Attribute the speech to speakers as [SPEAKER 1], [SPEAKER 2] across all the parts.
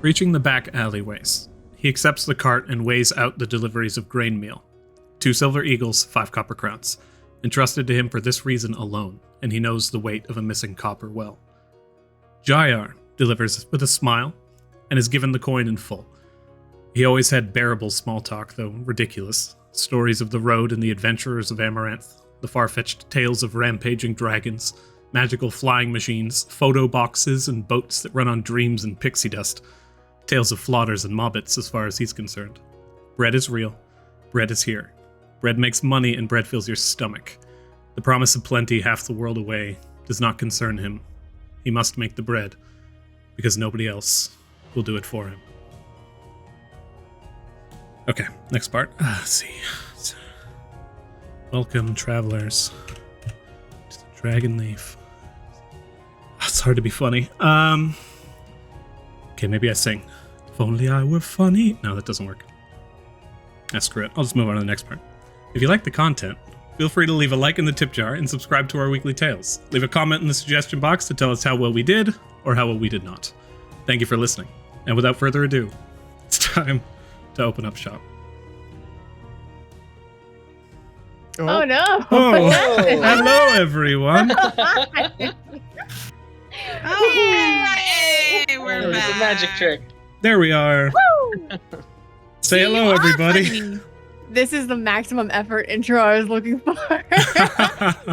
[SPEAKER 1] Reaching the back alleyways, he accepts the cart and weighs out the deliveries of grain meal. 2 silver eagles, 5 copper crowns, entrusted to him for this reason alone, and he knows the weight of a missing copper well. Jayar delivers with a smile and is given the coin in full. He always had bearable small talk, though ridiculous. Stories of the road and the adventurers of Amaranth, the far-fetched tales of rampaging dragons, magical flying machines, photo boxes, and boats that run on dreams and pixie dust. Tales of flotters and mobbits as far as he's concerned. Bread is real. Bread is here. Bread makes money and bread fills your stomach. The promise of plenty half the world away does not concern him. He must make the bread, because nobody else will do it for him. Okay, next part. Let's see. Welcome, travelers, to the Dragon Leaf. It's hard to be funny. Okay, maybe I sing. If only I were funny. No, that doesn't work. Screw it. I'll just move on to the next part. If you like the content, feel free to leave a like in the tip jar and subscribe to our weekly tales. Leave a comment in the suggestion box to tell us how well we did or how well we did not. Thank you for listening. And without further ado, it's time to open up shop.
[SPEAKER 2] Oh no!
[SPEAKER 1] Oh, hello everyone.
[SPEAKER 3] Hey, we're back.
[SPEAKER 4] It's a magic trick.
[SPEAKER 1] There we are.
[SPEAKER 2] Woo!
[SPEAKER 1] Say hello, everybody.
[SPEAKER 2] This is the maximum effort intro I was looking for.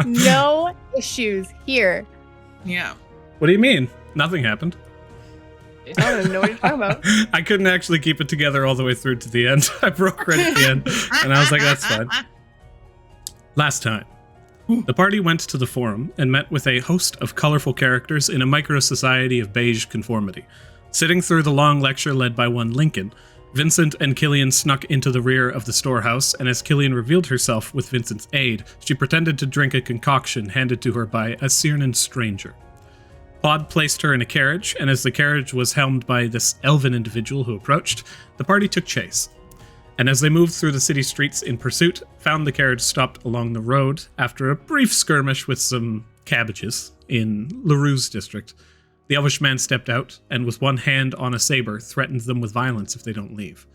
[SPEAKER 2] No issues here.
[SPEAKER 3] Yeah.
[SPEAKER 1] What do you mean? Nothing happened.
[SPEAKER 2] I don't even know what you're talking about.
[SPEAKER 1] I couldn't actually keep it together all the way through to the end. I broke right at the end, and I was like, that's fine. Last time, the party went to the forum and met with a host of colorful characters in a micro-society of beige conformity. Sitting through the long lecture led by one Lincoln, Vincent and Killian snuck into the rear of the storehouse, and as Killian revealed herself with Vincent's aid, she pretended to drink a concoction handed to her by a Cyrnan stranger. Pod placed her in a carriage, and as the carriage was helmed by this elven individual who approached, the party took chase. And as they moved through the city streets in pursuit, found the carriage stopped along the road after a brief skirmish with some cabbages in LaRue's district. The elvish man stepped out, and with one hand on a saber, threatened them with violence if they don't leave.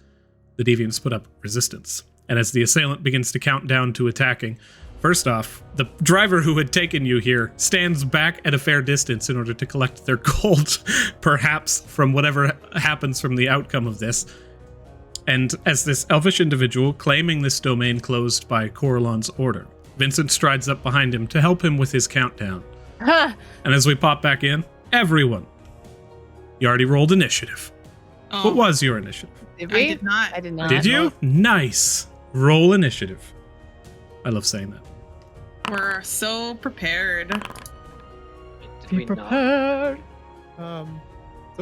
[SPEAKER 1] The Deviants put up resistance, and as the assailant begins to count down to attacking, first off, the driver who had taken you here stands back at a fair distance in order to collect their gold, perhaps from whatever happens from the outcome of this. And as this elvish individual claiming this domain closed by Coralon's order, Vincent strides up behind him to help him with his countdown. And as we pop back in, everyone, you already rolled initiative.
[SPEAKER 3] Oh.
[SPEAKER 1] What was your initiative?
[SPEAKER 2] Did we?
[SPEAKER 3] I did not.
[SPEAKER 2] I did not.
[SPEAKER 1] Did you? Nice. Roll initiative. I love saying that.
[SPEAKER 3] We're so prepared.
[SPEAKER 4] Did
[SPEAKER 2] Be
[SPEAKER 4] we not?
[SPEAKER 2] prepared.
[SPEAKER 5] So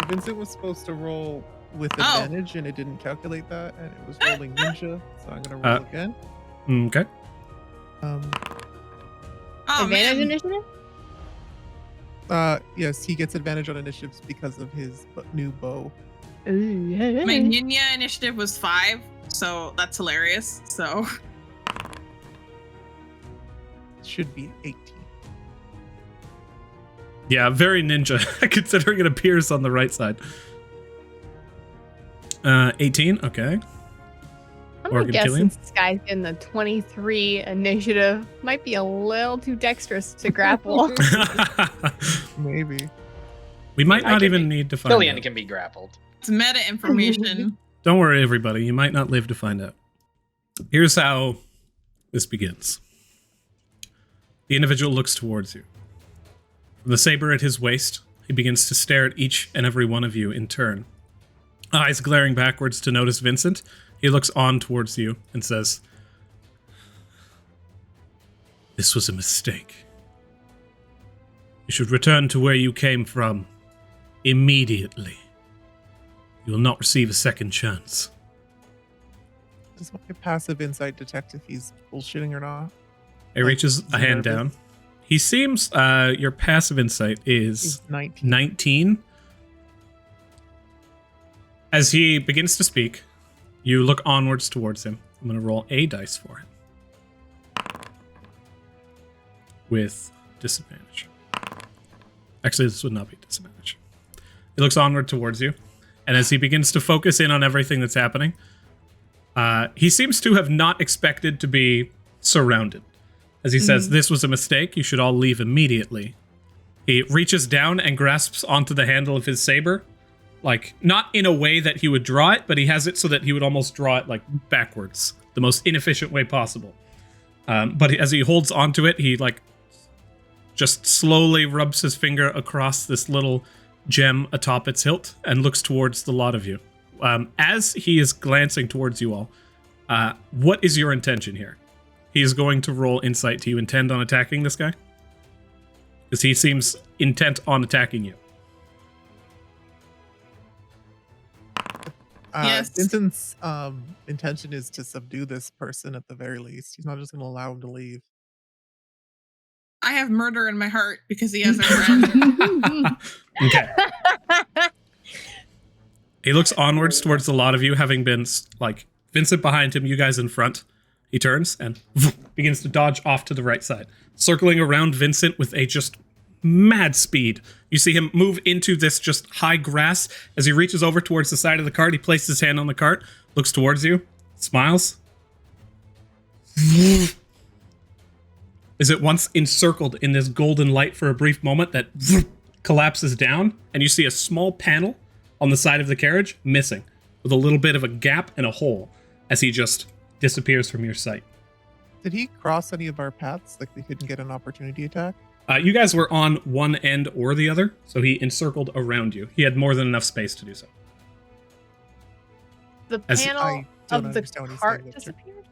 [SPEAKER 5] Vincent was supposed to roll with advantage, and it didn't calculate that, and it was rolling ninja. So I'm gonna roll again.
[SPEAKER 1] Okay.
[SPEAKER 3] Oh,
[SPEAKER 2] Advantage
[SPEAKER 3] man.
[SPEAKER 2] initiative?
[SPEAKER 5] Yes, he gets advantage on initiatives because of his new bow.
[SPEAKER 3] My Ninya initiative was 5, so that's hilarious. So
[SPEAKER 5] Should be 18.
[SPEAKER 1] Yeah, very ninja, considering it appears on the right side. 18, okay.
[SPEAKER 2] I'm
[SPEAKER 1] Morrigan
[SPEAKER 2] gonna guess
[SPEAKER 1] Killian?
[SPEAKER 2] since this guy's in the 23 initiative, might be a little too dexterous to grapple.
[SPEAKER 5] Maybe.
[SPEAKER 1] We might
[SPEAKER 4] I
[SPEAKER 1] not
[SPEAKER 4] can
[SPEAKER 1] even
[SPEAKER 4] be-
[SPEAKER 1] need to find
[SPEAKER 4] Killian
[SPEAKER 1] out.
[SPEAKER 4] can be grappled.
[SPEAKER 3] it's meta information.
[SPEAKER 1] Don't worry, everybody. You might not live to find out. Here's how this begins. The individual looks towards you. From the saber at his waist, he begins to stare at each and every one of you in turn. Eyes glaring backwards to notice Vincent, he looks on towards you and says, "This was a mistake. You should return to where you came from immediately. You will not receive a second chance."
[SPEAKER 5] Does my passive insight detect if he's bullshitting or not?
[SPEAKER 1] He reaches a hand down. He seems, your passive insight is
[SPEAKER 5] He's 19.
[SPEAKER 1] 19. As he begins to speak, you look onwards towards him. I'm going to roll a dice for him. With disadvantage. Actually, this would not be disadvantage. He looks onward towards you, And as he begins to focus in on everything that's happening, he seems to have not expected to be surrounded. As he says, this was a mistake, you should all leave immediately. He reaches down and grasps onto the handle of his saber, like, not in a way that he would draw it, but he has it so that he would almost draw it, like, backwards, the most inefficient way possible. But as he holds onto it, he, like, just slowly rubs his finger across this little gem atop its hilt and looks towards the lot of you. As he is glancing towards you all, what is your intention here? He is going to roll insight. Do you intend on attacking this guy? Because he seems intent on attacking you.
[SPEAKER 3] Yes.
[SPEAKER 5] Vincent's intention is to subdue this person at the very least. He's not just going to allow him to leave.
[SPEAKER 3] I have murder in my heart because he has a friend.
[SPEAKER 1] Okay. He looks onwards towards the lot of you, having been, like, Vincent behind him, you guys in front. He turns and begins to dodge off to the right side, circling around Vincent with a just mad speed. You see him move into this just high grass. As he reaches over towards the side of the cart, he places his hand on the cart, looks towards you, smiles. Is it once encircled in this golden light for a brief moment that collapses down, and you see a small panel on the side of the carriage missing, with a little bit of a gap and a hole, as he just disappears from your sight.
[SPEAKER 5] Did he cross any of our paths? Like, we couldn't get an opportunity attack?
[SPEAKER 1] You guys were on one end or the other, so he encircled around you. He had more than enough space to do so.
[SPEAKER 2] The
[SPEAKER 1] As-
[SPEAKER 2] panel
[SPEAKER 5] I don't
[SPEAKER 2] of the
[SPEAKER 5] understand what he's
[SPEAKER 2] cart
[SPEAKER 5] saying, Victor.
[SPEAKER 2] disappeared?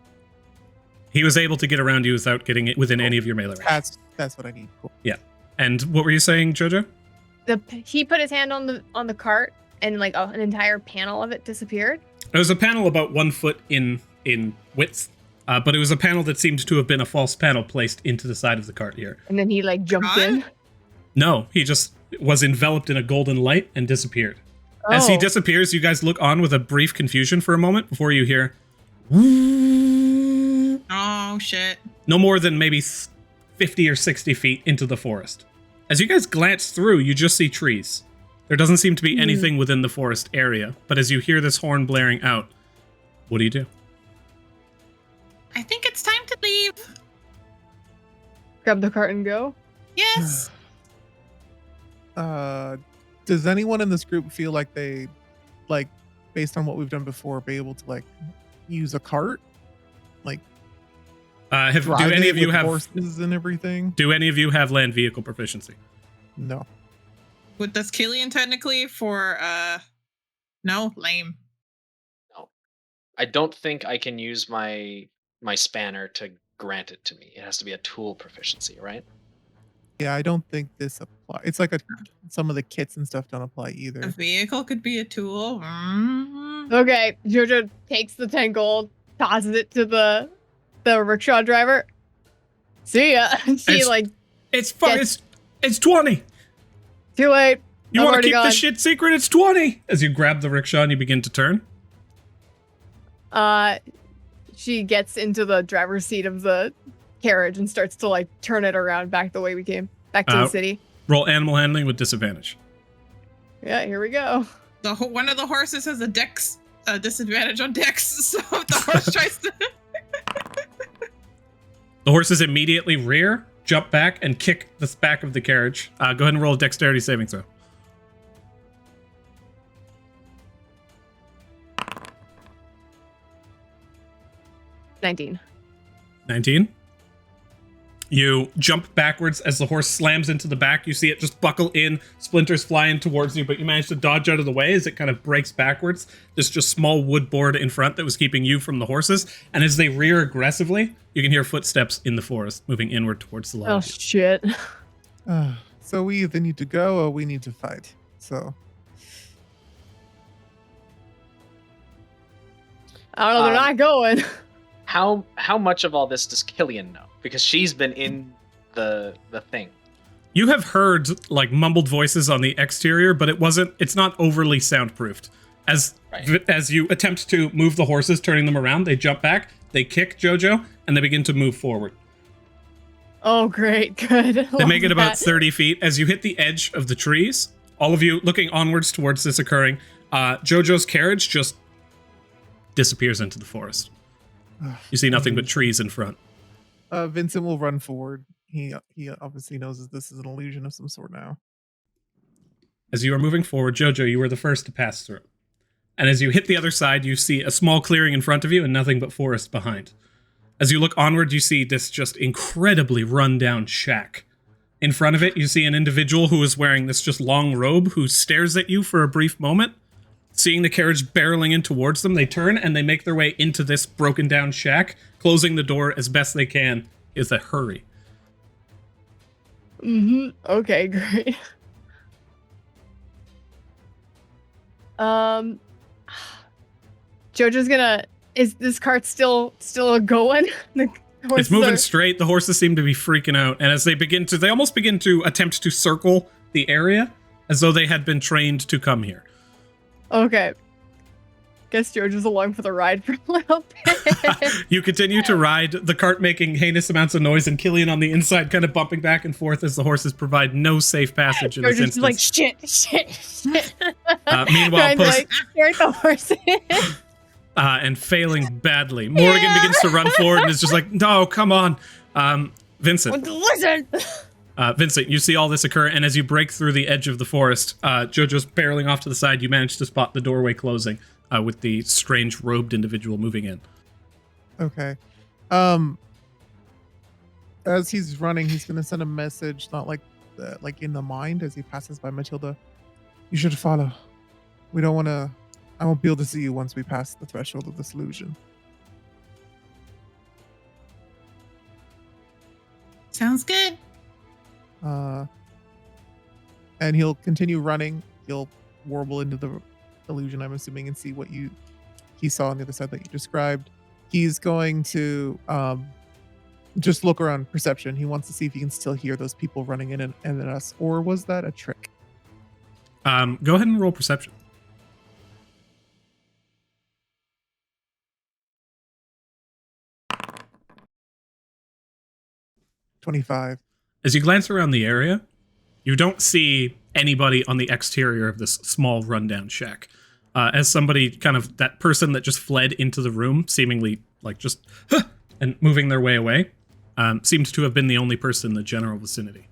[SPEAKER 1] He was able to get around you without getting it within any of your melee range.
[SPEAKER 5] That's what I need. Cool.
[SPEAKER 1] And what were you saying, Jojo?
[SPEAKER 2] He put his hand on the cart, and like an entire panel of it disappeared.
[SPEAKER 1] It was a panel about 1 foot in width, but it was a panel that seemed to have been a false panel placed into the side of the cart here.
[SPEAKER 2] And then he like jumped in.
[SPEAKER 1] No, he just was enveloped in a golden light and disappeared. As he
[SPEAKER 2] Oh.
[SPEAKER 1] disappears, you guys look on with a brief confusion for a moment before you hear
[SPEAKER 3] Oh, shit.
[SPEAKER 1] no more than maybe 50 or 60 feet into the forest. As you guys glance through, you just see trees. There doesn't seem to be anything within the forest area, but as you hear this horn blaring out, what do you do?
[SPEAKER 3] I think it's time to leave.
[SPEAKER 2] Grab the cart and go.
[SPEAKER 3] Yes.
[SPEAKER 5] Does anyone in this group feel like they, like, based on what we've done before, be able to, like, use a cart? Like,
[SPEAKER 1] Do
[SPEAKER 5] drive
[SPEAKER 1] any
[SPEAKER 5] it
[SPEAKER 1] of you
[SPEAKER 5] with
[SPEAKER 1] have
[SPEAKER 5] horses and everything?
[SPEAKER 1] Do any of you have land vehicle proficiency?
[SPEAKER 5] No.
[SPEAKER 3] With this Killian technically for no, lame.
[SPEAKER 4] I don't think I can use my spanner to grant it to me. It has to be a tool proficiency, right?
[SPEAKER 5] Yeah, I don't think this applies. It's like some of the kits and stuff don't apply
[SPEAKER 3] A
[SPEAKER 5] either.
[SPEAKER 3] vehicle could be a tool.
[SPEAKER 2] Okay, Jojo takes the 10 gold, tosses it to the rickshaw driver. See ya. She
[SPEAKER 1] It's-
[SPEAKER 2] like
[SPEAKER 1] It's fun.
[SPEAKER 2] Yes.
[SPEAKER 1] It's 20.
[SPEAKER 2] too late.
[SPEAKER 1] You
[SPEAKER 2] I'm
[SPEAKER 1] want to
[SPEAKER 2] already
[SPEAKER 1] keep
[SPEAKER 2] gone.
[SPEAKER 1] this shit secret? It's 20. As you grab the rickshaw and you begin to turn.
[SPEAKER 2] She gets into the driver's seat of the carriage and starts to like turn it around back the way we came, back to the city.
[SPEAKER 1] Roll animal handling with disadvantage.
[SPEAKER 2] Yeah, here we go.
[SPEAKER 3] One of the horses has a dex disadvantage on dex, so if the horse tries to.
[SPEAKER 1] The horses immediately rear, jump back, and kick the back of the carriage. Go ahead and roll a dexterity saving throw.
[SPEAKER 2] $19.
[SPEAKER 1] 19. You jump backwards as the horse slams into the back. You see it just buckle in, splinters flying towards you, but you manage to dodge out of the way as it kind of breaks backwards. There's just small wood board in front that was keeping you from the horses. And as they rear aggressively, you can hear footsteps in the forest moving inward towards the
[SPEAKER 2] Oh
[SPEAKER 1] light.
[SPEAKER 2] shit.
[SPEAKER 5] So we either need to go or we need to fight. So
[SPEAKER 2] I don't know, they're not going.
[SPEAKER 4] How much of all this does Killian know? Because she's been in the thing.
[SPEAKER 1] You have heard like mumbled voices on the exterior, but it's not overly soundproofed. As you attempt to move the horses, turning them around, they jump back, they kick Jojo, and they begin to move forward.
[SPEAKER 2] Oh great, good.
[SPEAKER 1] They make it about 30 feet. As you hit the edge of the trees, all of you looking onwards towards this occurring, Jojo's carriage just disappears into the forest. You see nothing but trees in front.
[SPEAKER 5] Vincent will run forward. He obviously knows that this is an illusion of some sort now.
[SPEAKER 1] As you are moving forward, Jojo, you were the first to pass through. And as you hit the other side, you see a small clearing in front of you and nothing but forest behind. As you look onward, you see this just incredibly run-down shack. In front of it, you see an individual who is wearing this just long robe who stares at you for a brief moment. Seeing the carriage barreling in towards them, they turn and they make their way into this broken-down shack, closing the door as best they can in a hurry.
[SPEAKER 2] Okay, great. Jojo's gonna. Is this cart still going?
[SPEAKER 1] It's moving straight. The horses seem to be freaking out, and as they almost begin to attempt to circle the area as though they had been trained to come here.
[SPEAKER 2] Okay. Guess Jojo's along for the ride for a little bit.
[SPEAKER 1] You continue to ride, the cart making heinous amounts of noise, and Killian on the inside kind of bumping back and forth as the horses provide no safe passage in this
[SPEAKER 2] Jojo's
[SPEAKER 1] instance.
[SPEAKER 2] like, shit.
[SPEAKER 1] Meanwhile,
[SPEAKER 2] scare the horses.
[SPEAKER 1] And failing badly. Morrigan begins to run forward and is just like, no, come on. Vincent.
[SPEAKER 2] Listen.
[SPEAKER 1] Vincent, you see all this occur, and as you break through the edge of the forest, Jojo's barreling off to the side, you manage to spot the doorway closing with the strange robed individual moving in.
[SPEAKER 5] Okay. As he's running, he's going to send a message, not like in the mind as he passes by Matilda. You should follow. We don't want to... I won't be able to see you once we pass the threshold of this illusion.
[SPEAKER 3] Sounds good.
[SPEAKER 5] And he'll continue running. He'll warble into the illusion, I'm assuming, and see what he saw on the other side that you described. He's going to just look around perception. He wants to see if he can still hear those people running in and at us. Or was that a trick?
[SPEAKER 1] Go ahead and roll perception.
[SPEAKER 5] 25.
[SPEAKER 1] As you glance around the area, you don't see anybody on the exterior of this small rundown shack. As somebody that person that just fled into the room, seemingly like just and moving their way away, seems to have been the only person in the general vicinity.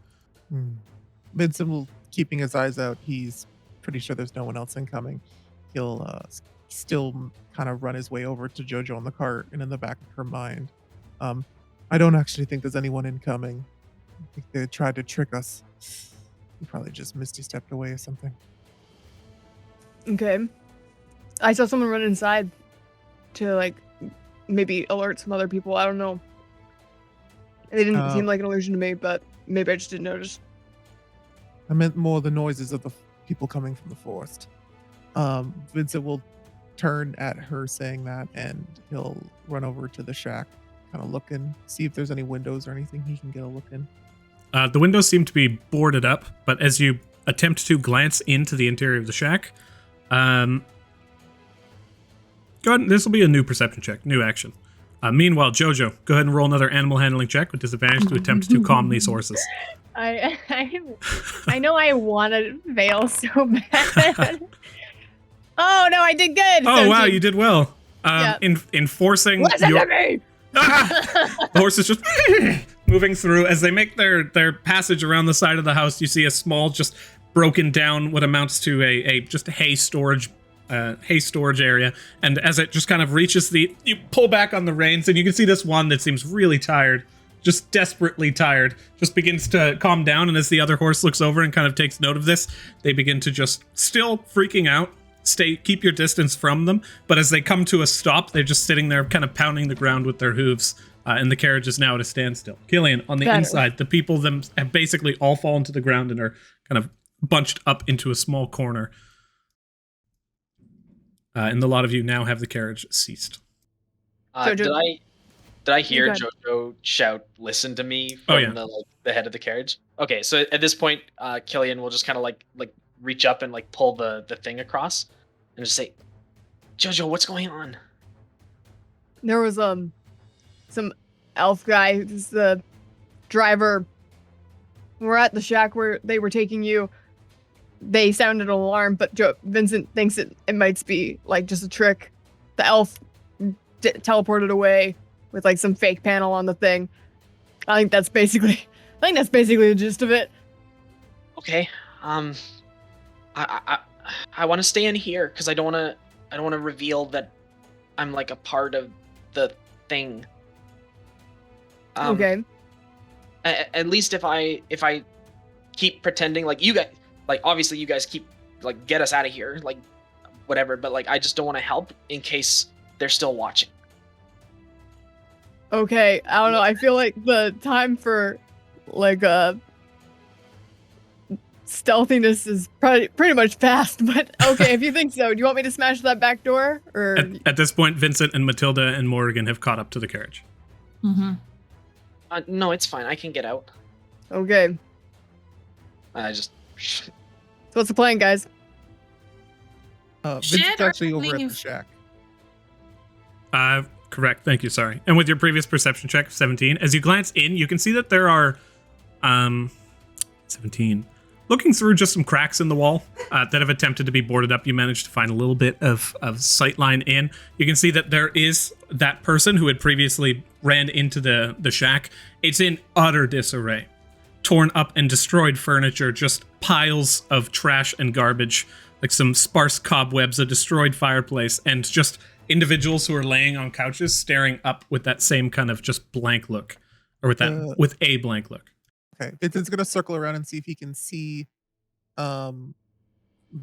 [SPEAKER 5] Vincent will, keeping his eyes out, he's pretty sure there's no one else incoming. He'll still kind of run his way over to Jojo on the cart, and in the back of her mind, I don't actually think there's anyone incoming. I think they tried to trick us. He probably just misty stepped away or something.
[SPEAKER 2] Okay. I saw someone run inside to maybe alert some other people. I don't know. They didn't seem like an illusion to me, but maybe I just didn't notice.
[SPEAKER 5] I meant more the noises of the people coming from the forest. Vincent will turn at her saying that, and he'll run over to the shack, kind of look in, see if there's any windows or anything he can get a look in.
[SPEAKER 1] The windows seem to be boarded up, but as you attempt to glance into the interior of the shack, go ahead. This will be a new perception check, new action. Meanwhile, Jojo, go ahead and roll another animal handling check with disadvantage to attempt to calm these horses.
[SPEAKER 2] I know I want to fail so bad. Oh no, I did good.
[SPEAKER 1] Oh wow, you did well. In forcing
[SPEAKER 2] Listen to me.
[SPEAKER 1] The horses just moving through as they make their passage around the side of the house. You see a small, just broken down, what amounts to a just hay storage area, and as it just kind of reaches you pull back on the reins, and you can see this one that seems really tired, just desperately tired, just begins to calm down. And as the other horse looks over and kind of takes note of this, they begin to just still freaking out. Keep your distance from them, but as they come to a stop, they're just sitting there kind of pounding the ground with their hooves, and the carriage is now at a standstill. Killian, on the inside, the people them have basically all fallen to the ground and are kind of bunched up into a small corner. And the lot of you now have the carriage ceased.
[SPEAKER 4] Did I hear Jojo shout, "Listen to me," from the head of the carriage? Okay, so at this point, Killian will just kind of like reach up and pull the thing across and just say, "Jojo, what's going on?"
[SPEAKER 2] There was some elf guy who's the driver. We're at the shack where they were taking you. they sounded an alarm, but Vincent thinks it might be like just a trick. The elf teleported away with like some fake panel on the thing. I think that's basically the gist of it.
[SPEAKER 4] Okay. I want to stay in here because I don't want to reveal that I'm like a part of the thing.
[SPEAKER 2] Okay.
[SPEAKER 4] At least if I keep pretending like you guys, like obviously you guys keep like get us out of here, like whatever, but like I just don't want to help in case they're still watching.
[SPEAKER 2] Okay, I don't know. I feel like the time for like stealthiness is pretty much past, but okay, if you think so. Do you want me to smash that back door? Or
[SPEAKER 1] at this point, Vincent and Matilda and Morrigan have caught up to the carriage.
[SPEAKER 3] Mm-hmm.
[SPEAKER 4] No, it's fine. I can get out.
[SPEAKER 2] Okay.
[SPEAKER 4] I just...
[SPEAKER 2] So what's the plan, guys?
[SPEAKER 5] Vincent's actually over at the shack.
[SPEAKER 1] Correct. Thank you. Sorry. And with your previous perception check of 17, as you glance in, you can see that there are 17. Looking through just some cracks in the wall that have attempted to be boarded up, you managed to find a little bit of sightline in. You can see that there is that person who had previously ran into the shack. It's in utter disarray. Torn up and destroyed furniture, just piles of trash and garbage, like some sparse cobwebs, a destroyed fireplace, and just individuals who are laying on couches staring up with that same kind of just blank look, or with a blank look.
[SPEAKER 5] Okay, Vincent's gonna circle around and see if he can see the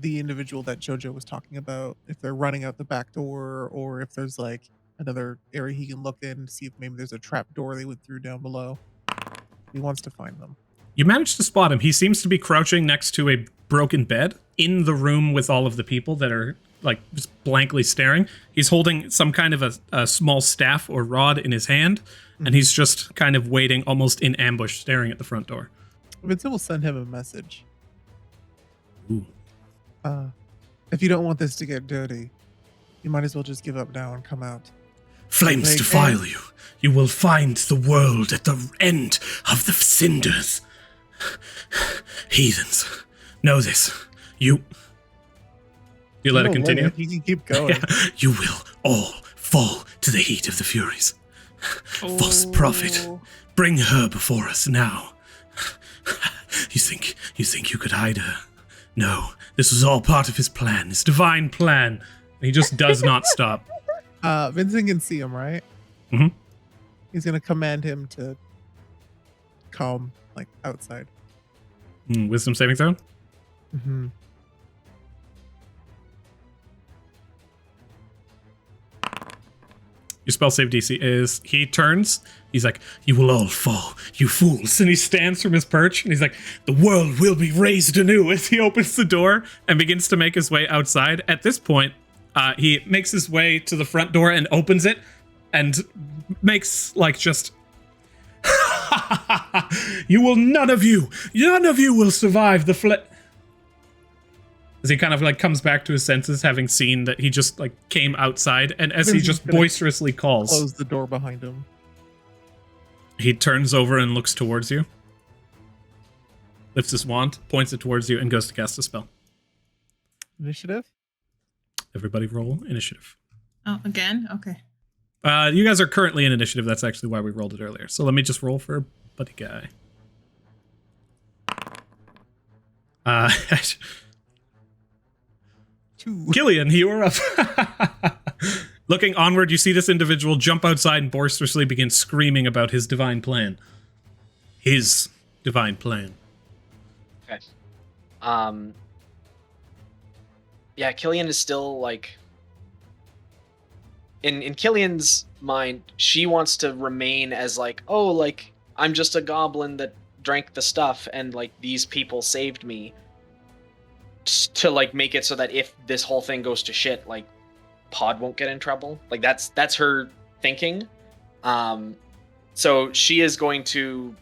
[SPEAKER 5] individual that Jojo was talking about, if they're running out the back door, or if there's like another area he can look in to see if maybe there's a trap door they went through down below. He wants to find them.
[SPEAKER 1] You managed to spot him. He seems to be crouching next to a broken bed in the room with all of the people that are like just blankly staring. He's holding some kind of a small staff or rod in his hand, and he's just kind of waiting almost in ambush, staring at the front door.
[SPEAKER 5] Vincent will send him a message.
[SPEAKER 1] Ooh.
[SPEAKER 5] If you don't want this to get dirty, you might as well just give up now and come out.
[SPEAKER 1] Flames defile you. You will find the world at the end of the cinders. Heathens, know this. You let it continue?
[SPEAKER 5] You can keep going.
[SPEAKER 1] Yeah. You will all fall to the heat of the Furies. False prophet, bring her before us now. You think you could hide her? No, this was all part of his plan, his divine plan. He just does not stop.
[SPEAKER 5] Vincent can see him, right?
[SPEAKER 1] Mm-hmm.
[SPEAKER 5] He's gonna command him to come like outside.
[SPEAKER 1] Wisdom saving throw?
[SPEAKER 5] Mm-hmm.
[SPEAKER 1] Your spell save DC is, he turns, he's like, you will all fall, you fools. And he stands from his perch, and he's like, the world will be raised anew, as he opens the door and begins to make his way outside. At this point, he makes his way to the front door and opens it, and makes like just... none of you will survive the as he kind of like comes back to his senses, having seen that he just like came outside, and as he just boisterously calls,
[SPEAKER 5] close the door behind him.
[SPEAKER 1] He turns over and looks towards you, lifts his wand, points it towards you, and goes to cast a spell.
[SPEAKER 5] Initiative?
[SPEAKER 1] Everybody roll initiative.
[SPEAKER 3] Oh, again? Okay.
[SPEAKER 1] You guys are currently in initiative. That's actually why we rolled it earlier. So let me just roll for buddy guy. Killian, you are up. Looking onward, you see this individual jump outside and boisterously begin screaming about his divine plan. His divine plan.
[SPEAKER 4] Okay. Yeah, Killian is still like... In Killian's mind, she wants to remain as like, oh, like, I'm just a goblin that drank the stuff and like these people saved me, to like make it so that if this whole thing goes to shit, like Pod won't get in trouble. Like that's her thinking. So she is going to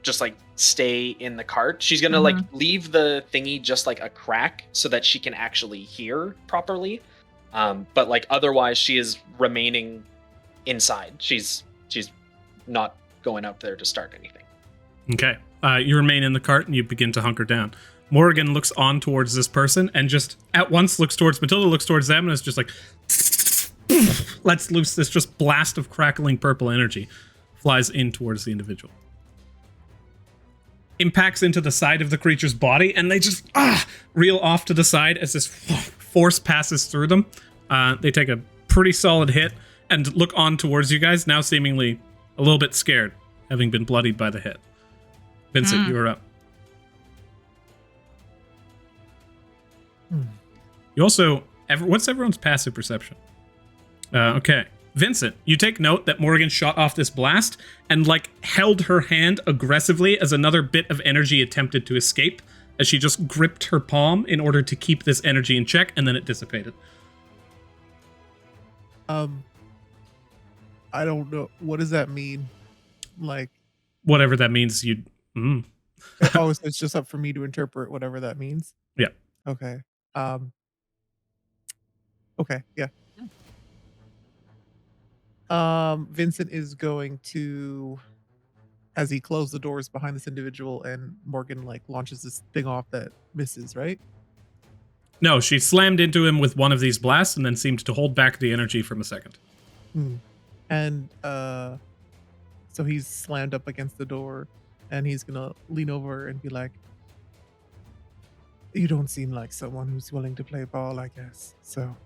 [SPEAKER 4] just like stay in the cart. She's gonna like leave the thingy just like a crack so that she can actually hear properly. But like otherwise she is remaining inside. She's not going out there to start anything.
[SPEAKER 1] Okay. You remain in the cart and you begin to hunker down. Morrigan looks on towards this person and just at once looks towards Matilda, looks towards them, and is just like lets loose this just blast of crackling purple energy, flies in towards the individual. Impacts into the side of the creature's body, and they just reel off to the side as this force passes through them. They take a pretty solid hit and look on towards you guys, now seemingly a little bit scared, having been bloodied by the hit. Vincent, you are up. You also, what's everyone's passive perception? Okay. Vincent, you take note that Morrigan shot off this blast and, like, held her hand aggressively as another bit of energy attempted to escape, as she just gripped her palm in order to keep this energy in check, and then it dissipated.
[SPEAKER 5] I don't know. What does that mean? Like...
[SPEAKER 1] Whatever that means, you...
[SPEAKER 5] Oh, so it's just up for me to interpret whatever that means?
[SPEAKER 1] Yeah.
[SPEAKER 5] Okay. Okay, yeah. Vincent is going to, as he closes the doors behind this individual, and Morgan like launches this thing off that misses, right?
[SPEAKER 1] No, she slammed into him with one of these blasts and then seemed to hold back the energy from a second.
[SPEAKER 5] And so he's slammed up against the door, and he's gonna lean over and be like, "You don't seem like someone who's willing to play ball, I guess. So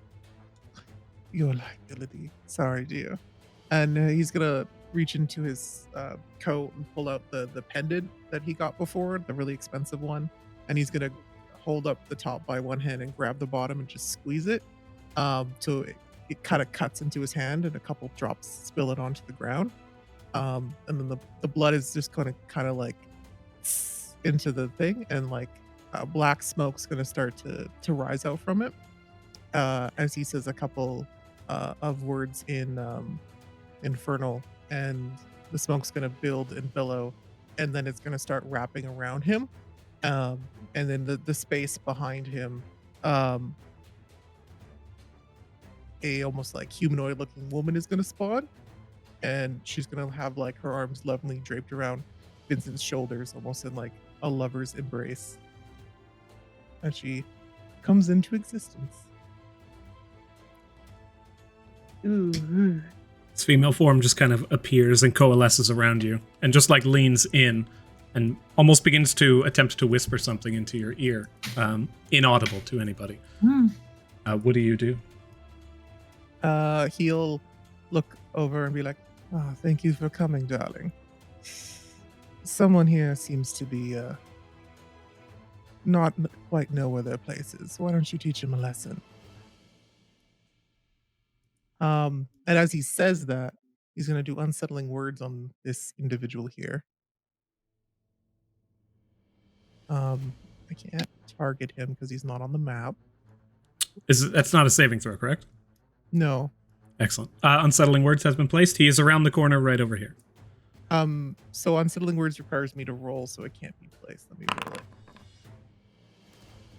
[SPEAKER 5] your liability. Sorry, dear." And he's gonna reach into his coat and pull out the pendant that he got before, the really expensive one, and he's gonna hold up the top by one hand and grab the bottom and just squeeze it. So it kind of cuts into his hand, and a couple drops spill it onto the ground. And then the blood is just gonna kind of like into the thing, and like black smoke's gonna start to rise out from it as he says a couple of words in Infernal, and the smoke's gonna build and billow, and then it's gonna start wrapping around him, and then the space behind him, a almost like humanoid looking woman is gonna spawn, and she's gonna have like her arms lovingly draped around Vincent's shoulders, almost in like a lover's embrace, and she comes into existence.
[SPEAKER 2] Ooh.
[SPEAKER 1] This female form just kind of appears and coalesces around you and just like leans in and almost begins to attempt to whisper something into your ear, inaudible to anybody. What do you do?
[SPEAKER 5] He'll look over and be like, "Oh, thank you for coming, darling. Someone here seems to be not quite know where their place is. Why don't you teach him a lesson?" And as he says that, he's going to do unsettling words on this individual here. I can't target him because he's not on the map.
[SPEAKER 1] That's not a saving throw, correct?
[SPEAKER 5] No.
[SPEAKER 1] Excellent. Unsettling words has been placed. He is around the corner right over here.
[SPEAKER 5] So unsettling words requires me to roll, so it can't be placed. Let me roll it.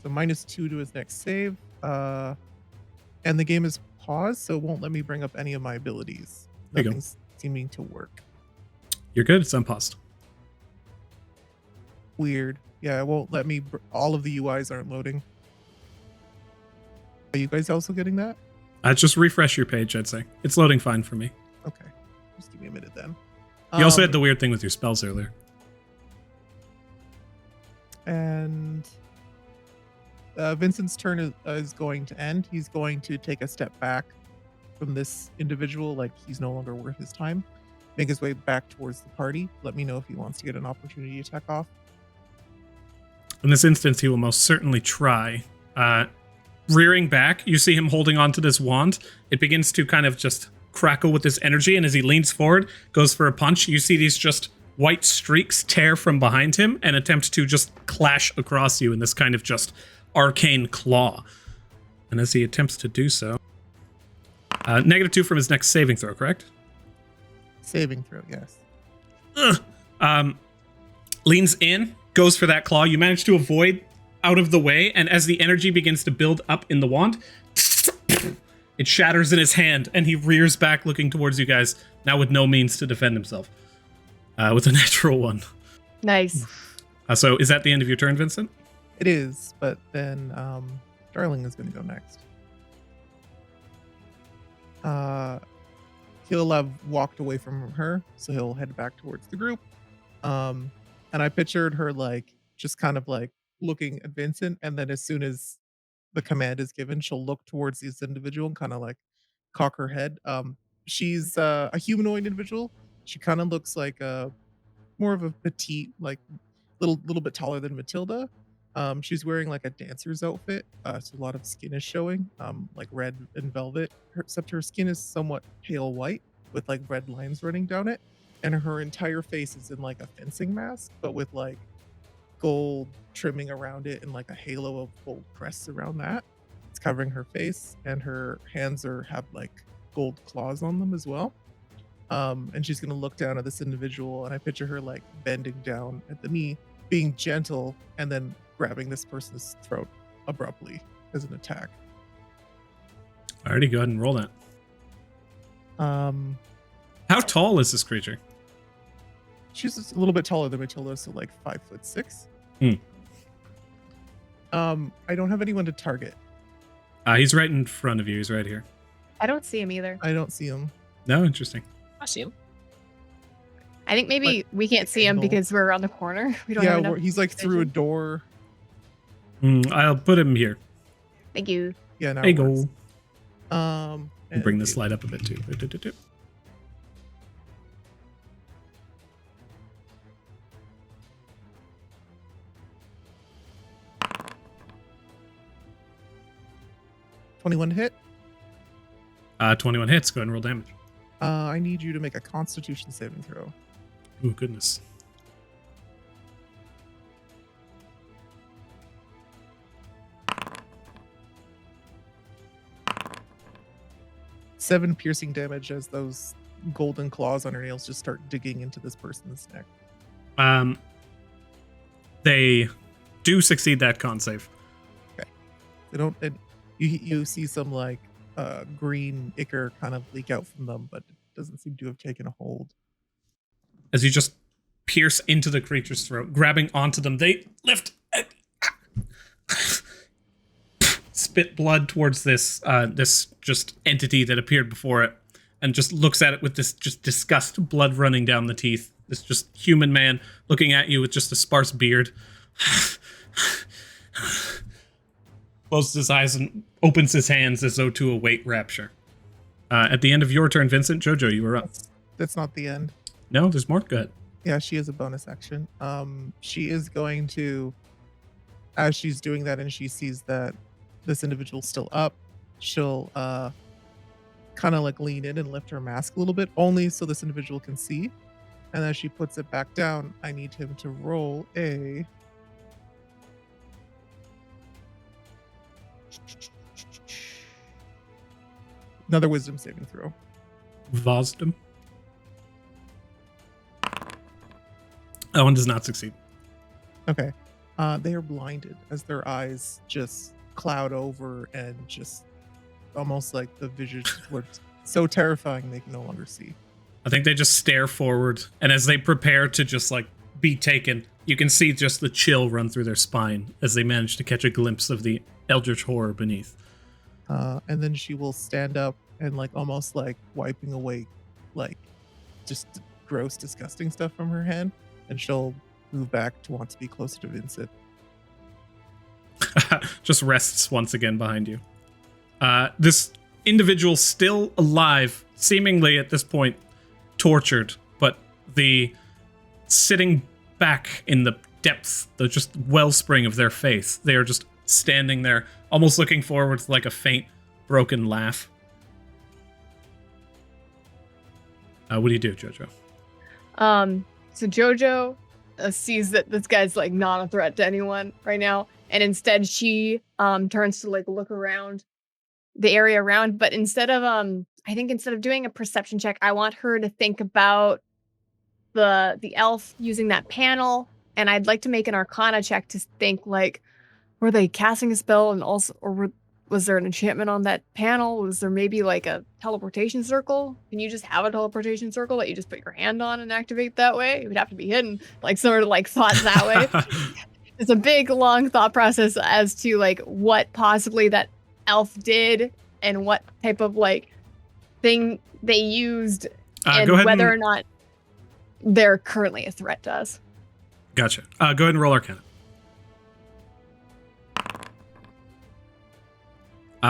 [SPEAKER 5] So -2 to his next save. And the game is paused, so it won't let me bring up any of my abilities. Nothing's seeming to work.
[SPEAKER 1] You're good. It's unpaused.
[SPEAKER 5] Weird. Yeah, it won't let me. All of the UIs aren't loading. Are you guys also getting that?
[SPEAKER 1] Just refresh your page, I'd say. It's loading fine for me.
[SPEAKER 5] Okay. Just give me a minute then.
[SPEAKER 1] You also had the weird thing with your spells earlier.
[SPEAKER 5] And Vincent's turn is going to end. He's going to take a step back from this individual, like he's no longer worth his time. Make his way back towards the party. Let me know if he wants to get an opportunity attack off.
[SPEAKER 1] In this instance, he will most certainly try. Rearing back, you see him holding onto this wand. It begins to kind of just crackle with this energy, and as he leans forward, goes for a punch, you see these just white streaks tear from behind him and attempt to just clash across you in this kind of just arcane claw. And as he attempts to do so, -2 from his next saving throw, correct?
[SPEAKER 5] Saving throw, yes.
[SPEAKER 1] Leans in, goes for that claw. You manage to avoid out of the way, and as the energy begins to build up in the wand, it shatters in his hand, and he rears back looking towards you guys, now with no means to defend himself. With a natural 1.
[SPEAKER 2] Nice.
[SPEAKER 1] So is that the end of your turn, Vincent?
[SPEAKER 5] It is, but then Darling is going to go next. He'll have walked away from her, so he'll head back towards the group. And I pictured her like just kind of like looking at Vincent, and then as soon as the command is given, she'll look towards this individual and kind of like cock her head. She's a humanoid individual. She kind of looks like more of a petite, like little bit taller than Matilda. She's wearing like a dancer's outfit, so a lot of skin is showing, like red and velvet. Except her skin is somewhat pale white with like red lines running down it, and her entire face is in like a fencing mask, but with like gold trimming around it and like a halo of gold crests around that. It's covering her face, and her hands have like gold claws on them as well. And she's gonna look down at this individual, and I picture her like bending down at the knee, being gentle, and then grabbing this person's throat abruptly as an attack.
[SPEAKER 1] Alrighty, go ahead and roll that. How tall is this creature?
[SPEAKER 5] She's just a little bit taller than Matilda, so like 5'6". I don't have anyone to target.
[SPEAKER 1] He's right in front of you. He's right here.
[SPEAKER 2] I don't see him either.
[SPEAKER 5] I don't see him.
[SPEAKER 1] No, interesting.
[SPEAKER 4] I see him.
[SPEAKER 2] I think maybe we can't see him because we're around the corner. We don't have enough
[SPEAKER 5] he's like through a door.
[SPEAKER 1] I'll put him here.
[SPEAKER 2] Thank you.
[SPEAKER 5] Yeah, now
[SPEAKER 1] There you
[SPEAKER 5] it works.
[SPEAKER 1] go. Bring this light up a bit too.
[SPEAKER 5] 21 hit.
[SPEAKER 1] 21 hits. Go ahead and roll damage.
[SPEAKER 5] I need you to make a Constitution saving throw.
[SPEAKER 1] Oh, goodness.
[SPEAKER 5] Seven piercing damage as those golden claws on her nails just start digging into this person's neck.
[SPEAKER 1] They do succeed that con save.
[SPEAKER 5] Okay. They don't. You see some like green ichor kind of leak out from them, but it doesn't seem to have taken a hold.
[SPEAKER 1] As you just pierce into the creature's throat, grabbing onto them, they lift, spit blood towards this just entity that appeared before it, and just looks at it with this just disgust, blood running down the teeth. This just human man looking at you with just a sparse beard. Closes his eyes and opens his hands as though to await rapture. At the end of your turn, Vincent, Jojo, you are up.
[SPEAKER 5] That's not the end.
[SPEAKER 1] No, there's more? Go ahead.
[SPEAKER 5] Yeah, she has a bonus action. She is going to, as she's doing that and she sees that this individual's still up, she'll kind of like lean in and lift her mask a little bit, only so this individual can see. And as she puts it back down, I need him to roll another wisdom saving throw.
[SPEAKER 1] Wisdom. That one does not succeed.
[SPEAKER 5] Okay. They are blinded as their eyes just cloud over and just almost like the visions were so terrifying they can no longer see.
[SPEAKER 1] I think they just stare forward, and as they prepare to just like be taken, you can see just the chill run through their spine as they manage to catch a glimpse of the eldritch horror beneath.
[SPEAKER 5] And then she will stand up and like almost like wiping away like just gross, disgusting stuff from her hand, and she'll move back to want to be closer to Vincent.
[SPEAKER 1] Just rests once again behind you. This individual still alive, seemingly at this point tortured, but the sitting back in the depth, the just wellspring of their faith, they are just standing there, almost looking forward with like a faint, broken laugh. What do you do, Jojo?
[SPEAKER 2] So Jojo sees that this guy's like not a threat to anyone right now, and instead she turns to like look around the area around, but instead of I think instead of doing a perception check, I want her to think about the elf using that panel, and I'd like to make an Arcana check to think like, were they casting a spell, and also, or was there an enchantment on that panel? Was there maybe like a teleportation circle? Can you just have a teleportation circle that you just put your hand on and activate that way? It would have to be hidden, like sort of like thought that way. It's a big, long thought process as to like what possibly that elf did and what type of like thing they used and whether or not they're currently a threat to us.
[SPEAKER 1] Gotcha. Go ahead and roll Arcana.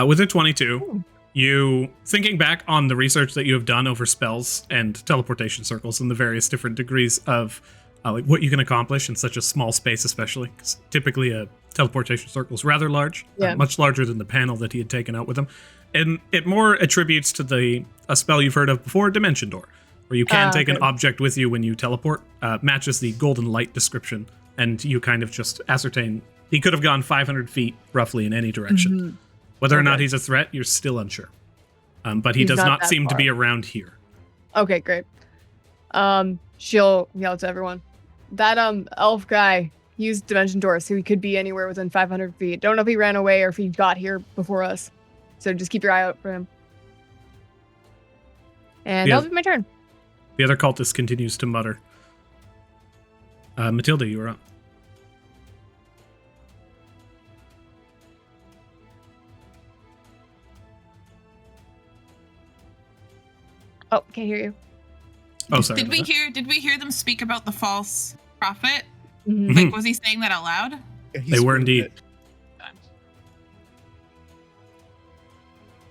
[SPEAKER 1] With a 22, you, thinking back on the research that you have done over spells and teleportation circles and the various different degrees of like what you can accomplish in such a small space, especially, because typically a teleportation circle is rather large, much larger than the panel that he had taken out with him. And it more attributes to a spell you've heard of before, Dimension Door, where you can take an object with you when you teleport, matches the golden light description, and you kind of just ascertain he could have gone 500 feet roughly in any direction. Mm-hmm. Whether or not he's a threat, you're still unsure. But he does not seem to be around here.
[SPEAKER 2] Okay, great. She'll yell to everyone. That elf guy used Dimension Door, so he could be anywhere within 500 feet. Don't know if he ran away or if he got here before us. So just keep your eye out for him. And that'll be my turn.
[SPEAKER 1] The other cultist continues to mutter. Matilda, you are up.
[SPEAKER 2] Oh, can't hear you.
[SPEAKER 1] Oh, sorry.
[SPEAKER 3] Did we hear them speak about the false prophet?
[SPEAKER 2] Mm-hmm.
[SPEAKER 3] Like, was he saying that out loud?
[SPEAKER 5] Yeah,
[SPEAKER 1] they were indeed.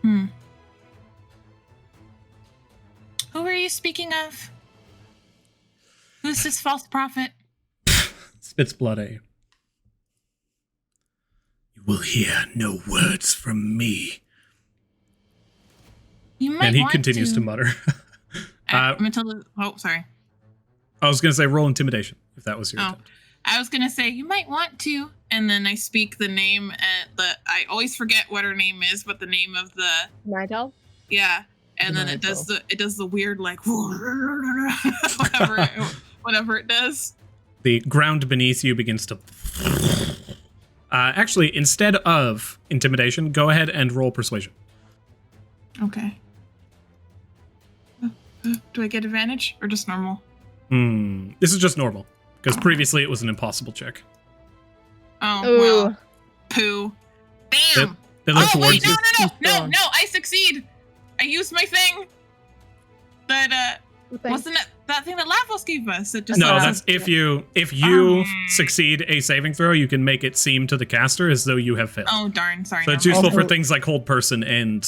[SPEAKER 3] Who are you speaking of? Who's this false prophet?
[SPEAKER 1] Spits blood at you. You will hear no words from me.
[SPEAKER 3] You might
[SPEAKER 1] and he
[SPEAKER 3] want
[SPEAKER 1] continues to mutter.
[SPEAKER 3] Matilda, sorry.
[SPEAKER 1] I was going to say roll intimidation, if that was your attempt.
[SPEAKER 3] I was going to say, you might want to, and then I speak the name, I always forget what her name is, but the name of the...
[SPEAKER 2] Nidal?
[SPEAKER 3] Yeah, and then it does the weird, like, whatever it does.
[SPEAKER 1] The ground beneath you begins to... actually, instead of intimidation, go ahead and roll persuasion.
[SPEAKER 3] Okay. Do I get advantage or just normal?
[SPEAKER 1] This is just normal, because previously it was an impossible check.
[SPEAKER 3] Oh, well. Poo. Damn!
[SPEAKER 1] They look towards
[SPEAKER 3] wait, no, I succeed! I used my thing! That, wasn't it that thing that Lavos gave us? It just
[SPEAKER 1] that's if you succeed a saving throw, you can make it seem to the caster as though you have failed.
[SPEAKER 3] Oh, darn, sorry.
[SPEAKER 1] So it's useful for things like hold person and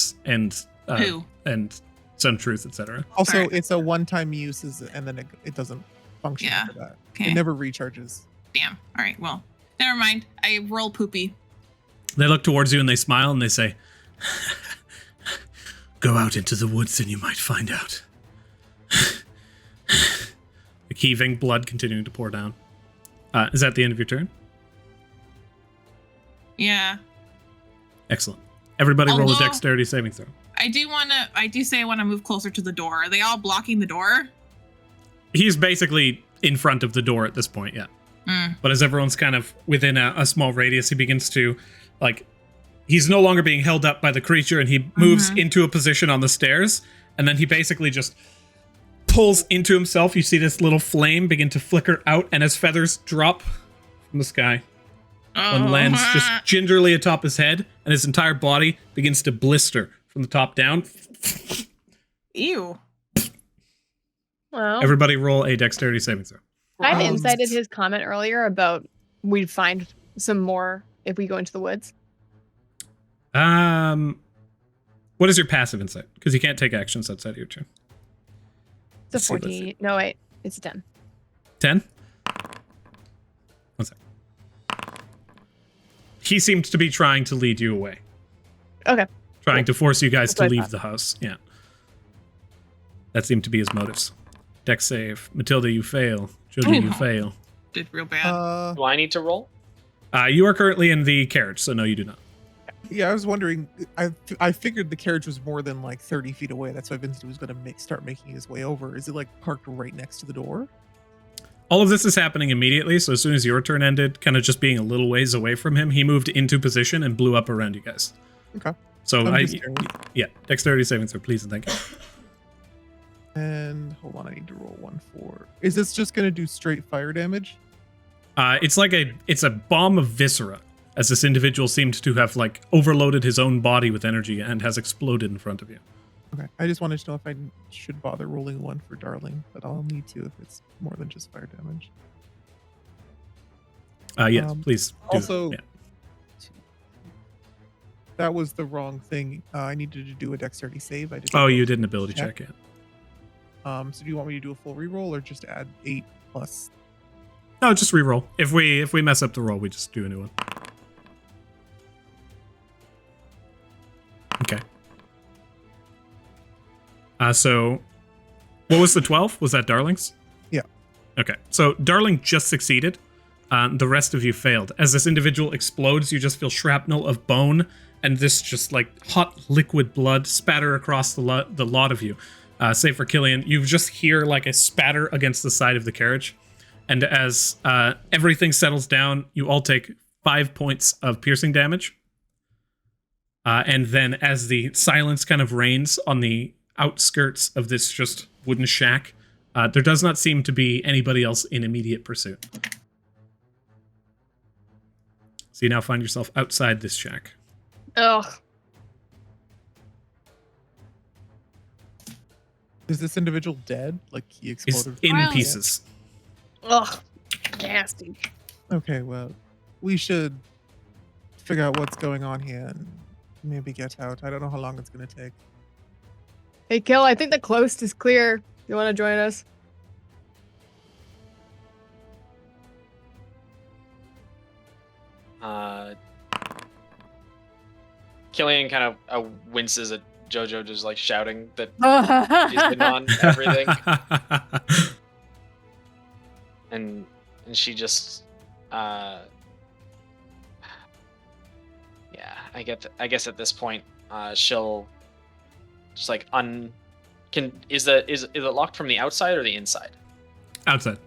[SPEAKER 3] Poo.
[SPEAKER 1] And some truth, etc.
[SPEAKER 5] Also, it's a one-time use, and then it doesn't function for that.
[SPEAKER 3] Okay.
[SPEAKER 5] It never recharges.
[SPEAKER 3] Damn. All right. Well, never mind. I roll poopy.
[SPEAKER 1] They look towards you and they smile and they say, "Go out into the woods and you might find out." The heaving, blood continuing to pour down. Is that the end of your turn?
[SPEAKER 3] Yeah.
[SPEAKER 1] Excellent. Everybody roll a dexterity saving throw.
[SPEAKER 3] I do say I want to move closer to the door. Are they all blocking the door?
[SPEAKER 1] He's basically in front of the door at this point, yeah. But as everyone's kind of within a small radius, he begins to, like, he's no longer being held up by the creature, and he moves into a position on the stairs, and then he basically just pulls into himself. You see this little flame begin to flicker out, and as feathers drop from the sky, one lands just gingerly atop his head, and his entire body begins to blister from the top down.
[SPEAKER 3] Ew.
[SPEAKER 2] Well,
[SPEAKER 1] everybody roll a dexterity saving throw.
[SPEAKER 2] I've incited his comment earlier about we'd find some more if we go into the woods.
[SPEAKER 1] What is your passive insight? Because you can't take actions outside of your turn.
[SPEAKER 2] It's a 14. No, wait. It's a 10.
[SPEAKER 1] 10? 1 sec. He seemed to be trying to lead you away.
[SPEAKER 2] Okay.
[SPEAKER 1] Trying to force you guys to leave the house. Yeah. That seemed to be his motives. Dex save. Matilda, you fail. Jojo, you fail.
[SPEAKER 3] Did real bad.
[SPEAKER 4] Do I need to roll?
[SPEAKER 1] You are currently in the carriage, so no, you do not.
[SPEAKER 5] Yeah, I was wondering. I figured the carriage was more than like 30 feet away. That's why Vincent was going to start making his way over. Is it like parked right next to the door?
[SPEAKER 1] All of this is happening immediately, so as soon as your turn ended, kind of just being a little ways away from him, he moved into position and blew up around you guys.
[SPEAKER 5] Okay.
[SPEAKER 1] So dexterity saving throw, please and thank you.
[SPEAKER 5] And hold on, I need to roll 1 4. Is this just going to do straight fire damage?
[SPEAKER 1] It's a bomb of viscera, as this individual seemed to have like overloaded his own body with energy and has exploded in front of you.
[SPEAKER 5] Okay, I just wanted to know if I should bother rolling one for Darling, but I'll need to if it's more than just fire damage.
[SPEAKER 1] Yes, please do
[SPEAKER 5] also,
[SPEAKER 1] that. Yeah.
[SPEAKER 5] That was the wrong thing. I needed to do a dexterity save. I did.
[SPEAKER 1] Oh, you did an ability check, yeah.
[SPEAKER 5] So do you want me to do a full reroll or just add 8 plus?
[SPEAKER 1] No, just reroll. If we mess up the roll, we just do a new one. Okay. So what was the 12? Was that Darling's?
[SPEAKER 5] Yeah.
[SPEAKER 1] Okay. So Darling just succeeded. The rest of you failed. As this individual explodes, you just feel shrapnel of bone and this just like hot liquid blood spatter across the lot of you. Save for Killian, you just hear like a spatter against the side of the carriage. And as everything settles down, you all take 5 points of piercing damage. And then as the silence kind of reigns on the outskirts of this just wooden shack, there does not seem to be anybody else in immediate pursuit. So you now find yourself outside this shack.
[SPEAKER 2] Ugh.
[SPEAKER 5] Is this individual dead? Like he exploded?
[SPEAKER 1] He's in pieces.
[SPEAKER 2] Ugh. Nasty.
[SPEAKER 5] Okay, well, we should figure out what's going on here and maybe get out. I don't know how long it's going to take.
[SPEAKER 2] Hey, Kill, I think the coast is clear. You want to join us?
[SPEAKER 4] Killian kind of winces at Jojo just like shouting that he's been on everything. and she just I guess at this point she'll just like is it locked from the outside or the inside?
[SPEAKER 1] Outside.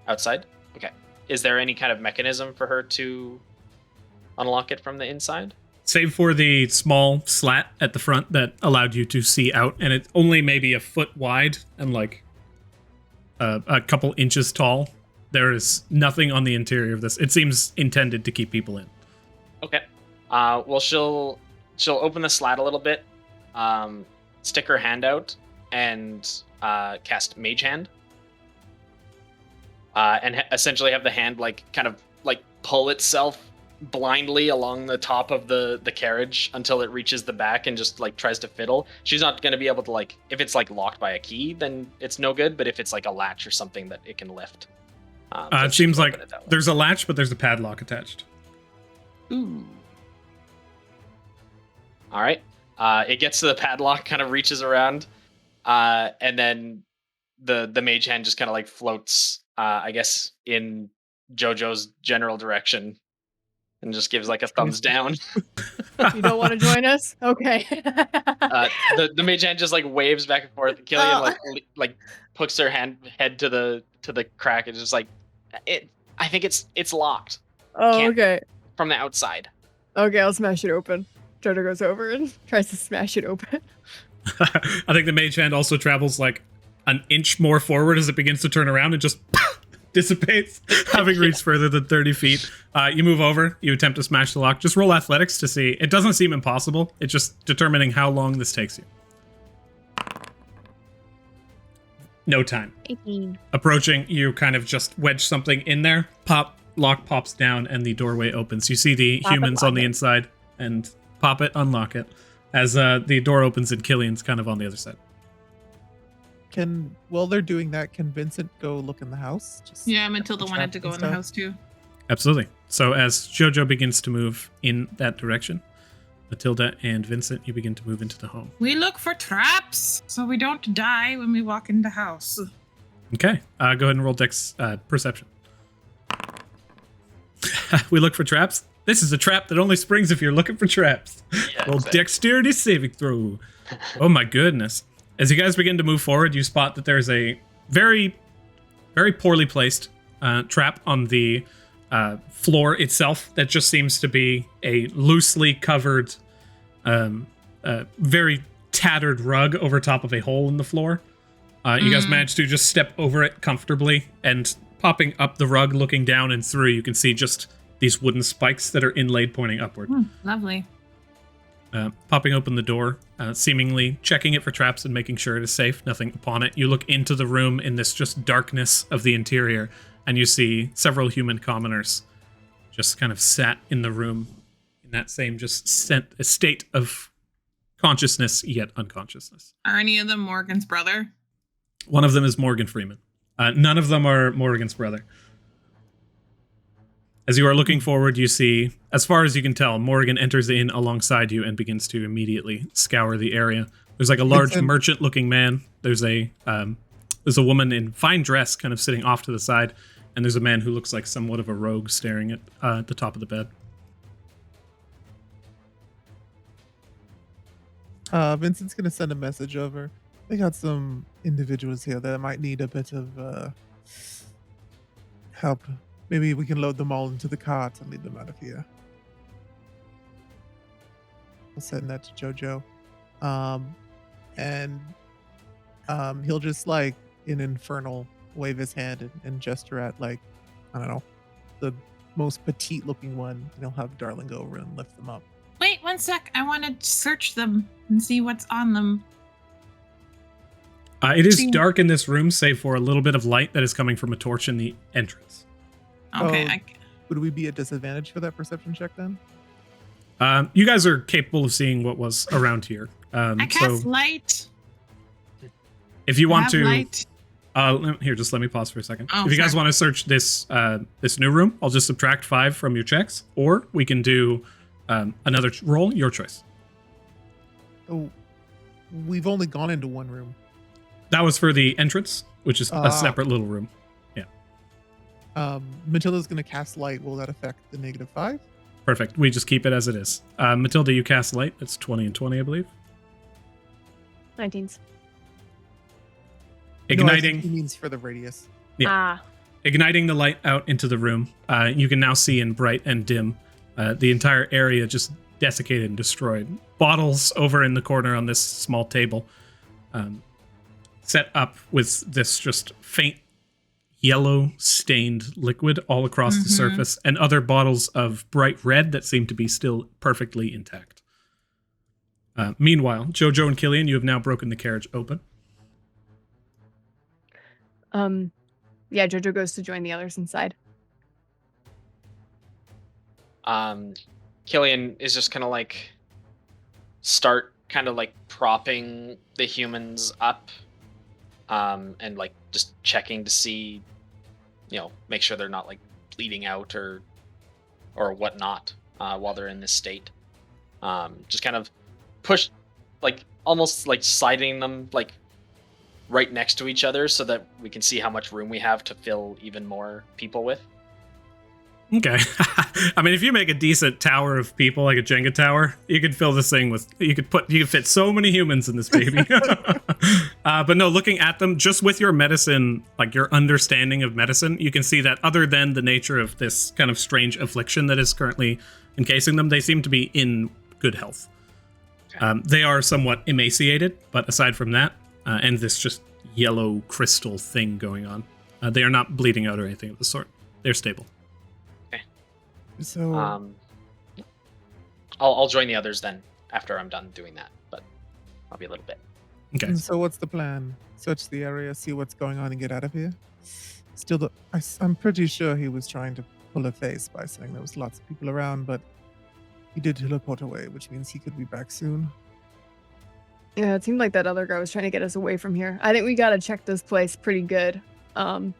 [SPEAKER 4] Outside? Okay. Is there any kind of mechanism for her to unlock it from the inside?
[SPEAKER 1] Save for the small slat at the front that allowed you to see out, and it's only maybe a foot wide and like a couple inches tall. There is nothing on the interior of this. It seems intended to keep people in.
[SPEAKER 4] Okay. Well, she'll open the slat a little bit, stick her hand out, and cast Mage Hand. And essentially have the hand like kind of like pull itself blindly along the top of the carriage until it reaches the back and just like tries to fiddle. She's not going to be able to like, if it's like locked by a key, then it's no good. But if it's like a latch or something that it can lift.
[SPEAKER 1] It seems like there's a latch, but there's a padlock attached.
[SPEAKER 4] Ooh. All right. It gets to the padlock, kind of reaches around, and then the mage hand just kind of like floats, I guess, in Jojo's general direction, and just gives like a thumbs down.
[SPEAKER 2] You don't want to join us? Okay.
[SPEAKER 4] The mage hand just like waves back and forth. Killian like puts her head to the crack and just like I think it's locked.
[SPEAKER 2] Oh, okay.
[SPEAKER 4] From the outside.
[SPEAKER 2] Okay, I'll smash it open. Jojo goes over and tries to smash it open.
[SPEAKER 1] I think the mage hand also travels like an inch more forward as it begins to turn around and just dissipates, having reached further than 30 feet. You move over, you attempt to smash the lock. Just roll athletics to see. It doesn't seem impossible. It's just determining how long this takes you. No time.
[SPEAKER 2] 18.
[SPEAKER 1] Approaching, you kind of just wedge something in there. Pop, lock pops down, and the doorway opens. You see the humans on the inside, and pop it, unlock it. As the door opens and Killian's kind of on the other side.
[SPEAKER 5] While they're doing that, can Vincent go look in the house?
[SPEAKER 3] Yeah, Matilda wanted to go in the house too.
[SPEAKER 1] Absolutely. So as Jojo begins to move in that direction, Matilda and Vincent, you begin to move into the home.
[SPEAKER 3] We look for traps so we don't die when we walk in the house.
[SPEAKER 1] Okay. Go ahead and roll Dex perception. We look for traps. This is a trap that only springs if you're looking for traps. Yeah, roll exactly. Dexterity saving throw. Oh my goodness. As you guys begin to move forward, you spot that there's a very, very poorly placed trap on the floor itself that just seems to be a loosely covered, very tattered rug over top of a hole in the floor. You guys managed to just step over it comfortably and popping up the rug, looking down and through, you can see just these wooden spikes that are inlaid pointing upward.
[SPEAKER 3] Lovely.
[SPEAKER 1] Popping open the door, seemingly checking it for traps and making sure it is safe, nothing upon it. You look into the room in this just darkness of the interior, and you see several human commoners just kind of sat in the room in that same just state of consciousness yet unconsciousness.
[SPEAKER 3] Are any of them Morgan's brother?
[SPEAKER 1] One of them is Morgan Freeman. None of them are Morgan's brother. As you are looking forward, you see, as far as you can tell, Morrigan enters in alongside you and begins to immediately scour the area. There's like a large merchant-looking man. There's a woman in fine dress kind of sitting off to the side, and there's a man who looks like somewhat of a rogue staring at the top of the bed.
[SPEAKER 5] Vincent's going to send a message over. We got some individuals here that might need a bit of help. Maybe we can load them all into the cart and lead them out of here. I'll send that to Jojo. He'll just like in infernal wave his hand and gesture at like, I don't know, the most petite looking one, and he'll have Darling go over and lift them up.
[SPEAKER 3] Wait, one sec. I want to search them and see what's on them.
[SPEAKER 1] It is dark in this room, save for a little bit of light that is coming from a torch in the entrance.
[SPEAKER 3] Okay.
[SPEAKER 5] Would we be at disadvantage for that perception check then?
[SPEAKER 1] You guys are capable of seeing what was around here.
[SPEAKER 3] I cast light.
[SPEAKER 1] If you want to,
[SPEAKER 3] light.
[SPEAKER 1] Here, just let me pause for a second.
[SPEAKER 3] Oh,
[SPEAKER 1] if you guys want to search this new room, I'll just subtract 5 from your checks, or we can do another roll. Your choice.
[SPEAKER 5] Oh, we've only gone into one room.
[SPEAKER 1] That was for the entrance, which is a separate little room.
[SPEAKER 5] Matilda's going to cast light. Will that affect the -5?
[SPEAKER 1] Perfect. We just keep it as it is. Matilda, you cast light. That's 20 and 20, I believe.
[SPEAKER 2] 19s.
[SPEAKER 1] Igniting.
[SPEAKER 5] No, he means for the radius.
[SPEAKER 1] Yeah. Igniting the light out into the room. You can now see in bright and dim the entire area just desiccated and destroyed. Bottles over in the corner on this small table, set up with this just faint yellow stained liquid all across the surface, and other bottles of bright red that seem to be still perfectly intact. Meanwhile, Jojo and Killian, you have now broken the carriage open.
[SPEAKER 2] Yeah, Jojo goes to join the others inside.
[SPEAKER 4] Killian is just gonna like start kind of like propping the humans up, and like just checking to see, make sure they're not like bleeding out or whatnot while they're in this state. Just kind of push, like almost like sliding them like right next to each other so that we can see how much room we have to fill even more people with.
[SPEAKER 1] Okay. I mean, if you make a decent tower of people, like a Jenga tower, you could fill this thing with, you could fit so many humans in this baby. But no, looking at them, just with your medicine, like your understanding of medicine, you can see that other than the nature of this kind of strange affliction that is currently encasing them, they seem to be in good health. Okay. They are somewhat emaciated, but aside from that, and this just yellow crystal thing going on, they are not bleeding out or anything of the sort. They're stable.
[SPEAKER 5] So
[SPEAKER 4] I'll join the others then after I'm done doing that, but I'll be a little bit.
[SPEAKER 1] Okay.
[SPEAKER 5] So what's the plan? Search the area, see what's going on, and get out of here. Still, I'm pretty sure he was trying to pull a face by saying there was lots of people around, but he did teleport away, which means he could be back soon.
[SPEAKER 2] Yeah, it seemed like that other guy was trying to get us away from here. I think we gotta check this place pretty good. And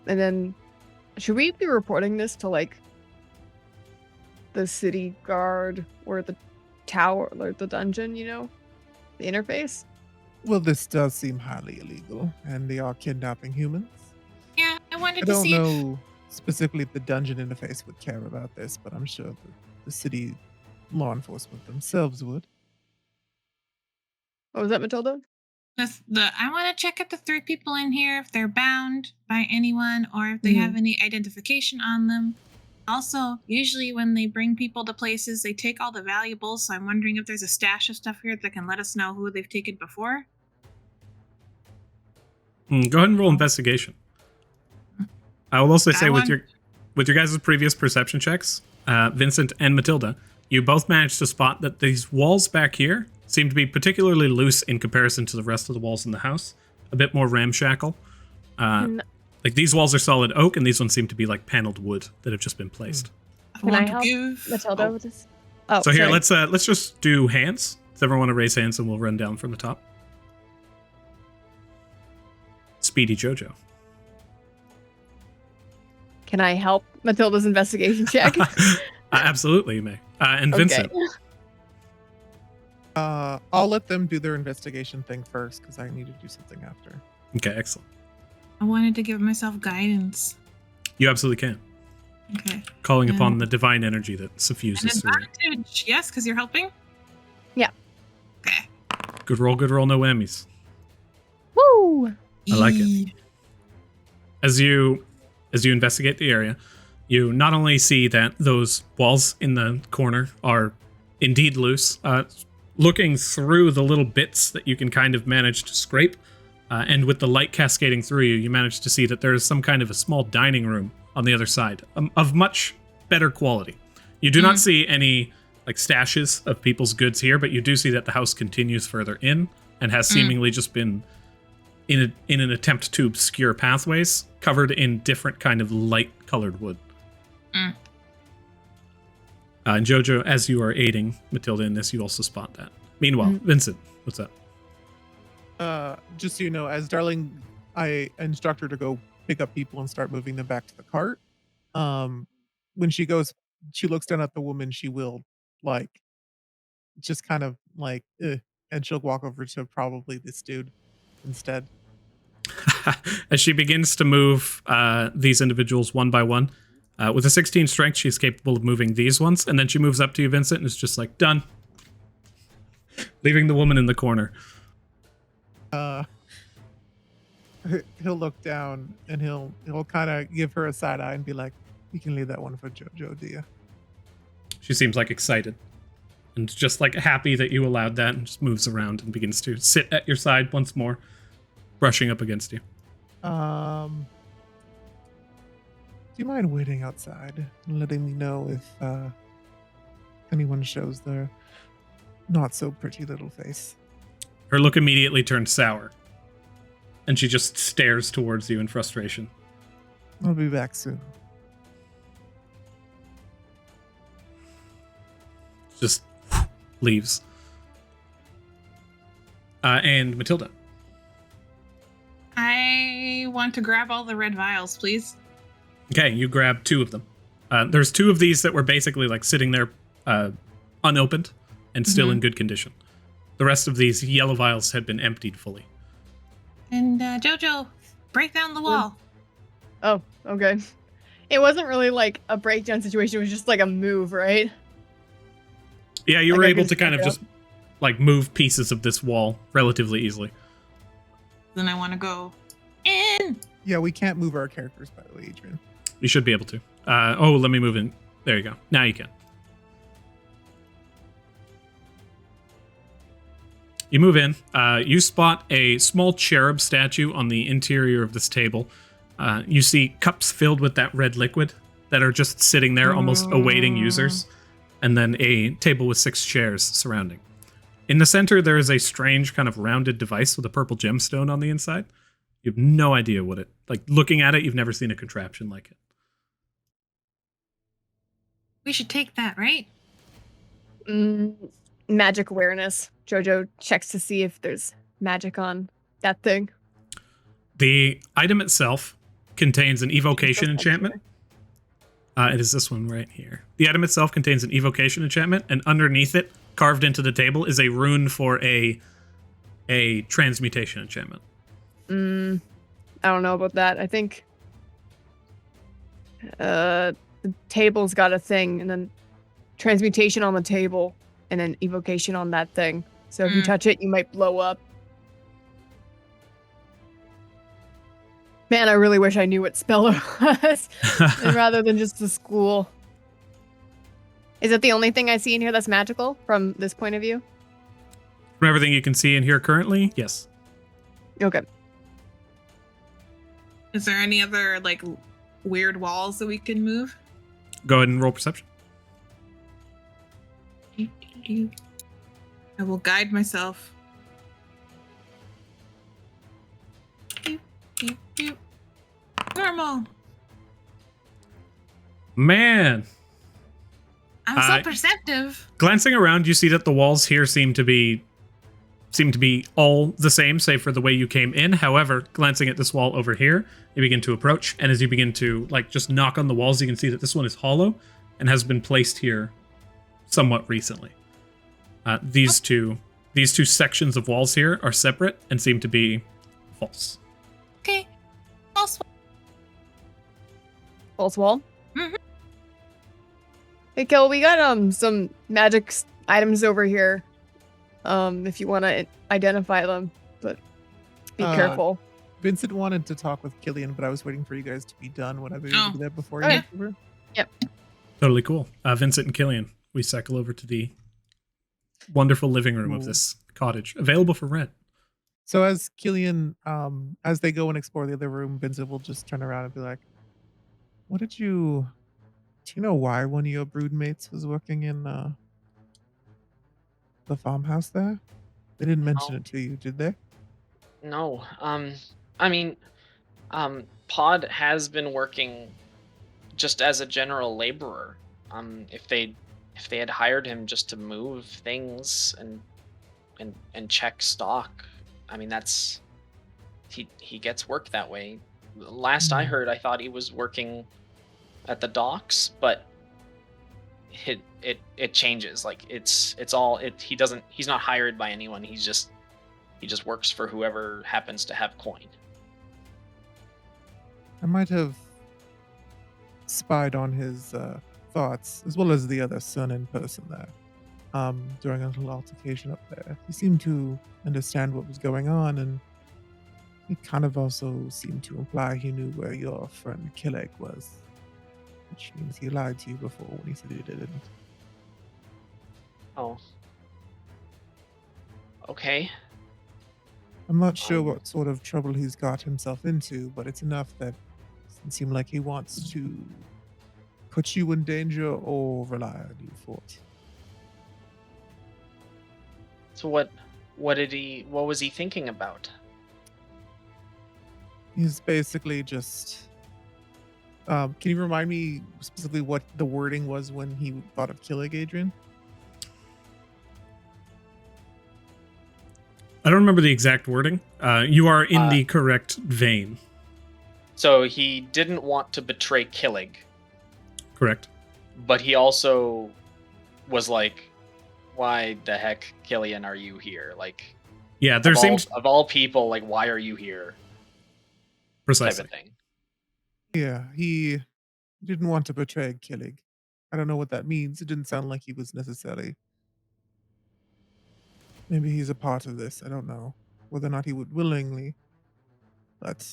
[SPEAKER 2] then, should we be reporting this to like the city guard or the tower or the dungeon, the interface?
[SPEAKER 5] Well, this does seem highly illegal, and they are kidnapping humans.
[SPEAKER 3] Yeah, I wanted
[SPEAKER 5] I
[SPEAKER 3] to see.
[SPEAKER 5] don't know specifically if the dungeon interface would care about this, but I'm sure the city law enforcement themselves would.
[SPEAKER 2] What was that, Matilda?
[SPEAKER 3] I want to check if the 3 people in here, if they're bound by anyone or if they have any identification on them. Also, usually when they bring people to places, they take all the valuables, so I'm wondering if there's a stash of stuff here that can let us know who they've taken before.
[SPEAKER 1] Go ahead and roll investigation. I will also say with your guys' previous perception checks, Vincent and Matilda, you both managed to spot that these walls back here seem to be particularly loose in comparison to the rest of the walls in the house. A bit more ramshackle. Like these walls are solid oak, and these ones seem to be like paneled wood that have just been placed.
[SPEAKER 2] Can I help Matilda with this? Oh,
[SPEAKER 1] so here, let's just do hands. Does everyone want to raise hands, and we'll run down from the top? Speedy Jojo.
[SPEAKER 2] Can I help Matilda's investigation check?
[SPEAKER 1] Absolutely, you may. And Vincent.
[SPEAKER 5] I'll let them do their investigation thing first because I need to do something after.
[SPEAKER 1] Okay, excellent.
[SPEAKER 3] I wanted to give myself guidance.
[SPEAKER 1] You absolutely can.
[SPEAKER 3] Okay.
[SPEAKER 1] Calling upon the divine energy that suffuses through.
[SPEAKER 3] Advantage, yes, because you're helping?
[SPEAKER 2] Yeah.
[SPEAKER 3] Okay.
[SPEAKER 1] Good roll, no whammies.
[SPEAKER 2] Woo!
[SPEAKER 1] I like it. As you investigate the area, you not only see that those walls in the corner are indeed loose, looking through the little bits that you can kind of manage to scrape, and with the light cascading through you, you manage to see that there is some kind of a small dining room on the other side, of much better quality. You do not see any like stashes of people's goods here, but you do see that the house continues further in and has seemingly just been in an attempt to obscure pathways covered in different kind of light colored wood. And Jojo, as you are aiding Matilda in this, you also spot that. Meanwhile, Vincent, what's up?
[SPEAKER 5] Just so you know, as Darling, I instruct her to go pick up people and start moving them back to the cart. When she looks down at the woman she willed, like, just kind of like, and she'll walk over to probably this dude instead.
[SPEAKER 1] As she begins to move these individuals one by one, with a 16 strength, she's capable of moving these ones, and then she moves up to you, Vincent, and is just like, done. Leaving the woman in the corner.
[SPEAKER 5] He'll look down and he'll kind of give her a side eye and be like, "You can leave that one for Jojo, do you?"
[SPEAKER 1] She seems like excited and just like happy that you allowed that, and just moves around and begins to sit at your side once more, brushing up against you.
[SPEAKER 5] Do you mind waiting outside and letting me know if anyone shows their not so pretty little face?
[SPEAKER 1] Her look immediately turns sour, and she just stares towards you in frustration.
[SPEAKER 5] I'll be back soon.
[SPEAKER 1] Just leaves. And Matilda.
[SPEAKER 3] I want to grab all the red vials, please.
[SPEAKER 1] Okay, you grab 2 of them. There's 2 of these that were basically like sitting there unopened and still in good condition. The rest of these yellow vials had been emptied fully.
[SPEAKER 3] And Jojo, break down the wall.
[SPEAKER 2] Oh, okay. It wasn't really like a breakdown situation. It was just like a move, right?
[SPEAKER 1] Yeah, you were able to kind of just like move pieces of this wall relatively easily.
[SPEAKER 3] Then I want to go in.
[SPEAKER 5] Yeah, we can't move our characters, by the way, Adrian.
[SPEAKER 1] You should be able to. Let me move in. There you go. Now you can. You move in. You spot a small cherub statue on the interior of this table. You see cups filled with that red liquid that are just sitting there almost awaiting users. And then a table with 6 chairs surrounding. In the center, there is a strange kind of rounded device with a purple gemstone on the inside. You have no idea what it... Like, looking at it, you've never seen a contraption like it.
[SPEAKER 3] We should take that, right?
[SPEAKER 2] Magic awareness. Jojo checks to see if there's magic on that thing.
[SPEAKER 1] The item itself contains an evocation enchantment. It is this one right here. The item itself contains an evocation enchantment, and underneath it, carved into the table, is a rune for a transmutation enchantment.
[SPEAKER 2] I don't know about that. I think the table's got a thing, and then transmutation on the table, and then evocation on that thing. So if you touch it, you might blow up. Man, I really wish I knew what spell it was, rather than just the school. Is it the only thing I see in here that's magical from this point of view?
[SPEAKER 1] From everything you can see in here currently, yes.
[SPEAKER 2] Okay.
[SPEAKER 3] Is there any other, like, weird walls that we can move?
[SPEAKER 1] Go ahead and roll perception.
[SPEAKER 3] I will guide myself. Normal.
[SPEAKER 1] Man.
[SPEAKER 3] I'm so perceptive.
[SPEAKER 1] Glancing around, you see that the walls here seem to be all the same, save for the way you came in. However, glancing at this wall over here, you begin to approach, and as you begin to just knock on the walls, you can see that this one is hollow and has been placed here somewhat recently. These two sections of walls here are separate and seem to be false.
[SPEAKER 3] Okay. False wall.
[SPEAKER 2] False wall?
[SPEAKER 3] Mm-hmm.
[SPEAKER 2] Hey, Kel, we got some magic items over here. If you want to identify them, but be careful.
[SPEAKER 5] Vincent wanted to talk with Killian, but I was waiting for you guys to be done. Would I be able to do that before you went over?
[SPEAKER 2] Yep.
[SPEAKER 1] Totally cool. Vincent and Killian, we cycle over to the wonderful living room of this cottage, available for rent.
[SPEAKER 5] So as Killian, as they go and explore the other room, Vincent will just turn around and be like, do you know why one of your broodmates was working in the farmhouse there? They didn't mention it to you, did they?
[SPEAKER 4] No. I mean, Pod has been working just as a general laborer. If they had hired him just to move things and check stock, I mean, that's he gets work that way. Last I heard, I thought he was working at the docks, but it changes. Like he's not hired by anyone. He just works for whoever happens to have coin.
[SPEAKER 5] I might have spied on his thoughts as well as the other son in person there during a little altercation up there. He seemed to understand what was going on, and he kind of also seemed to imply he knew where your friend Killeg was, which means he lied to you before when he said he didn't.
[SPEAKER 4] Oh. Okay.
[SPEAKER 5] I'm not sure what sort of trouble he's got himself into, but it's enough that it doesn't seem like he wants to put you in danger or rely on you for it.
[SPEAKER 4] So what was he thinking about?
[SPEAKER 5] He's basically just can you remind me specifically what the wording was when he thought of killing Adrian?
[SPEAKER 1] I don't remember the exact wording. You are in the correct vein.
[SPEAKER 4] So he didn't want to betray Killig.
[SPEAKER 1] Correct.
[SPEAKER 4] But he also was like, why the heck, Killian, are you here? Like,
[SPEAKER 1] yeah, there seems
[SPEAKER 4] of all people, like, why are you here?
[SPEAKER 1] Precisely.
[SPEAKER 4] Type of thing.
[SPEAKER 5] Yeah, he didn't want to betray Killig. I don't know what that means. It didn't sound like he was necessarily. Maybe he's a part of this. I don't know whether or not he would willingly. But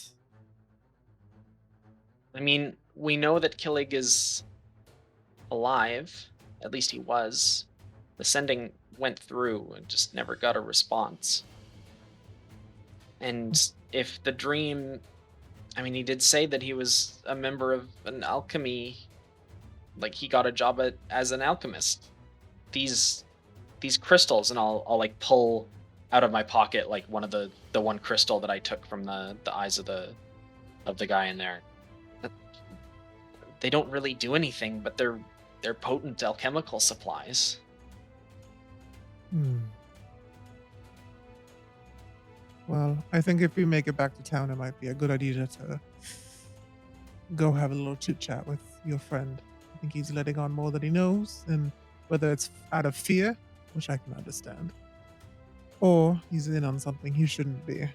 [SPEAKER 4] I mean, we know that Killig is alive. At least he was. The sending went through and just never got a response. And if the dream, I mean, he did say that he was a member of an alchemy, like he got a job as an alchemist. These crystals, and I'll like pull out of my pocket like one of the one crystal that I took from the eyes of the guy in there. They don't really do anything, but they're potent alchemical supplies.
[SPEAKER 5] Well, I think if we make it back to town, it might be a good idea to go have a little chit chat with your friend. I think he's letting on more than he knows, and whether it's out of fear, which I can understand, or he's in on something he shouldn't be.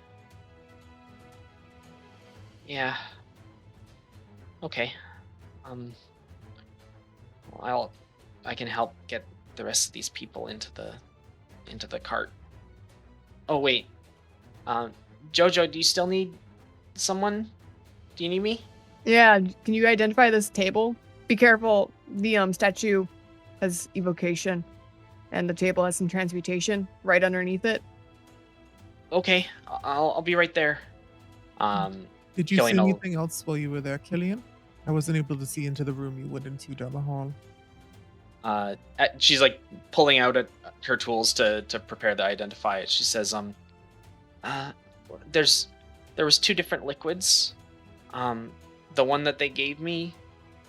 [SPEAKER 4] Yeah. Okay. I can help get the rest of these people into the cart. Oh wait. Jojo, do you still need someone? Do you need me?
[SPEAKER 2] Yeah, can you identify this table? Be careful, the statue has evocation, and the table has some transmutation right underneath it.
[SPEAKER 4] Okay, I'll be right there.
[SPEAKER 5] Did you see anything else while you were there, Killian? I wasn't able to see into the room you went into down the hall.
[SPEAKER 4] She's like pulling out her tools to prepare to identify it. She says, there was 2 different liquids. The one that they gave me,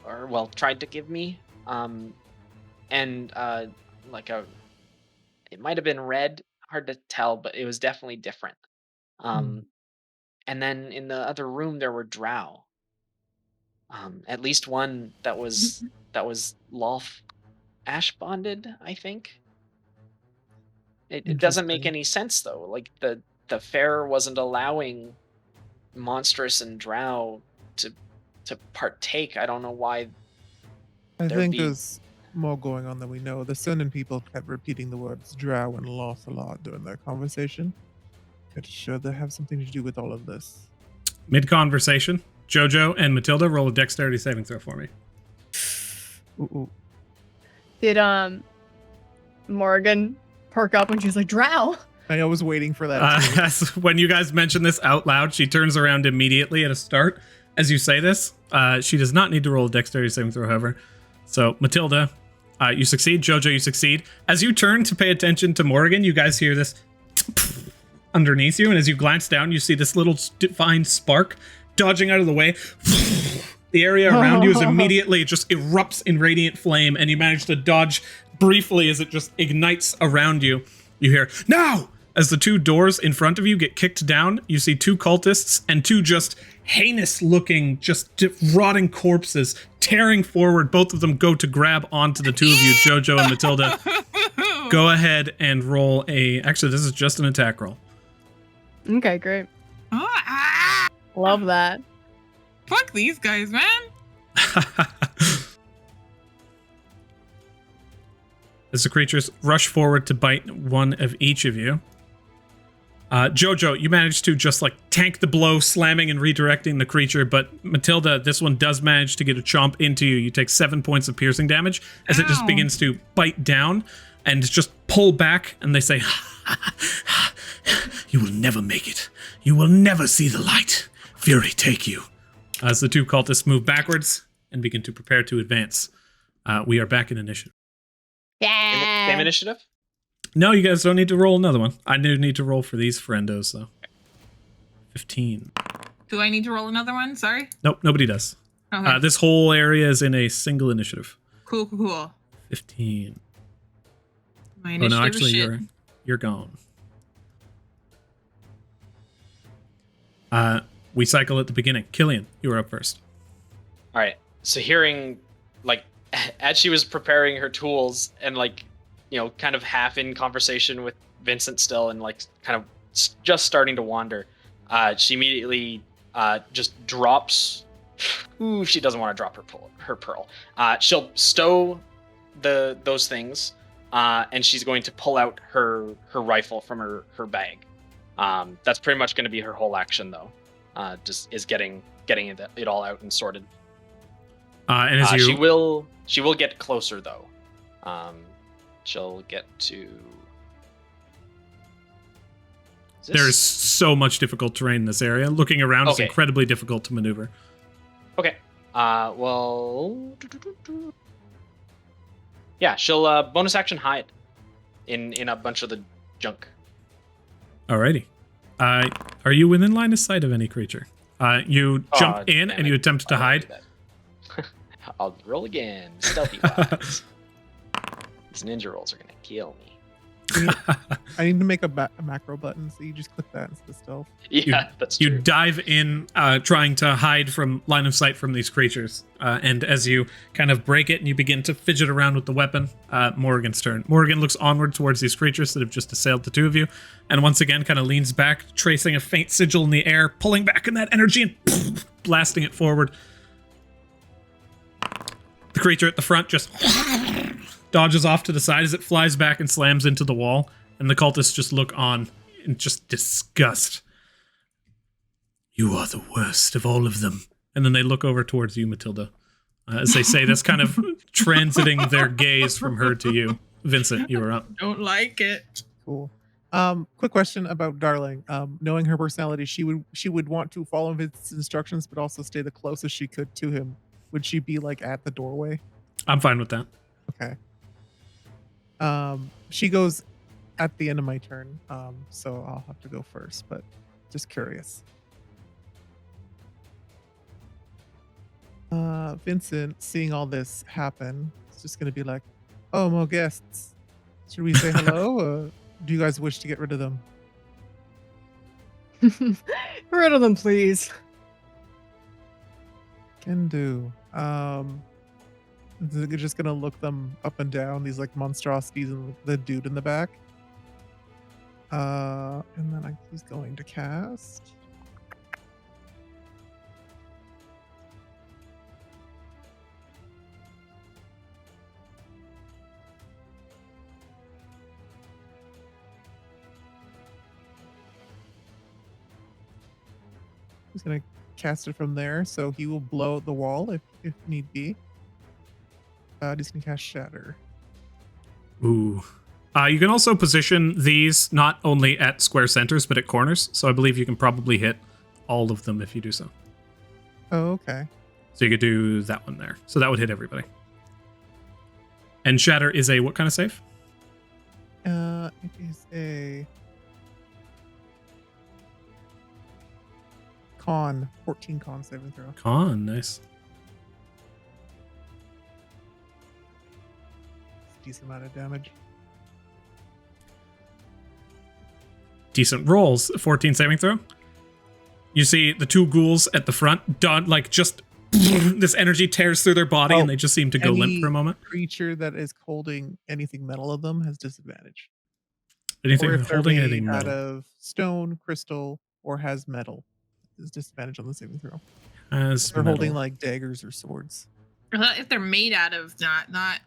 [SPEAKER 4] or well, tried to give me, and it might have been red, hard to tell, but it was definitely different. And then in the other room there were drow. At least one that was Lolth ash bonded, I think. It doesn't make any sense though. Like the fair wasn't allowing monstrous and drow to partake. I don't know why.
[SPEAKER 5] I think there's more going on than we know. The Sunan people kept repeating the words drow and loth a lot during their conversation. Pretty sure they have something to do with all of this.
[SPEAKER 1] Mid-conversation, Jojo and Matilda roll a dexterity saving throw for me.
[SPEAKER 5] Ooh.
[SPEAKER 2] Did Morrigan perk up when she was like, drow?
[SPEAKER 5] I was waiting for that.
[SPEAKER 1] When you guys mention this out loud, she turns around immediately at a start. As you say this, she does not need to roll a dexterity saving throw, however. So, Matilda, you succeed. Jojo, you succeed. As you turn to pay attention to Morrigan, you guys hear this underneath you, and as you glance down, you see this little defined spark dodging out of the way. The area around you is immediately just erupts in radiant flame, and you manage to dodge briefly as it just ignites around you. You hear, now! As the 2 doors in front of you get kicked down, you see 2 cultists and 2 just heinous-looking, just rotting corpses tearing forward. Both of them go to grab onto the 2 of you, Jojo and Matilda. Go ahead and roll a... Actually, this is just an attack roll.
[SPEAKER 2] Okay, great. Love that.
[SPEAKER 3] Fuck these guys, man.
[SPEAKER 1] As the creatures rush forward to bite one of each of you. Jojo, you manage to just like tank the blow, slamming and redirecting the creature, but Matilda, this one does manage to get a chomp into you. You take 7 points of piercing damage as it just begins to bite down and just pull back, and they say, you will never make it. You will never see the light. Fury take you. As the 2 cultists move backwards and begin to prepare to advance. We are back in initiative.
[SPEAKER 2] Yeah.
[SPEAKER 4] Same initiative?
[SPEAKER 1] No, you guys don't need to roll another one. I do need to roll for these friendos, though. 15.
[SPEAKER 3] Do I need to roll another one? Sorry?
[SPEAKER 1] Nope, nobody does.
[SPEAKER 3] Okay.
[SPEAKER 1] This whole area is in a single initiative.
[SPEAKER 3] Cool.
[SPEAKER 1] 15.
[SPEAKER 3] My initiative
[SPEAKER 1] actually,
[SPEAKER 3] is shit.
[SPEAKER 1] you're gone. We cycle at the beginning. Killian, you were up first.
[SPEAKER 4] All right. So hearing, like, as she was preparing her tools and, like, you know, kind of half in conversation with Vincent still and, like, kind of just starting to wander, she immediately just drops... Ooh, she doesn't want to drop her pearl. She'll stow those things, and she's going to pull out her rifle from her bag. That's pretty much going to be her whole action, though. Just is getting it all out and sorted.
[SPEAKER 1] And as
[SPEAKER 4] she will get closer, though. She'll get to...
[SPEAKER 1] There's so much difficult terrain in this area. Looking around is incredibly difficult to maneuver.
[SPEAKER 4] Okay. Well... Yeah, she'll bonus action hide in a bunch of the junk.
[SPEAKER 1] Alrighty. Are you within line of sight of any creature? You jump in and you attempt to hide.
[SPEAKER 4] I'll roll again. Stealthy wise. These ninja rolls are going to kill me.
[SPEAKER 5] I need to make a macro button, so you just click that instead of stealth.
[SPEAKER 4] Yeah, that's true.
[SPEAKER 1] You dive in, trying to hide from line of sight from these creatures. And as you kind of break it and you begin to fidget around with the weapon, Morrigan's turn. Morrigan looks onward towards these creatures that have just assailed the 2 of you, and once again kind of leans back, tracing a faint sigil in the air, pulling back in that energy and blasting it forward. The creature at the front just dodges off to the side as it flies back and slams into the wall, and the cultists just look on in just disgust. You are the worst of all of them. And then they look over towards you, Matilda, as they say this, kind of transiting their gaze from her to you. Vincent, you are up.
[SPEAKER 3] Don't like it.
[SPEAKER 5] Cool. Quick question about Darling. Knowing her personality, she would want to follow his instructions, but also stay the closest she could to him. would she be like at the doorway?
[SPEAKER 1] I'm fine with that.
[SPEAKER 5] Okay. She goes at the end of my turn, so I'll have to go first, but just curious. Vincent, seeing all this happen, is just gonna be like, "Oh, more guests. Should we say hello, or do you guys wish to get rid of them?"
[SPEAKER 2] Get rid of them, please.
[SPEAKER 5] Can do. They're just gonna look them up and down, these like monstrosities and the dude in the back. And then he's going to cast. He's gonna cast it from there, so he will blow the wall if need be. He's gonna cast Shatter.
[SPEAKER 1] Ooh. You can also position these not only at square centers, but at corners. So I believe you can probably hit all of them if you do so.
[SPEAKER 5] Oh, okay.
[SPEAKER 1] So you could do that one there. So that would hit everybody. And Shatter is a what kind of save?
[SPEAKER 5] It is a con, 14 con saving throw.
[SPEAKER 1] Con, nice.
[SPEAKER 5] Decent amount of damage.
[SPEAKER 1] Decent rolls. 14 saving throw. You see the two ghouls at the front, like just this energy tears through their body, and they just seem to go limp for a moment.
[SPEAKER 5] Creature that is holding anything metal of them has disadvantage.
[SPEAKER 1] Anything
[SPEAKER 5] or if
[SPEAKER 1] holding
[SPEAKER 5] they're
[SPEAKER 1] anything
[SPEAKER 5] made out
[SPEAKER 1] metal.
[SPEAKER 5] of stone, crystal, or has metal, is disadvantage on the saving throw.
[SPEAKER 1] As
[SPEAKER 5] If they're
[SPEAKER 1] metal.
[SPEAKER 5] holding like daggers or swords.
[SPEAKER 3] If they're made out of not.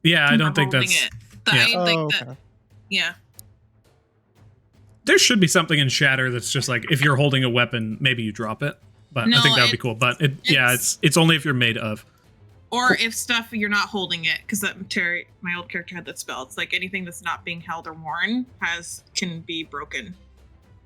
[SPEAKER 1] Yeah, I don't think
[SPEAKER 3] holding
[SPEAKER 1] that's.
[SPEAKER 3] it.
[SPEAKER 1] Yeah.
[SPEAKER 5] Okay.
[SPEAKER 3] Yeah.
[SPEAKER 1] There should be something in Shatter that's just like if you're holding a weapon, maybe you drop it. But I think that would be cool. But it's only if you're made of.
[SPEAKER 3] Or if stuff you're not holding it, because Terry, my old character, had that spell. It's like anything that's not being held or worn can be broken.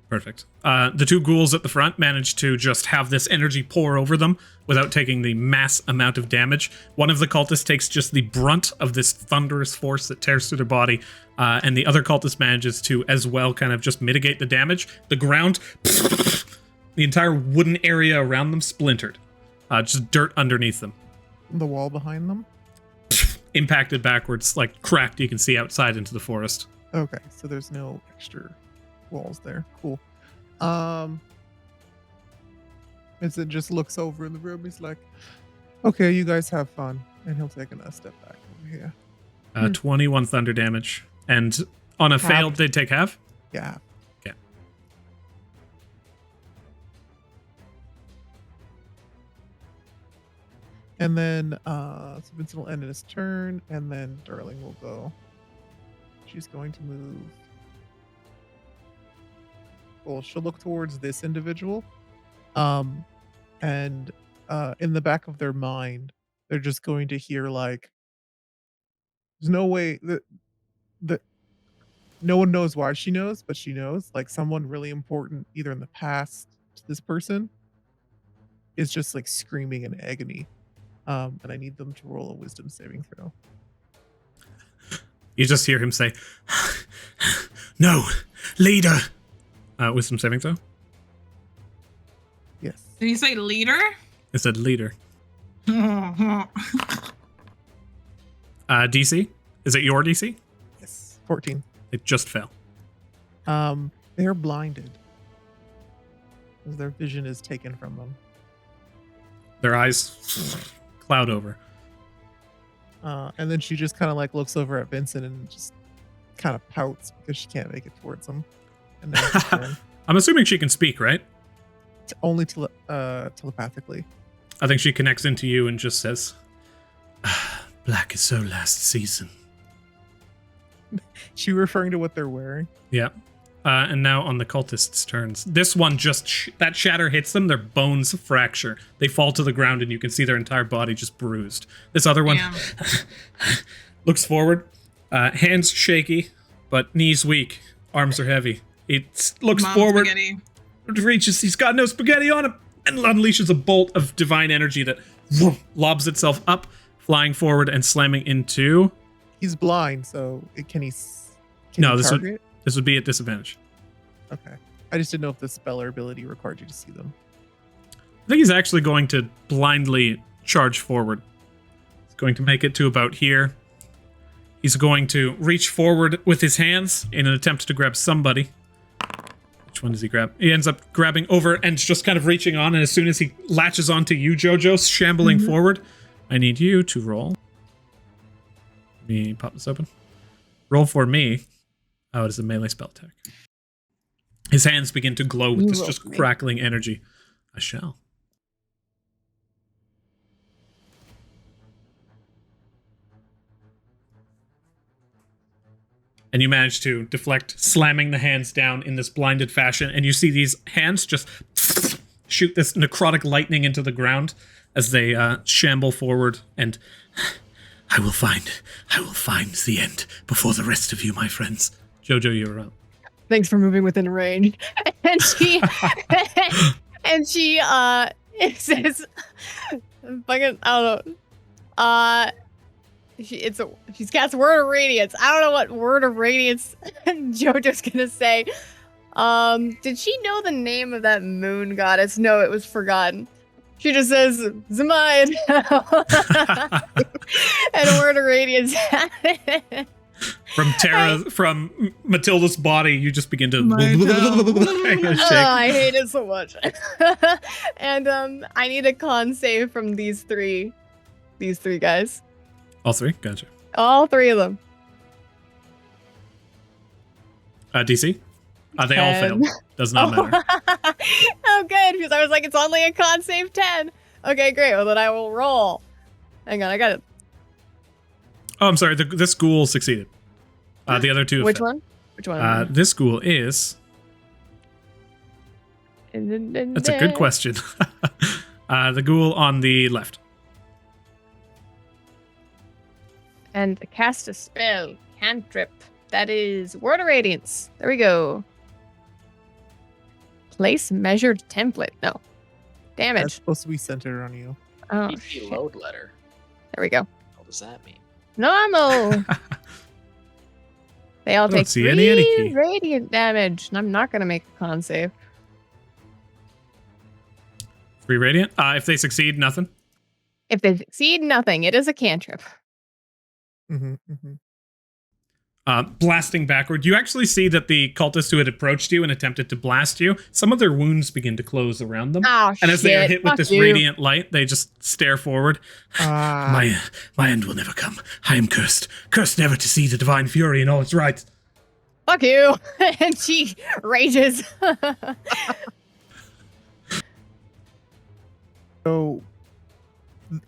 [SPEAKER 1] Perfect. The two ghouls at the front managed to just have this energy pour over them without taking the mass amount of damage. One of the cultists takes just the brunt of this thunderous force that tears through their body, and the other cultist manages to as well kind of just mitigate the damage. The ground, the entire wooden area around them splintered. Just dirt underneath them.
[SPEAKER 5] The wall behind them?
[SPEAKER 1] Impacted backwards, like cracked, you can see outside into the forest.
[SPEAKER 5] Okay, so there's no extra walls there. Cool. Vincent just looks over in the room. He's like, okay, you guys have fun. And he'll take a step back over here.
[SPEAKER 1] 21 thunder damage. And on a failed, they take half?
[SPEAKER 5] Yeah.
[SPEAKER 1] Okay.
[SPEAKER 5] And then so Vincent will end in his turn, and then Darling will go. She's going to move. Well, she'll look towards this individual. And in the back of their mind, they're just going to hear like, there's no way that no one knows why she knows, but she knows, like someone really important, either in the past to this person, is just like screaming in agony. And I need them to roll a wisdom saving throw.
[SPEAKER 1] You just hear him say, no, leader. Wisdom saving throw?
[SPEAKER 5] Yes.
[SPEAKER 3] Did you say leader?
[SPEAKER 1] It said leader. DC? Is it your DC?
[SPEAKER 5] Yes. 14.
[SPEAKER 1] It just fell.
[SPEAKER 5] They're blinded. Because their vision is taken from them.
[SPEAKER 1] Their eyes cloud over.
[SPEAKER 5] And then she just kind of like looks over at Vincent and just kind of pouts because she can't make it towards him. And then
[SPEAKER 1] I'm assuming she can speak, right?
[SPEAKER 5] Only telepathically.
[SPEAKER 1] I think she connects into you and just says, black is so last season.
[SPEAKER 5] She referring to what they're wearing?
[SPEAKER 1] Yeah. And now on the cultists' turns. This one just, that shatter hits them, their bones fracture. They fall to the ground and you can see their entire body just bruised. This other one looks forward, hands shaky, but knees weak, arms are heavy. It looks forward, reaches, he's got no spaghetti on him, and unleashes a bolt of divine energy that lobs itself up, flying forward and slamming into...
[SPEAKER 5] He's blind, so can he
[SPEAKER 1] No,
[SPEAKER 5] target?
[SPEAKER 1] this would be at disadvantage.
[SPEAKER 5] Okay. I just didn't know if the spell or ability required you to see them.
[SPEAKER 1] I think he's actually going to blindly charge forward. He's going to make it to about here. He's going to reach forward with his hands in an attempt to grab somebody. Which one does he grab? He ends up grabbing over and just kind of reaching on, and as soon as he latches onto you, Jojo, shambling forward, I need you to roll. Let me pop this open. Roll for me. Oh, it is a melee spell attack. His hands begin to glow with this just crackling energy. I shall. And you manage to deflect, slamming the hands down in this blinded fashion, and you see these hands just shoot this necrotic lightning into the ground as they shamble forward, and I will find the end before the rest of you, my friends. Jojo, you're up.
[SPEAKER 2] Thanks for moving within range. And she it says fucking I don't know. She's cast Word of Radiance. I don't know what Word of Radiance Jojo's gonna say. Did she know the name of that moon goddess? No, it was forgotten. She just says Zemayan and Word of Radiance.
[SPEAKER 1] From Matilda's body, you just begin to
[SPEAKER 2] shake. I hate it so much. And I need a con save from these three guys.
[SPEAKER 1] All three? Gotcha.
[SPEAKER 2] All three of them.
[SPEAKER 1] DC? They all failed. Does not matter.
[SPEAKER 2] Oh, good, because I was like, it's only a con save 10. Okay, great. Well, then I will roll. Hang on, I got it.
[SPEAKER 1] Oh, I'm sorry. This ghoul succeeded. The other two.
[SPEAKER 2] Which one? Which one?
[SPEAKER 1] This ghoul is. That's a good question. The ghoul on the left.
[SPEAKER 2] And cast a spell, cantrip. That is Word of Radiance. There we go. Place measured template. No. Damage.
[SPEAKER 5] That's supposed to be centered on you.
[SPEAKER 2] Oh,
[SPEAKER 4] shit. Load letter.
[SPEAKER 2] There we go.
[SPEAKER 4] What does that mean?
[SPEAKER 2] Normal. They all take 3 radiant damage, and I'm not going to make a con save.
[SPEAKER 1] 3 radiant? If they succeed, nothing?
[SPEAKER 2] If they succeed, nothing. It is a cantrip.
[SPEAKER 1] Blasting backward. You actually see that the cultists who had approached you and attempted to blast you, some of their wounds begin to close around them.
[SPEAKER 2] Oh,
[SPEAKER 1] and as
[SPEAKER 2] shit.
[SPEAKER 1] they are hit with this radiant light, they just stare forward. My end will never come. I am cursed. Cursed never to see the divine fury in all its right.
[SPEAKER 2] Fuck you. And she rages.
[SPEAKER 5] So,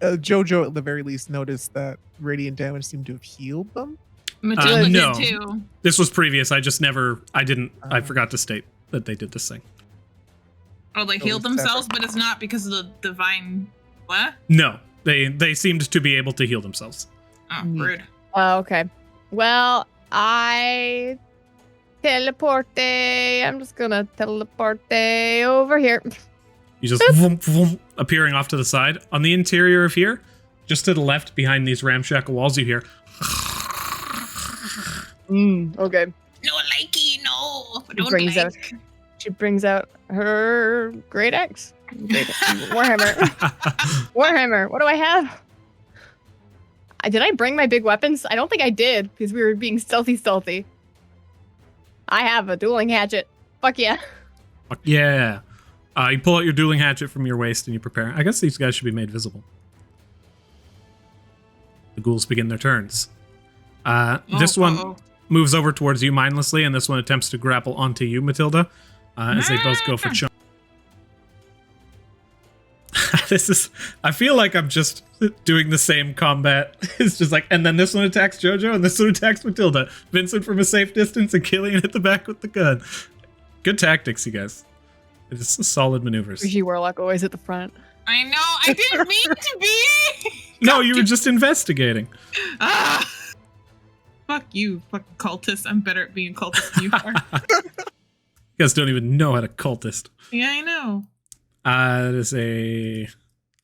[SPEAKER 5] Jojo at the very least noticed that radiant damage seemed to have healed them.
[SPEAKER 3] Matilda
[SPEAKER 1] no.
[SPEAKER 3] did too.
[SPEAKER 1] This was previous. I forgot to state that they did this thing.
[SPEAKER 3] Oh, they healed themselves, but it's not because of the divine. What?
[SPEAKER 1] No, they seemed to be able to heal themselves.
[SPEAKER 3] Oh, rude.
[SPEAKER 2] Oh, okay. Well, I teleporte. I'm just gonna teleporte over here.
[SPEAKER 1] You just vroom, vroom, appearing off to the side. On the interior of here, just to the left behind these ramshackle walls, you hear.
[SPEAKER 2] Okay.
[SPEAKER 3] No, likey, no.
[SPEAKER 2] She brings out her great axe. Warhammer. Warhammer. What do I have? Did I bring my big weapons? I don't think I did, because we were being stealthy. I have a dueling hatchet. Fuck yeah.
[SPEAKER 1] Fuck yeah. You pull out your dueling hatchet from your waist and you prepare. I guess these guys should be made visible. The ghouls begin their turns. This one moves over towards you mindlessly, and this one attempts to grapple onto you, Matilda, as they both go for charge. I feel like I'm just doing the same combat. It's just like, and then this one attacks Jojo, and this one attacks Matilda. Vincent from a safe distance, and Killian at the back with the gun. Good tactics, you guys. It's solid maneuvers.
[SPEAKER 2] Rishi Warlock always at the front.
[SPEAKER 3] I know. I didn't mean to be.
[SPEAKER 1] No, you were just investigating.
[SPEAKER 3] Fuck you, fucking cultist. I'm better at being cultist than you are.
[SPEAKER 1] You guys don't even know how to cultist.
[SPEAKER 3] Yeah, I know.
[SPEAKER 1] It is a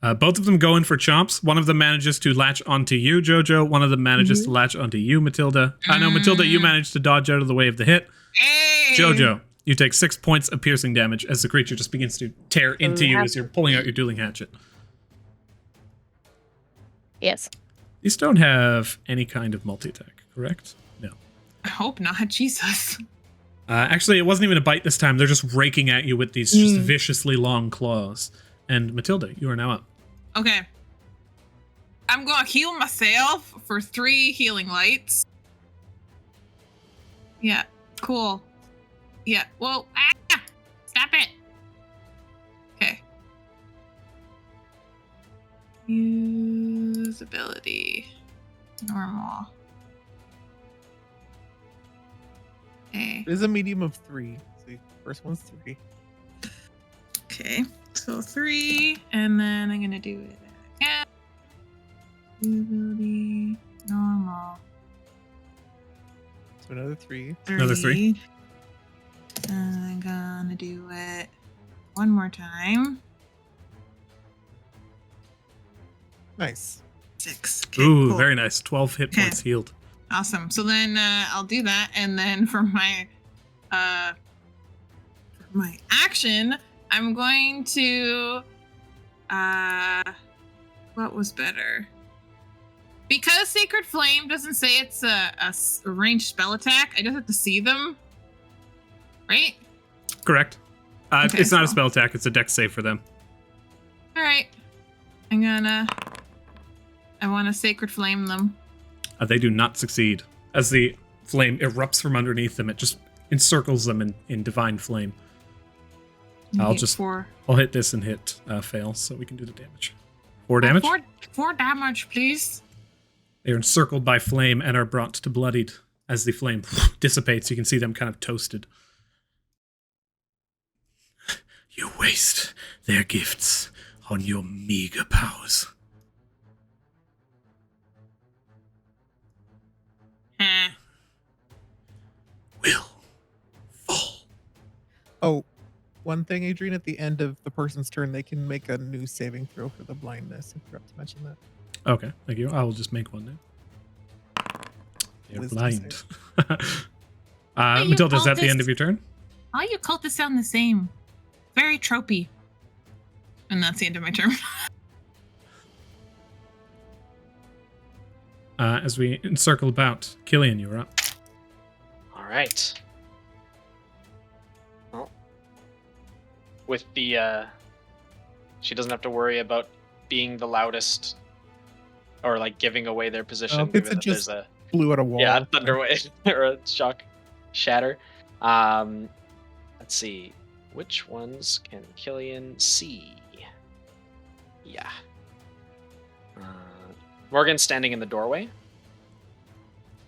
[SPEAKER 1] Both of them go in for chomps. One of them manages to latch onto you, Jojo. One of them manages to latch onto you, Matilda. I know, Matilda, you managed to dodge out of the way of the hit.
[SPEAKER 3] Hey!
[SPEAKER 1] Jojo, you take 6 points of piercing damage as the creature just begins to tear into you as you're pulling out your dueling hatchet.
[SPEAKER 6] Yes.
[SPEAKER 1] These don't have any kind of multi-attack, correct? No.
[SPEAKER 3] I hope not. Jesus.
[SPEAKER 1] Actually, it wasn't even a bite this time. They're just raking at you with these just viciously long claws. And Matilda, you are now up.
[SPEAKER 3] Okay. I'm going to heal myself for 3 healing lights. Yeah, cool. Yeah, whoa. Ah! Stop it. Okay. Use ability. Normal. Okay.
[SPEAKER 5] It is a medium of 3. So the first one's 3.
[SPEAKER 3] Okay. So 3, and then I'm gonna do it again. Ability. Normal.
[SPEAKER 5] So another 3.
[SPEAKER 1] Another 3.
[SPEAKER 3] And I'm gonna do it one more time.
[SPEAKER 5] Nice.
[SPEAKER 3] 6. Okay,
[SPEAKER 1] Ooh,
[SPEAKER 3] cool.
[SPEAKER 1] very nice. 12 hit
[SPEAKER 3] Okay.
[SPEAKER 1] points healed.
[SPEAKER 3] Awesome. So then I'll do that, and then for my action, I'm going to what was better? Because Sacred Flame doesn't say it's a ranged spell attack, I just have to see them. Right?
[SPEAKER 1] Correct.
[SPEAKER 3] Okay,
[SPEAKER 1] it's not a
[SPEAKER 3] so-
[SPEAKER 1] spell attack. It's a dex save for them.
[SPEAKER 3] Alright. I want to Sacred Flame them.
[SPEAKER 1] They do not succeed. As the flame erupts from underneath them, it just encircles them in divine flame. I'll
[SPEAKER 3] Okay,
[SPEAKER 1] just
[SPEAKER 3] 4.
[SPEAKER 1] I'll hit this and hit fail so we can do the damage. 4 damage?
[SPEAKER 3] 4 damage, please.
[SPEAKER 1] They are encircled by flame and are brought to bloodied. As the flame dissipates, you can see them kind of toasted. You waste their gifts on your meager powers. Will fall.
[SPEAKER 5] Oh, one thing, Adrian, at the end of the person's turn, they can make a new saving throw for the blindness. I forgot to mention that.
[SPEAKER 1] Okay, thank you. I will just make one now. They're
[SPEAKER 5] Wisdom
[SPEAKER 1] blind.
[SPEAKER 3] Hey, you
[SPEAKER 1] Matilda, is that the
[SPEAKER 3] cultist.
[SPEAKER 1] end of your turn?
[SPEAKER 3] All you cultists sound the same. Very tropey. And that's the end of my turn.
[SPEAKER 1] As we encircle about, Killian, you're up.
[SPEAKER 4] All right. Well, with the she doesn't have to worry about being the loudest or like giving away their position.
[SPEAKER 5] It's
[SPEAKER 4] given that
[SPEAKER 5] just
[SPEAKER 4] there's a
[SPEAKER 5] blew at a wall.
[SPEAKER 4] yeah thunderwave or a shock shatter. Let's see, which ones can Killian see? Yeah. Morgan's standing in the doorway.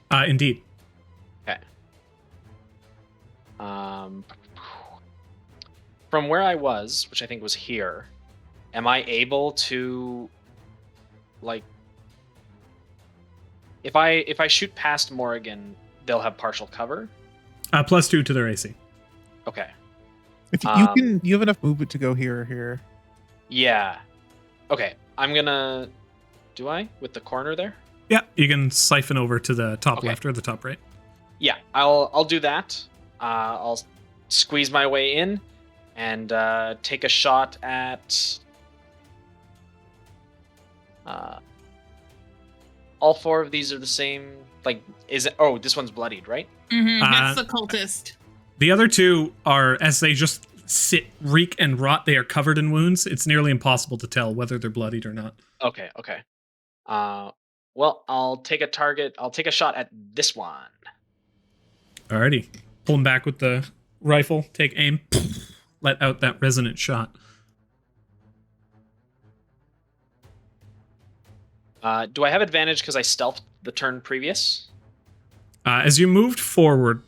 [SPEAKER 1] Indeed.
[SPEAKER 4] Okay. From where I was, which I think was here, am I able to, like, if I shoot past Morrigan, they'll have partial cover?
[SPEAKER 1] +2 to their AC.
[SPEAKER 4] Okay.
[SPEAKER 5] If you have enough movement to go here or here.
[SPEAKER 4] Yeah. Okay. I'm gonna. Do I with the corner there?
[SPEAKER 1] Yeah, you can siphon over to the top left or the top right.
[SPEAKER 4] Yeah, I'll do that. I'll squeeze my way in and take a shot at all 4 of these are the same. Like, is it? Oh, this one's bloodied, right?
[SPEAKER 3] Mm-hmm, that's the cultist.
[SPEAKER 1] The other 2 are, as they just sit, reek, and rot, they are covered in wounds. It's nearly impossible to tell whether they're bloodied or not.
[SPEAKER 4] Okay. Well, I'll take a target. I'll take a shot at this one.
[SPEAKER 1] Alrighty. Pull him back with the rifle. Take aim. Let out that resonant shot.
[SPEAKER 4] Do I have advantage because I stealthed the turn previous?
[SPEAKER 1] As you moved forward,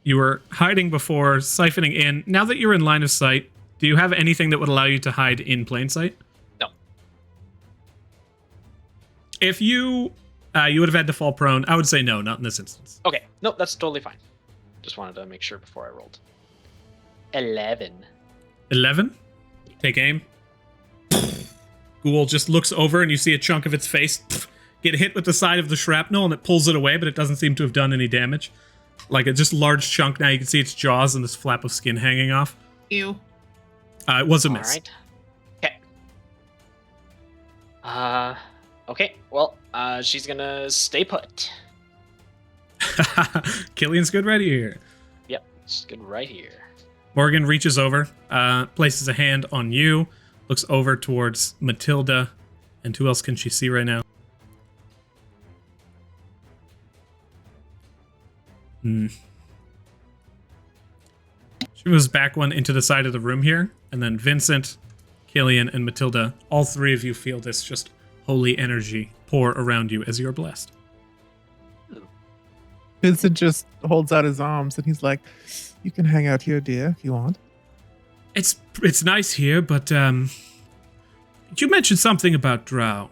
[SPEAKER 1] you were hiding before, siphoning in. Now that you're in line of sight, do you have anything that would allow you to hide in plain sight?
[SPEAKER 4] No.
[SPEAKER 1] If you would have had to fall prone, I would say no, not in this instance.
[SPEAKER 4] Okay. Nope, that's totally fine. Just wanted to make sure before I rolled. 11.
[SPEAKER 1] 11? Take aim. ghoul just looks over and you see a chunk of its face get hit with the side of the shrapnel, and it pulls it away, but it doesn't seem to have done any damage. Like a just large chunk. Now you can see its jaws and this flap of skin hanging off.
[SPEAKER 3] Ew.
[SPEAKER 1] It was a miss.
[SPEAKER 4] Alright. Okay. Okay, well, she's gonna stay put.
[SPEAKER 1] Killian's good right here.
[SPEAKER 4] Yep, she's good right here.
[SPEAKER 1] Morrigan reaches over, places a hand on you, looks over towards Matilda, and who else can she see right now? She moves back one into the side of the room here, and then Vincent, Killian, and Matilda, all three of you feel this just holy energy pour around you as you're blessed.
[SPEAKER 5] Vincent just holds out his arms and he's like, "You can hang out here, dear, if you want."
[SPEAKER 1] It's nice here, but you mentioned something about drow.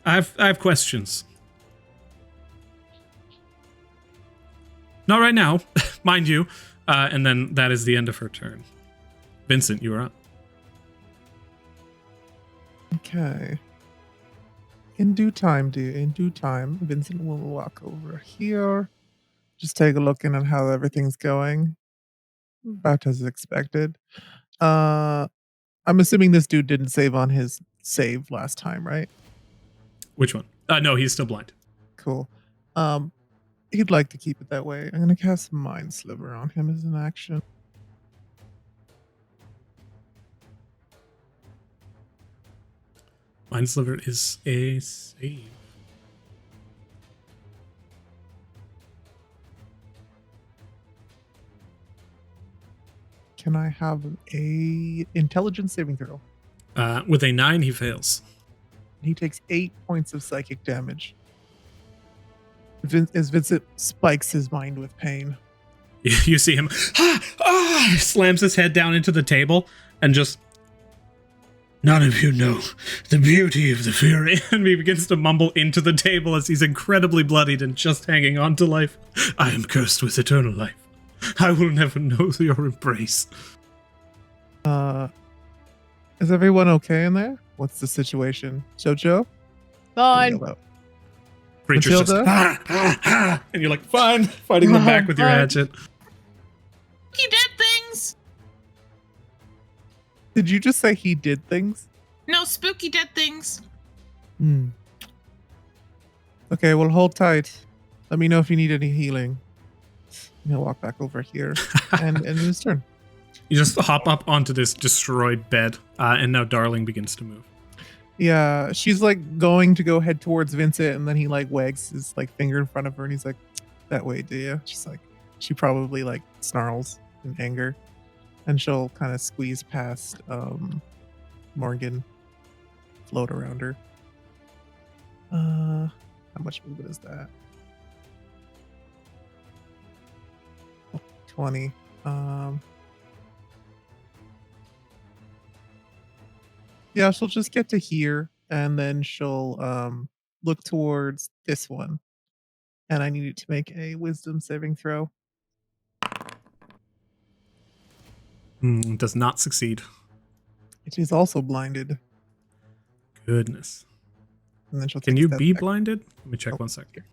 [SPEAKER 1] I have questions. Not right now, mind you. And then that is the end of her turn. Vincent, you are up.
[SPEAKER 5] Okay. In due time, dear. In due time, Vincent will walk over here. Just take a look in at how everything's going. About as expected. I'm assuming this dude didn't save on his save last time, right?
[SPEAKER 1] Which one? No, he's still blind.
[SPEAKER 5] Cool. He'd like to keep it that way. I'm gonna cast Mind Sliver on him as an action.
[SPEAKER 1] Mind Sliver is a save.
[SPEAKER 5] Can I have a intelligence saving throw?
[SPEAKER 1] With a 9, he fails.
[SPEAKER 5] He takes 8 points of psychic damage. As Vincent spikes his mind with pain.
[SPEAKER 1] You see him slams his head down into the table and just, "None of you know the beauty of the fury." And he begins to mumble into the table as he's incredibly bloodied and just hanging on to life. "I am cursed with eternal life. I will never know your embrace."
[SPEAKER 5] Is everyone okay in there? What's the situation? Jojo?
[SPEAKER 2] Fine.
[SPEAKER 1] Creature's just, and you're like, fine, fighting them back with your hatchet.
[SPEAKER 3] He did things.
[SPEAKER 5] Did you just say he did things?
[SPEAKER 3] No, spooky dead things.
[SPEAKER 5] Okay, well, hold tight. Let me know if you need any healing. He'll walk back over here and his turn.
[SPEAKER 1] You just hop up onto this destroyed bed, and now Darling begins to move.
[SPEAKER 5] Yeah, she's like going to go head towards Vincent, and then he like wags his like finger in front of her, and he's like, "That way, do you?" She's like, she probably like snarls in anger, and she'll kind of squeeze past Morrigan, float around her. How much movement is that? 20. Yeah, she'll just get to here, and then she'll look towards this one. And I need it to make a wisdom saving throw.
[SPEAKER 1] Does not succeed.
[SPEAKER 5] It is also blinded.
[SPEAKER 1] Goodness.
[SPEAKER 5] And then she'll
[SPEAKER 1] Can
[SPEAKER 5] take a
[SPEAKER 1] you
[SPEAKER 5] step
[SPEAKER 1] be
[SPEAKER 5] back
[SPEAKER 1] blinded? Let me check 1 second.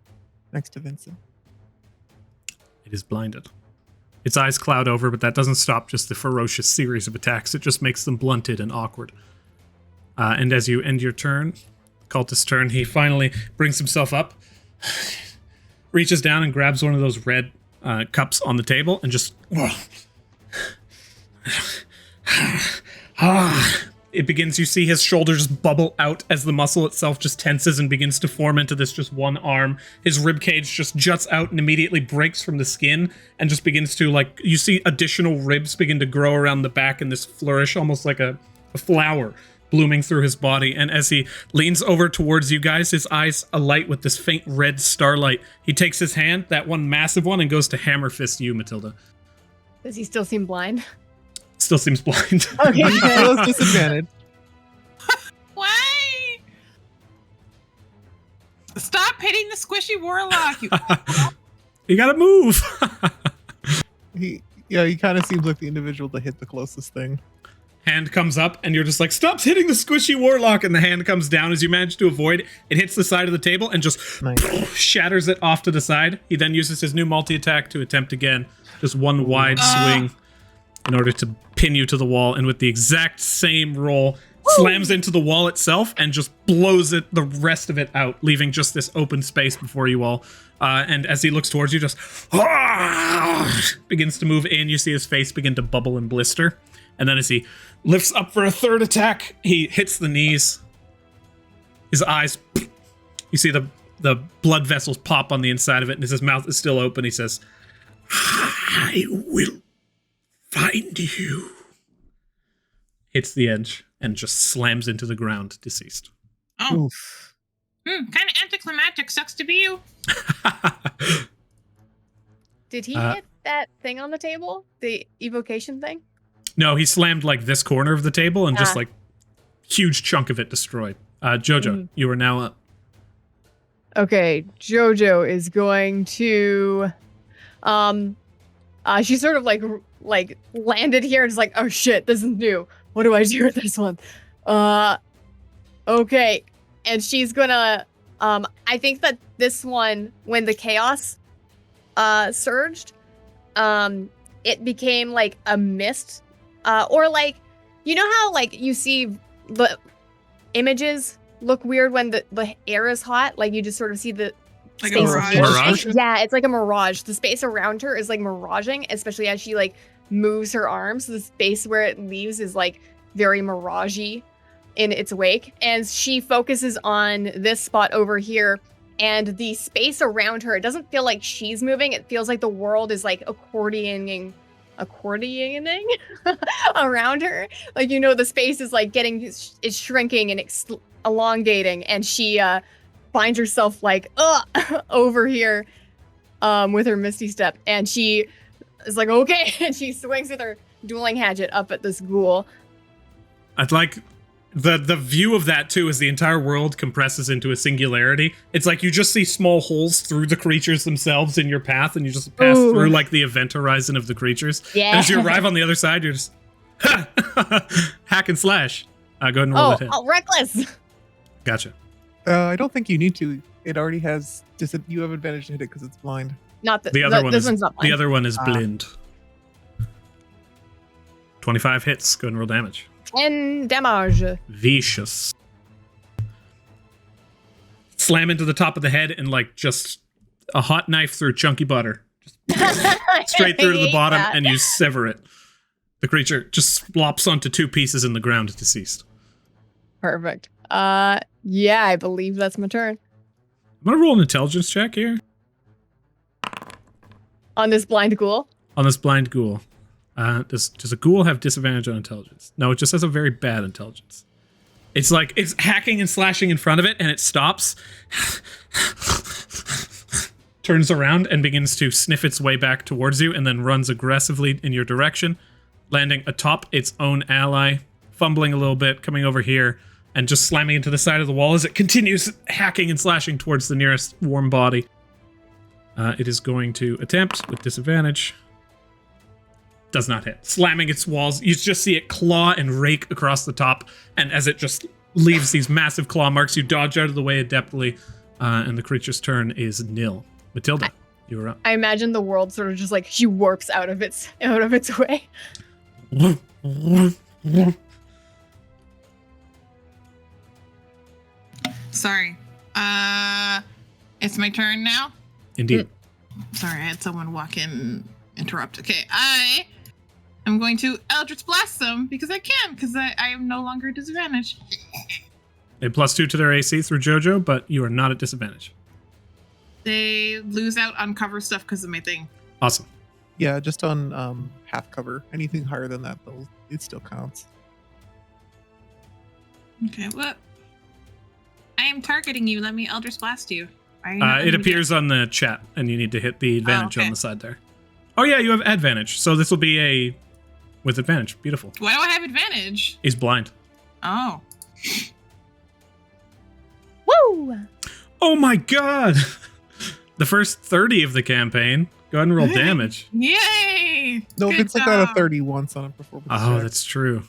[SPEAKER 5] next to Vincent.
[SPEAKER 1] It is blinded. Its eyes cloud over, but that doesn't stop just the ferocious series of attacks. It just makes them blunted and awkward. And as you end your turn, cultist's turn, he finally brings himself up, reaches down and grabs one of those red cups on the table and just... It begins, you see his shoulders bubble out as the muscle itself just tenses and begins to form into this just one arm. His rib cage just juts out and immediately breaks from the skin and just begins to, like, you see additional ribs begin to grow around the back in this flourish, almost like a flower blooming through his body. And as he leans over towards you guys, his eyes alight with this faint red starlight. He takes his hand, that one massive one, and goes to hammer fist you, Matilda.
[SPEAKER 2] Does he still seem blind?
[SPEAKER 1] Still seems blind.
[SPEAKER 2] Okay.
[SPEAKER 5] Feels disadvantage.
[SPEAKER 3] Why? Stop hitting the squishy warlock.
[SPEAKER 1] You gotta move.
[SPEAKER 5] He kind of seems like the individual to hit the closest thing.
[SPEAKER 1] hand comes up, and you're just like, stop hitting the squishy warlock, and the hand comes down as you manage to avoid. It hits the side of the table and just shatters it off to the side. He then uses his new multi-attack to attempt again. Just one wide swing in order to pin you to the wall, and with the exact same roll, slams into the wall itself and just blows it, the rest of it out, leaving just this open space before you all. And as he looks towards you, just begins to move in. You see his face begin to bubble and blister. And then as he lifts up for a third attack, he hits the knees. His eyes, you see the blood vessels pop on the inside of it, and as his mouth is still open, he says, I will find you. Hits the edge and just slams into the ground, deceased.
[SPEAKER 3] Oh. Oof. Kind of anticlimactic. Sucks to be you.
[SPEAKER 2] Did he hit that thing on the table? The evocation thing?
[SPEAKER 1] No, he slammed like this corner of the table and just like huge chunk of it destroyed. Jojo, you are now up.
[SPEAKER 2] Okay, Jojo is going to she sort of like landed here and is like, oh shit, this is new. What do I do with this one? Okay. And she's gonna I think that this one, when the chaos surged, it became like a mist. Or like, you know how like you see the images look weird when the air is hot? Like you just sort of see the
[SPEAKER 3] like
[SPEAKER 2] space.
[SPEAKER 3] A mirage?
[SPEAKER 2] Yeah, it's like a mirage. The space around her is like miraging, especially as she like moves her arms. The space where it leaves is like very miragey in its wake. And she focuses on this spot over here, and the space around her, it doesn't feel like she's moving. It feels like the world is like accordioning around her. Like, you know, the space is like it's shrinking and elongating, and she finds herself like over here with her misty step, and she is like, okay, and she swings with her dueling hatchet up at this ghoul.
[SPEAKER 1] I'd like the view of that too, as the entire world compresses into a singularity. It's like you just see small holes through the creatures themselves in your path, and you just pass through like the event horizon of the creatures. Yeah. And as you arrive on the other side, you're just hack and slash. Go ahead and roll that hit.
[SPEAKER 2] Oh, reckless.
[SPEAKER 1] Gotcha.
[SPEAKER 5] I don't think you need to. It already has. You have advantage to hit it because it's blind.
[SPEAKER 2] Not
[SPEAKER 1] the other one.
[SPEAKER 2] This one's not blind.
[SPEAKER 1] The other one is blind. 25 hits. Go ahead and roll damage.
[SPEAKER 2] 10 damage.
[SPEAKER 1] Vicious. Slam into the top of the head and like just a hot knife through chunky butter. Just straight through to the bottom, and you sever it. The creature just flops onto two pieces in the ground, deceased.
[SPEAKER 2] Perfect. Yeah, I believe that's my turn.
[SPEAKER 1] I'm gonna roll an intelligence check here.
[SPEAKER 2] On this blind ghoul?
[SPEAKER 1] On this blind ghoul. Does a ghoul have disadvantage on intelligence? No, it just has a very bad intelligence. It's like, it's hacking and slashing in front of it, and it stops, turns around, and begins to sniff its way back towards you, and then runs aggressively in your direction, landing atop its own ally, fumbling a little bit, coming over here, and just slamming into the side of the wall as it continues hacking and slashing towards the nearest warm body. It is going to attempt with disadvantage. Does not hit. Slamming its walls. You just see it claw and rake across the top, and as it just leaves these massive claw marks, you dodge out of the way adeptly, and the creature's turn is nil. Matilda, you are up.
[SPEAKER 2] I imagine the world sort of just like she warps out of its way.
[SPEAKER 3] Sorry. It's my turn now?
[SPEAKER 1] Indeed.
[SPEAKER 3] Sorry, I had someone walk in and interrupt. Okay, I'm going to Eldritch Blast them because I can, because I am no longer at disadvantage.
[SPEAKER 1] A +2 to their AC through JoJo, but you are not at disadvantage.
[SPEAKER 3] They lose out on cover stuff because of my thing.
[SPEAKER 1] Awesome.
[SPEAKER 5] Yeah, just on half cover. Anything higher than that, though, it still counts.
[SPEAKER 3] Okay, what? I am targeting you. Let me Eldritch Blast you.
[SPEAKER 1] It appears on the chat, and you need to hit the advantage on the side there. Oh yeah, you have advantage, so this will be a with advantage. Beautiful.
[SPEAKER 3] Why do I have advantage?
[SPEAKER 1] He's blind.
[SPEAKER 3] Oh.
[SPEAKER 2] Woo!
[SPEAKER 1] Oh my god! The first 30 of the campaign. Go ahead and roll damage.
[SPEAKER 3] Yay!
[SPEAKER 5] No,
[SPEAKER 3] Good
[SPEAKER 5] it's like got a 30 once on a performance.
[SPEAKER 1] Oh,
[SPEAKER 5] check.
[SPEAKER 1] that's true.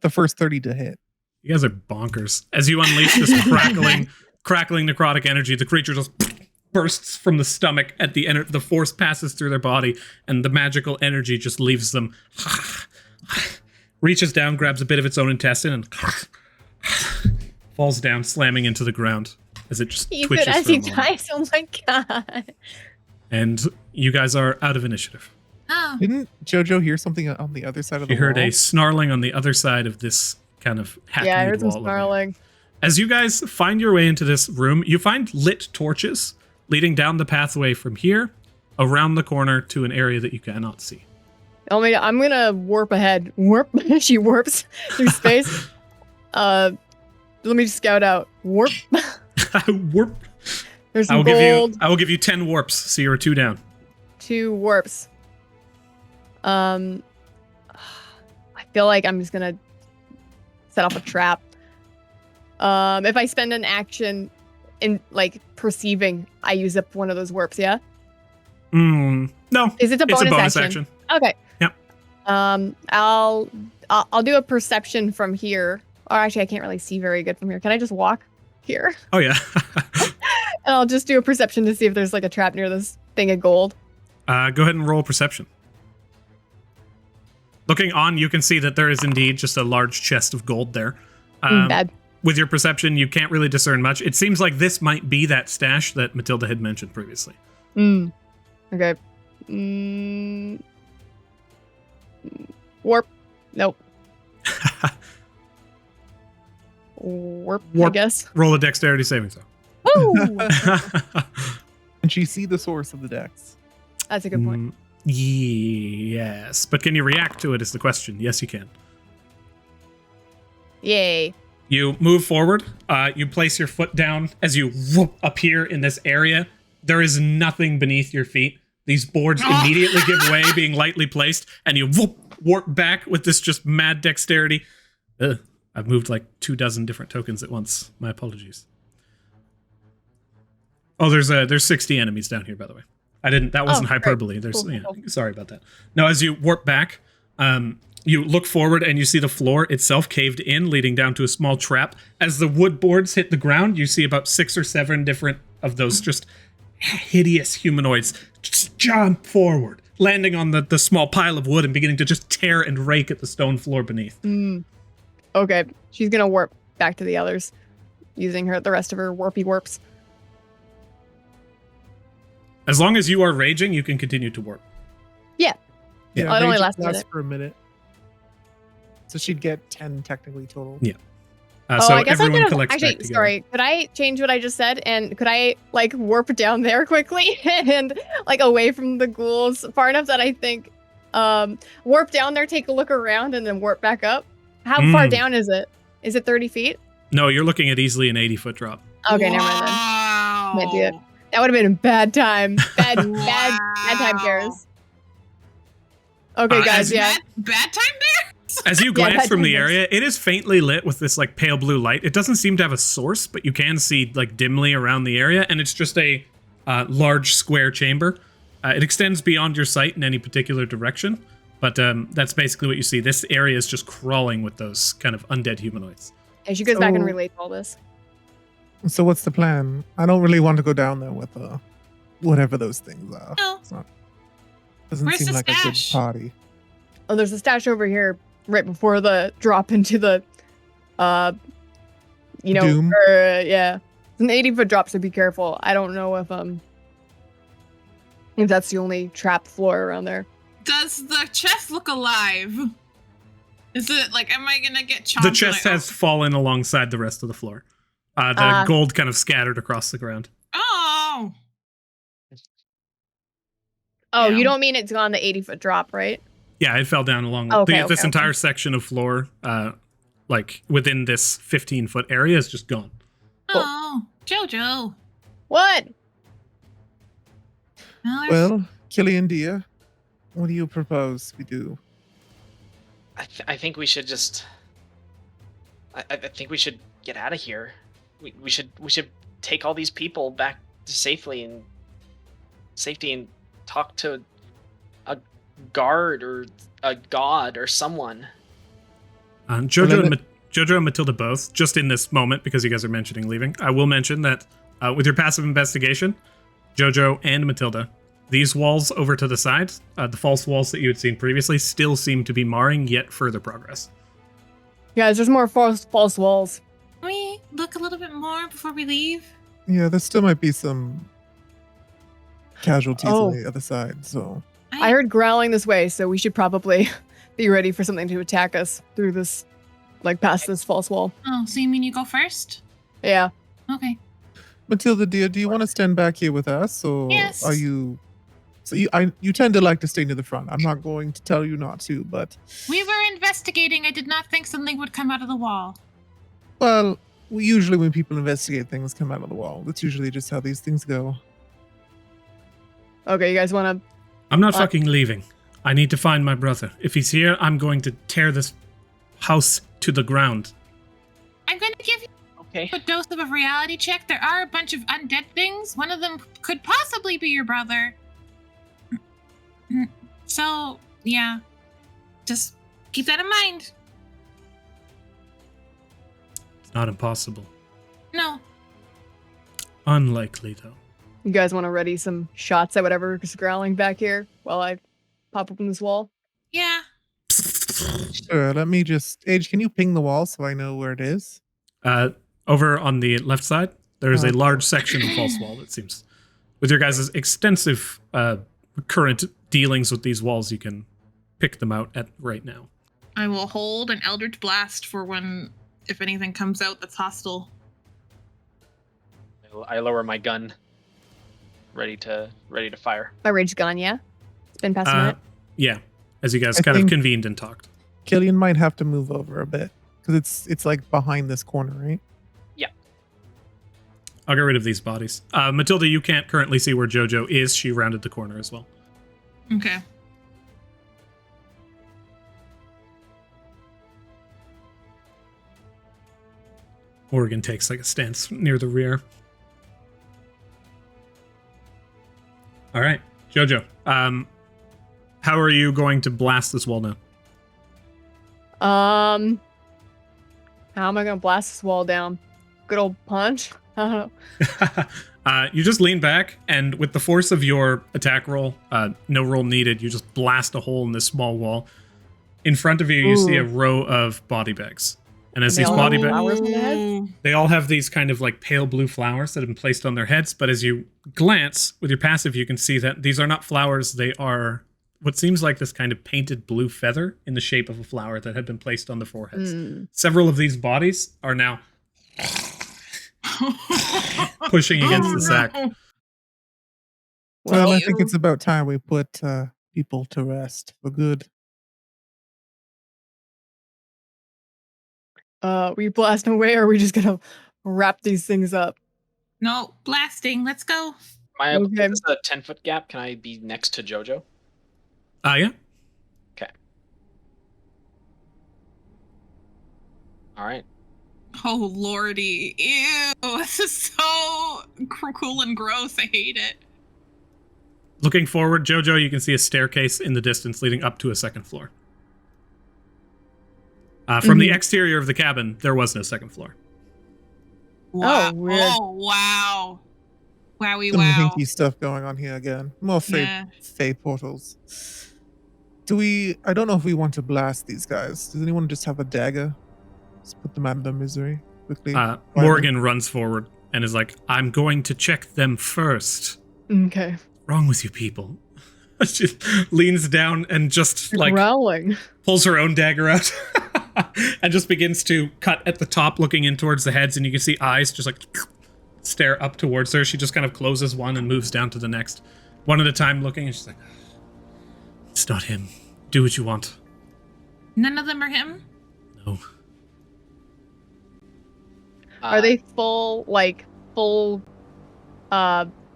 [SPEAKER 5] the first 30 to hit.
[SPEAKER 1] You guys are bonkers. As you unleash this crackling necrotic energy, the creature just bursts from the stomach at the end. The force passes through their body, and the magical energy just leaves them. Reaches down, grabs a bit of its own intestine, and falls down, slamming into the ground as it just twitches
[SPEAKER 2] as
[SPEAKER 1] for a
[SPEAKER 2] he
[SPEAKER 1] moment.
[SPEAKER 2] dies. Oh my god!
[SPEAKER 1] And you guys are out of initiative.
[SPEAKER 3] Oh.
[SPEAKER 5] Didn't Jojo hear something on the other side of the
[SPEAKER 1] You heard
[SPEAKER 5] wall?
[SPEAKER 1] a snarling on the other side of this kind of hackneyed
[SPEAKER 2] Yeah, I heard some
[SPEAKER 1] wall over here.
[SPEAKER 2] snarling.
[SPEAKER 1] As you guys find your way into this room, you find lit torches leading down the pathway from here, around the corner to an area that you cannot see.
[SPEAKER 2] Oh my god! I'm gonna warp ahead. Warp. She warps through space. Let me just scout out. Warp.
[SPEAKER 1] Warp.
[SPEAKER 2] There's some gold.
[SPEAKER 1] I will give you 10 warps, so you're 2 down.
[SPEAKER 2] 2 warps. I feel like I'm just gonna set off a trap. If I spend an action in like perceiving, I use up one of those warps. Yeah.
[SPEAKER 1] No.
[SPEAKER 2] Is it a bonus,
[SPEAKER 1] It's a bonus
[SPEAKER 2] action?
[SPEAKER 1] action.
[SPEAKER 2] Okay.
[SPEAKER 1] Yep.
[SPEAKER 2] I'll do a perception from here. Or actually, I can't really see very good from here. Can I just walk here?
[SPEAKER 1] Oh yeah.
[SPEAKER 2] And I'll just do a perception to see if there's like a trap near this thing of gold.
[SPEAKER 1] Go ahead and roll perception. Looking on, you can see that there is indeed just a large chest of gold there.
[SPEAKER 2] Bad.
[SPEAKER 1] With your perception, you can't really discern much. It seems like this might be that stash that Matilda had mentioned previously.
[SPEAKER 2] Okay. Warp. Nope. Warp, I guess.
[SPEAKER 1] Roll a dexterity saving throw.
[SPEAKER 2] Woo!
[SPEAKER 5] And she see the source of the dex.
[SPEAKER 2] That's a good point.
[SPEAKER 1] Yes. But can you react to it is the question. Yes, you can.
[SPEAKER 2] Yay.
[SPEAKER 1] You move forward. You place your foot down as you appear in this area. There is nothing beneath your feet. These boards immediately give way, being lightly placed, and you warp back with this just mad dexterity. I've moved like 24 different tokens at once. My apologies. Oh, there's 60 enemies down here, by the way. That wasn't hyperbole.
[SPEAKER 2] Great.
[SPEAKER 1] There's
[SPEAKER 2] Cool.
[SPEAKER 1] sorry about that. Now, as you warp back, you look forward and you see the floor itself caved in, leading down to a small trap. As the wood boards hit the ground, you see about 6 or 7 different of those just hideous humanoids just jump forward, landing on the small pile of wood and beginning to just tear and rake at the stone floor beneath.
[SPEAKER 2] Okay. She's gonna warp back to the others, using the rest of her warpy warps.
[SPEAKER 1] As long as you are raging, you can continue to warp.
[SPEAKER 2] Yeah.
[SPEAKER 1] Yeah.
[SPEAKER 2] Oh, it only
[SPEAKER 5] Rage
[SPEAKER 2] lasts a
[SPEAKER 5] lasts
[SPEAKER 2] minute.
[SPEAKER 5] for a minute. So she'd get 10 technically total.
[SPEAKER 1] Yeah. So
[SPEAKER 2] I guess I
[SPEAKER 1] everyone
[SPEAKER 2] could have
[SPEAKER 1] collects back
[SPEAKER 2] actually.
[SPEAKER 1] together.
[SPEAKER 2] Sorry, could I change what I just said? And could I like warp down there quickly and like away from the ghouls far enough that I think warp down there, take a look around, and then warp back up? How far down is it? Is it 30 feet?
[SPEAKER 1] No, you're looking at easily an 80-foot drop.
[SPEAKER 2] Okay, never mind then. Can't do it. That would have been a bad time. Bad time, Karis. Okay, guys, yeah.
[SPEAKER 3] Bad time there?
[SPEAKER 1] As you
[SPEAKER 2] Yeah,
[SPEAKER 1] glance
[SPEAKER 2] bad
[SPEAKER 1] from the
[SPEAKER 2] time
[SPEAKER 1] area, it is faintly lit with this like pale blue light. It doesn't seem to have a source, but you can see like dimly around the area, and it's just a large square chamber. It extends beyond your sight in any particular direction, but that's basically what you see. This area is just crawling with those kind of undead humanoids.
[SPEAKER 2] And she goes back and
[SPEAKER 5] So-
[SPEAKER 2] relates all this.
[SPEAKER 5] So what's the plan? I don't really want to go down there with whatever those things are.
[SPEAKER 3] No.
[SPEAKER 5] It's not, doesn't
[SPEAKER 3] Where's
[SPEAKER 5] seem
[SPEAKER 3] the
[SPEAKER 5] like a good
[SPEAKER 3] stash?
[SPEAKER 5] party.
[SPEAKER 2] Oh, there's a stash over here right before the drop into the,
[SPEAKER 5] Doom?
[SPEAKER 2] yeah. It's an 80-foot drop, so be careful. I don't know if that's the only trap floor around there.
[SPEAKER 3] Does the chest look alive? Is it like, am I gonna get chomped?
[SPEAKER 1] The chest has fallen alongside the rest of the floor. The gold kind of scattered across the ground.
[SPEAKER 3] Oh!
[SPEAKER 2] Oh,
[SPEAKER 3] Yeah.
[SPEAKER 2] you don't mean it's gone the 80-foot drop, right?
[SPEAKER 1] Yeah, it fell down along this entire section of floor, like within this 15-foot area is just gone.
[SPEAKER 3] Oh, Jojo.
[SPEAKER 2] What?
[SPEAKER 5] Well, Killian dear, what do you propose we do?
[SPEAKER 4] I think we should just. I think we should get out of here. We should take all these people back to safety and talk to a guard or a god or someone.
[SPEAKER 1] Jojo and Matilda both, just in this moment, because you guys are mentioning leaving, I will mention that with your passive investigation, Jojo and Matilda, these walls over to the side, the false walls that you had seen previously, still seem to be marring yet further progress.
[SPEAKER 2] Guys, there's more false walls.
[SPEAKER 3] Can we look a little bit more before we leave?
[SPEAKER 5] Yeah, there still might be some casualties on the other side, so...
[SPEAKER 2] I heard growling this way, so we should probably be ready for something to attack us through this, like, past this false wall.
[SPEAKER 3] Oh, so you mean you go first?
[SPEAKER 2] Yeah.
[SPEAKER 3] Okay.
[SPEAKER 5] Matilda, dear, do you want to stand back here with us, or
[SPEAKER 3] yes.
[SPEAKER 5] are you... So you tend to like to stay near the front. I'm not going to tell you not to, but...
[SPEAKER 3] We were investigating. I did not think something would come out of the wall.
[SPEAKER 5] Well, usually when people investigate, things come out of the wall. That's usually just how these things go.
[SPEAKER 2] Okay, you guys want to...
[SPEAKER 1] I'm not fucking leaving. I need to find my brother. If he's here, I'm going to tear this house to the ground.
[SPEAKER 3] I'm going to give you a dose of a reality check. There are a bunch of undead things. One of them could possibly be your brother. So, yeah. Just keep that in mind.
[SPEAKER 1] It's not impossible.
[SPEAKER 3] No.
[SPEAKER 1] Unlikely, though.
[SPEAKER 2] You guys want to ready some shots at whatever's growling back here while I pop open this wall?
[SPEAKER 3] Yeah.
[SPEAKER 5] Sure, let me just... Age, can you ping the wall so I know where it is?
[SPEAKER 1] Over on the left side, there is a large section of false wall, it seems. With your guys' extensive current dealings with these walls, you can pick them out at right now.
[SPEAKER 3] I will hold an Eldritch Blast for when, if anything comes out that's hostile.
[SPEAKER 4] I lower my gun, ready to fire.
[SPEAKER 2] My rage's gone, yeah? It's been past a minute?
[SPEAKER 1] Yeah, as you guys kind of convened and talked.
[SPEAKER 5] Killian might have to move over a bit, because it's like behind this corner, right?
[SPEAKER 4] Yeah.
[SPEAKER 1] I'll get rid of these bodies. Matilda, you can't currently see where Jojo is. She rounded the corner as well.
[SPEAKER 3] Okay.
[SPEAKER 1] Morrigan takes like a stance near the rear. All right, Jojo. How are you going to blast this wall down?
[SPEAKER 2] How am I gonna blast this wall down? Good old punch? I don't know.
[SPEAKER 1] You just lean back, and with the force of your attack roll, no roll needed, you just blast a hole in this small wall. In front of you, you see a row of body bags. And as these body bags, they all have these kind of like pale blue flowers that have been placed on their heads. But as you glance with your passive, you can see that these are not flowers. They are what seems like this kind of painted blue feather in the shape of a flower that had been placed on the foreheads. Several of these bodies are now pushing against the sack.
[SPEAKER 5] Well, I think it's about time we put people to rest for good.
[SPEAKER 2] We blast them away, or are we just gonna wrap these things up?
[SPEAKER 3] No, blasting. Let's go.
[SPEAKER 4] Is this a 10-foot gap? Can I be next to Jojo?
[SPEAKER 1] Yeah.
[SPEAKER 4] Okay. All right.
[SPEAKER 3] Oh, lordy. Ew. This is so cool and gross. I hate it.
[SPEAKER 1] Looking forward, Jojo, you can see a staircase in the distance leading up to a second floor. From the exterior of the cabin, there was no second floor.
[SPEAKER 2] Wow. Oh, weird.
[SPEAKER 3] Oh, wow. Wowie,
[SPEAKER 5] Some
[SPEAKER 3] wow.
[SPEAKER 5] hinky stuff going on here again. More fey portals. I don't know if we want to blast these guys. Does anyone just have a dagger? Let's put them out of their misery quickly.
[SPEAKER 1] Morrigan runs forward and is like, I'm going to check them first.
[SPEAKER 2] Okay.
[SPEAKER 1] What's wrong with you people? She leans down and just like
[SPEAKER 2] growling.
[SPEAKER 1] Pulls her own dagger out and just begins to cut at the top, looking in towards the heads, and you can see eyes just like stare up towards her. She just kind of closes one and moves down to the next, one at a time, looking, and she's like, it's not him. Do what you want.
[SPEAKER 3] None of them are him?
[SPEAKER 1] No.
[SPEAKER 2] Are they full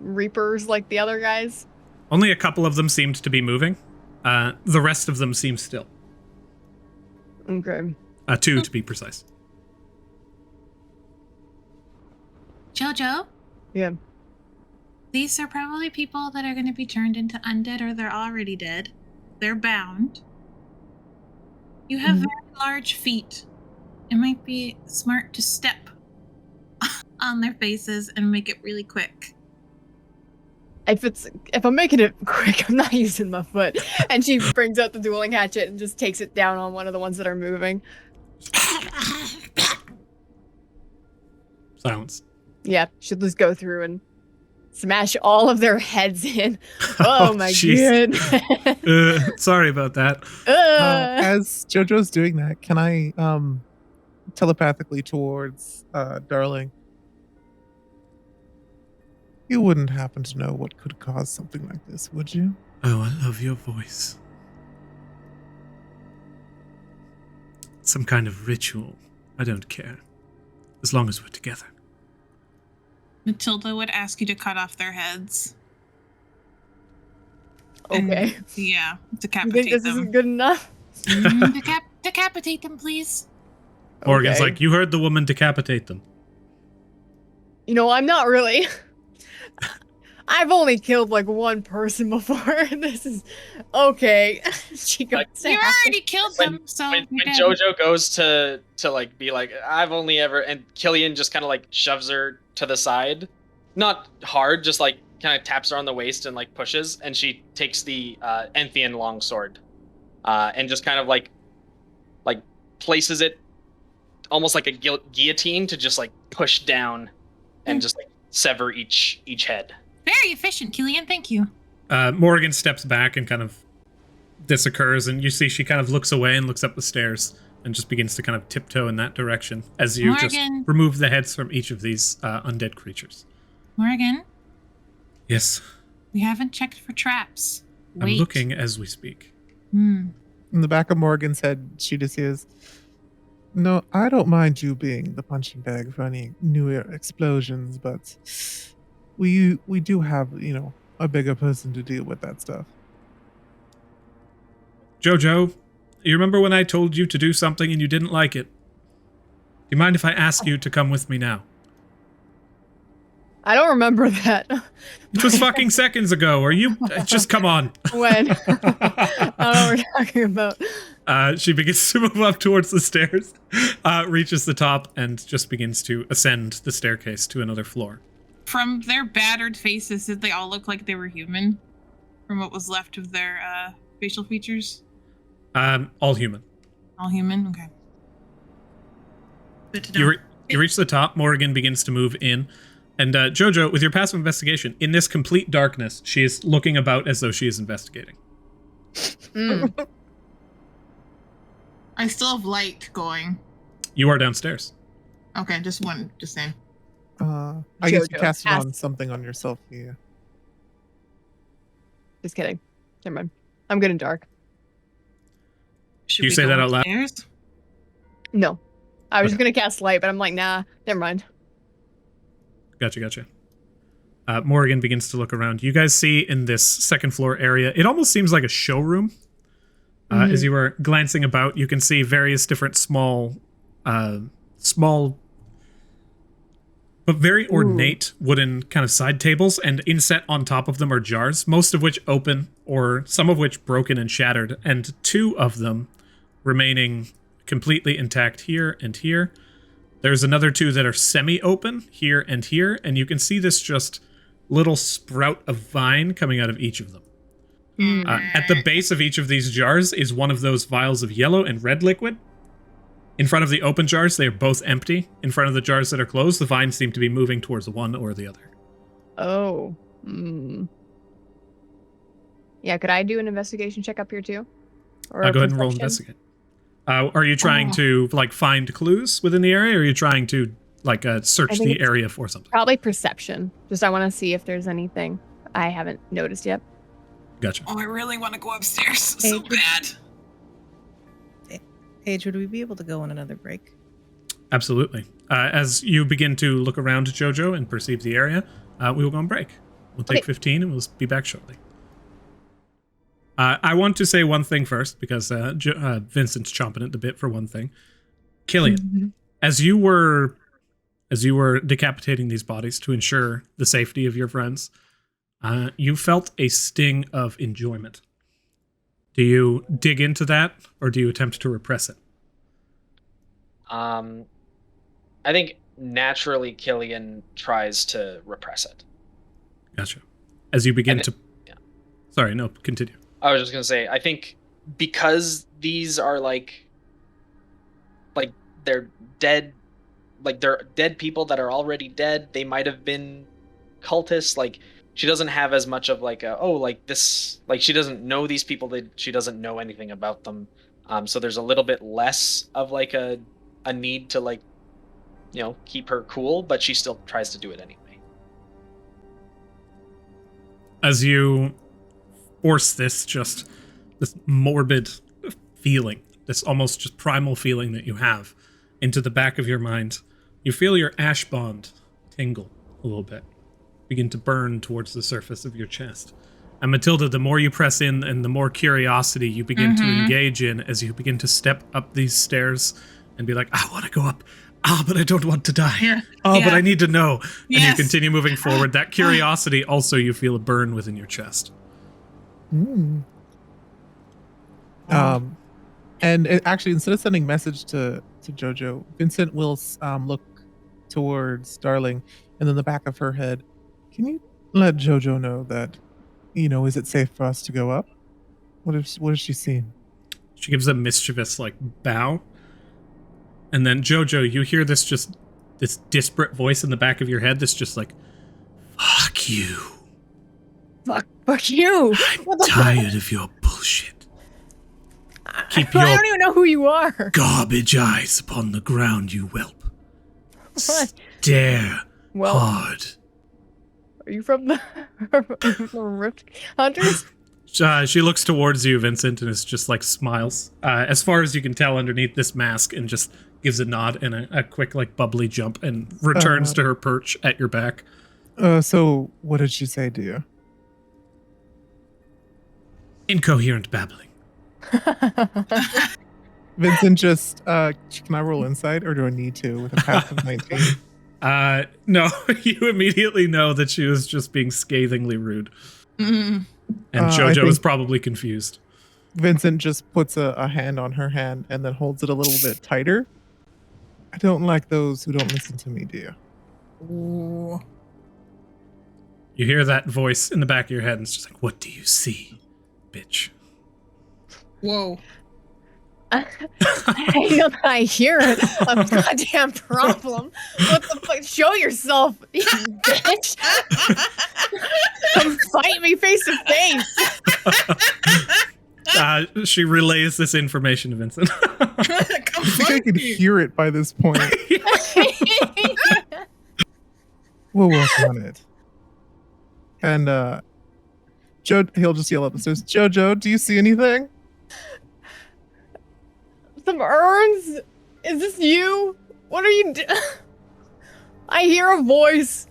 [SPEAKER 2] reapers like the other guys?
[SPEAKER 1] Only a couple of them seemed to be moving. The rest of them seem still.
[SPEAKER 2] Okay.
[SPEAKER 1] 2 to be precise.
[SPEAKER 3] Jojo?
[SPEAKER 2] Yeah.
[SPEAKER 3] These are probably people that are going to be turned into undead, or they're already dead. They're bound. You have very large feet. It might be smart to step on their faces and make it really quick.
[SPEAKER 2] If I'm making it quick, I'm not using my foot. And she brings out the dueling hatchet and just takes it down on one of the ones that are moving.
[SPEAKER 1] Silence.
[SPEAKER 2] Yeah, she'll just go through and smash all of their heads in. Oh my god.
[SPEAKER 1] Sorry about that.
[SPEAKER 5] As JoJo's doing that, can I telepathically towards Darling? You wouldn't happen to know what could cause something like this, would you?
[SPEAKER 1] Oh, I love your voice. Some kind of ritual. I don't care. As long as we're together.
[SPEAKER 3] Matilda would ask you to cut off their heads.
[SPEAKER 2] Okay.
[SPEAKER 3] And, yeah,
[SPEAKER 2] You
[SPEAKER 3] decapitate
[SPEAKER 2] think this
[SPEAKER 3] them.
[SPEAKER 2] isn't good enough?
[SPEAKER 3] Decapitate them, please.
[SPEAKER 1] Morrigan's
[SPEAKER 2] Okay.
[SPEAKER 1] like, you heard the woman, decapitate them.
[SPEAKER 2] You know, I'm not really. I've only killed like one person before. This is okay. She goes.
[SPEAKER 3] You already killed them, so
[SPEAKER 4] when
[SPEAKER 3] you're dead.
[SPEAKER 4] JoJo goes to like be like, I've only ever, and Killian just kind of like shoves her to the side, not hard, just like kind of taps her on the waist and like pushes, and she takes the Enthian longsword, and just kind of like places it almost like a guillotine to just like push down and just like sever each head.
[SPEAKER 3] Very efficient, Killian. Thank you.
[SPEAKER 1] Morrigan steps back and kind of this occurs, and you see she kind of looks away and looks up the stairs and just begins to kind of tiptoe in that direction as you just
[SPEAKER 3] Morrigan.
[SPEAKER 1] remove the heads from each of these undead creatures.
[SPEAKER 3] Morrigan,
[SPEAKER 1] Yes,
[SPEAKER 3] we haven't checked for traps. Wait.
[SPEAKER 1] I'm looking as we speak.
[SPEAKER 5] In the back of Morgan's head, she just hears, "No, I don't mind you being the punching bag for any new explosions, but we do have, a bigger person to deal with that stuff."
[SPEAKER 1] Jojo, you remember when I told you to do something and you didn't like it? Do you mind if I ask you to come with me now?
[SPEAKER 2] I don't remember that.
[SPEAKER 1] It was fucking seconds ago. Are you... Just come on.
[SPEAKER 2] When? I don't know what we're talking about.
[SPEAKER 1] She begins to move up towards the stairs, reaches the top, and just begins to ascend the staircase to another floor.
[SPEAKER 3] From their battered faces, did they all look like they were human? From what was left of their facial features?
[SPEAKER 1] All human.
[SPEAKER 3] All human? Okay. Good to know.
[SPEAKER 1] You reach the top. Morrigan begins to move in. And Jojo, with your passive investigation, in this complete darkness, she is looking about as though she is investigating.
[SPEAKER 3] I still have light going.
[SPEAKER 1] You are downstairs.
[SPEAKER 3] Okay, just saying.
[SPEAKER 5] I guess you
[SPEAKER 2] Jojo,
[SPEAKER 5] cast it
[SPEAKER 2] ask-
[SPEAKER 5] on something on yourself, yeah.
[SPEAKER 2] Just kidding. Never mind. I'm good in dark.
[SPEAKER 3] Should
[SPEAKER 1] You
[SPEAKER 3] we
[SPEAKER 1] say
[SPEAKER 3] go
[SPEAKER 1] that out loud?
[SPEAKER 3] upstairs?
[SPEAKER 2] No. I was
[SPEAKER 1] Okay.
[SPEAKER 2] just going to cast light, but I'm like, nah, never mind.
[SPEAKER 1] Gotcha. Morrigan begins to look around. You guys see in this second floor area, it almost seems like a showroom. As you are glancing about, you can see various different small, but very ornate wooden kind of side tables, and inset on top of them are jars, most of which open, or some of which broken and shattered, and two of them remaining completely intact here and here. There's another two that are semi-open here, and you can see this just little sprout of vine coming out of each of them. At the base of each of these jars is one of those vials of yellow and red liquid. In front of the open jars, they are both empty. In front of the jars that are closed, the vines seem to be moving towards one or the other.
[SPEAKER 2] Oh. Yeah, could I do an investigation check up here too? Or
[SPEAKER 1] Go
[SPEAKER 2] a
[SPEAKER 1] ahead and roll
[SPEAKER 2] perception?
[SPEAKER 1] investigate. Are you trying to find clues within the area, or are you trying to search
[SPEAKER 2] I think
[SPEAKER 1] the
[SPEAKER 2] it's
[SPEAKER 1] area for something?
[SPEAKER 2] Probably perception. Just I want to see if there's anything I haven't noticed yet.
[SPEAKER 1] Gotcha.
[SPEAKER 3] Oh, I really want to go upstairs
[SPEAKER 6] Hey,
[SPEAKER 3] so bad.
[SPEAKER 6] Paige, would we be able to go on another break?
[SPEAKER 1] Absolutely. As you begin to look around Jojo and perceive the area, we will go on break. We'll take
[SPEAKER 2] Okay.
[SPEAKER 1] 15 and we'll be back shortly. I want to say one thing first, because Vincent's chomping at the bit for one thing. Killian, as you were decapitating these bodies to ensure the safety of your friends, you felt a sting of enjoyment. Do you dig into that, or do you attempt to repress it?
[SPEAKER 4] I think naturally Killian tries to repress it.
[SPEAKER 1] Gotcha. As you begin to... Yeah. Sorry, no, continue.
[SPEAKER 4] I was just going to say, I think because these are like they're dead, like they're dead people that are already dead, they might have been cultists, like she doesn't have as much of like she doesn't know these people, she doesn't know anything about them, so there's a little bit less of like a need to like, you know, keep her cool, but she still tries to do it anyway.
[SPEAKER 1] As you force this morbid feeling, this almost just primal feeling that you have into the back of your mind, you feel your ash bond tingle a little bit, begin to burn towards the surface of your chest. And Matilda, the more you press in and the more curiosity you begin to engage in as you begin to step up these stairs and be like, I want to go up. But I don't want to die.
[SPEAKER 3] Yeah.
[SPEAKER 1] But I need to know.
[SPEAKER 3] Yes.
[SPEAKER 1] And you continue moving forward. That curiosity also, you feel a burn within your chest.
[SPEAKER 5] And actually, instead of sending message to Jojo, Vincent will look towards Darling, and in the back of her head, can you let Jojo know that, you know, is it safe for us to go up? What has she seen?
[SPEAKER 1] She gives a mischievous like bow, and then Jojo, you hear this disparate voice in the back of your head. That's just like, fuck you.
[SPEAKER 2] Fuck you.
[SPEAKER 1] I'm tired of your bullshit. Keep
[SPEAKER 2] I don't even know who you are.
[SPEAKER 1] Garbage eyes upon the ground, you whelp.
[SPEAKER 2] What?
[SPEAKER 1] Stare hard.
[SPEAKER 2] Are you from the Rift Hunters?
[SPEAKER 1] She looks towards you, Vincent, and is just like smiles. As far as you can tell underneath this mask, and just gives a nod and a quick like bubbly jump and returns to her perch at your back.
[SPEAKER 5] So what did she say to you?
[SPEAKER 1] Incoherent babbling.
[SPEAKER 5] Vincent just, can I roll insight, or do I need to with a pass of 19?
[SPEAKER 1] No, you immediately know that she was just being scathingly rude. And Jojo is probably confused.
[SPEAKER 5] Vincent just puts a hand on her hand and then holds it a little bit tighter. I don't like those who don't listen to me, do you?
[SPEAKER 6] Ooh.
[SPEAKER 1] You hear that voice in the back of your head, and it's just like, what do you see, bitch?
[SPEAKER 6] Whoa.
[SPEAKER 2] I know that I hear it. A goddamn problem. What the fuck? Show yourself, you bitch. Come fight me face to face.
[SPEAKER 1] She relays this information to Vincent.
[SPEAKER 5] I think I can hear it by this point. We'll work on it. And he'll just yell up the stairs, Jojo, do you see anything?
[SPEAKER 2] Some urns? Is this you? What are you doing? I hear a voice.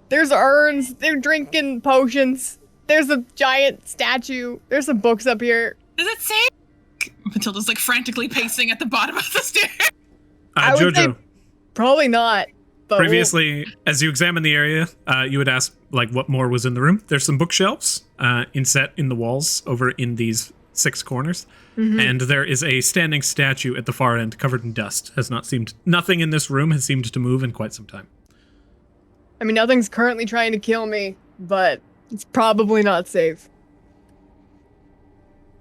[SPEAKER 2] There's urns. They're drinking potions. There's a giant statue. There's some books up here.
[SPEAKER 3] Does it say? Matilda's like frantically pacing at the bottom of the stairs.
[SPEAKER 2] I would say
[SPEAKER 1] Jojo,
[SPEAKER 2] probably not. But
[SPEAKER 1] previously, as you examine the area, you would ask like what more was in the room. There's some bookshelves inset in the walls over in these 6 corners. And there is a standing statue at the far end covered in dust. Nothing in this room has seemed to move in quite some time.
[SPEAKER 2] I mean, nothing's currently trying to kill me, but it's probably not safe.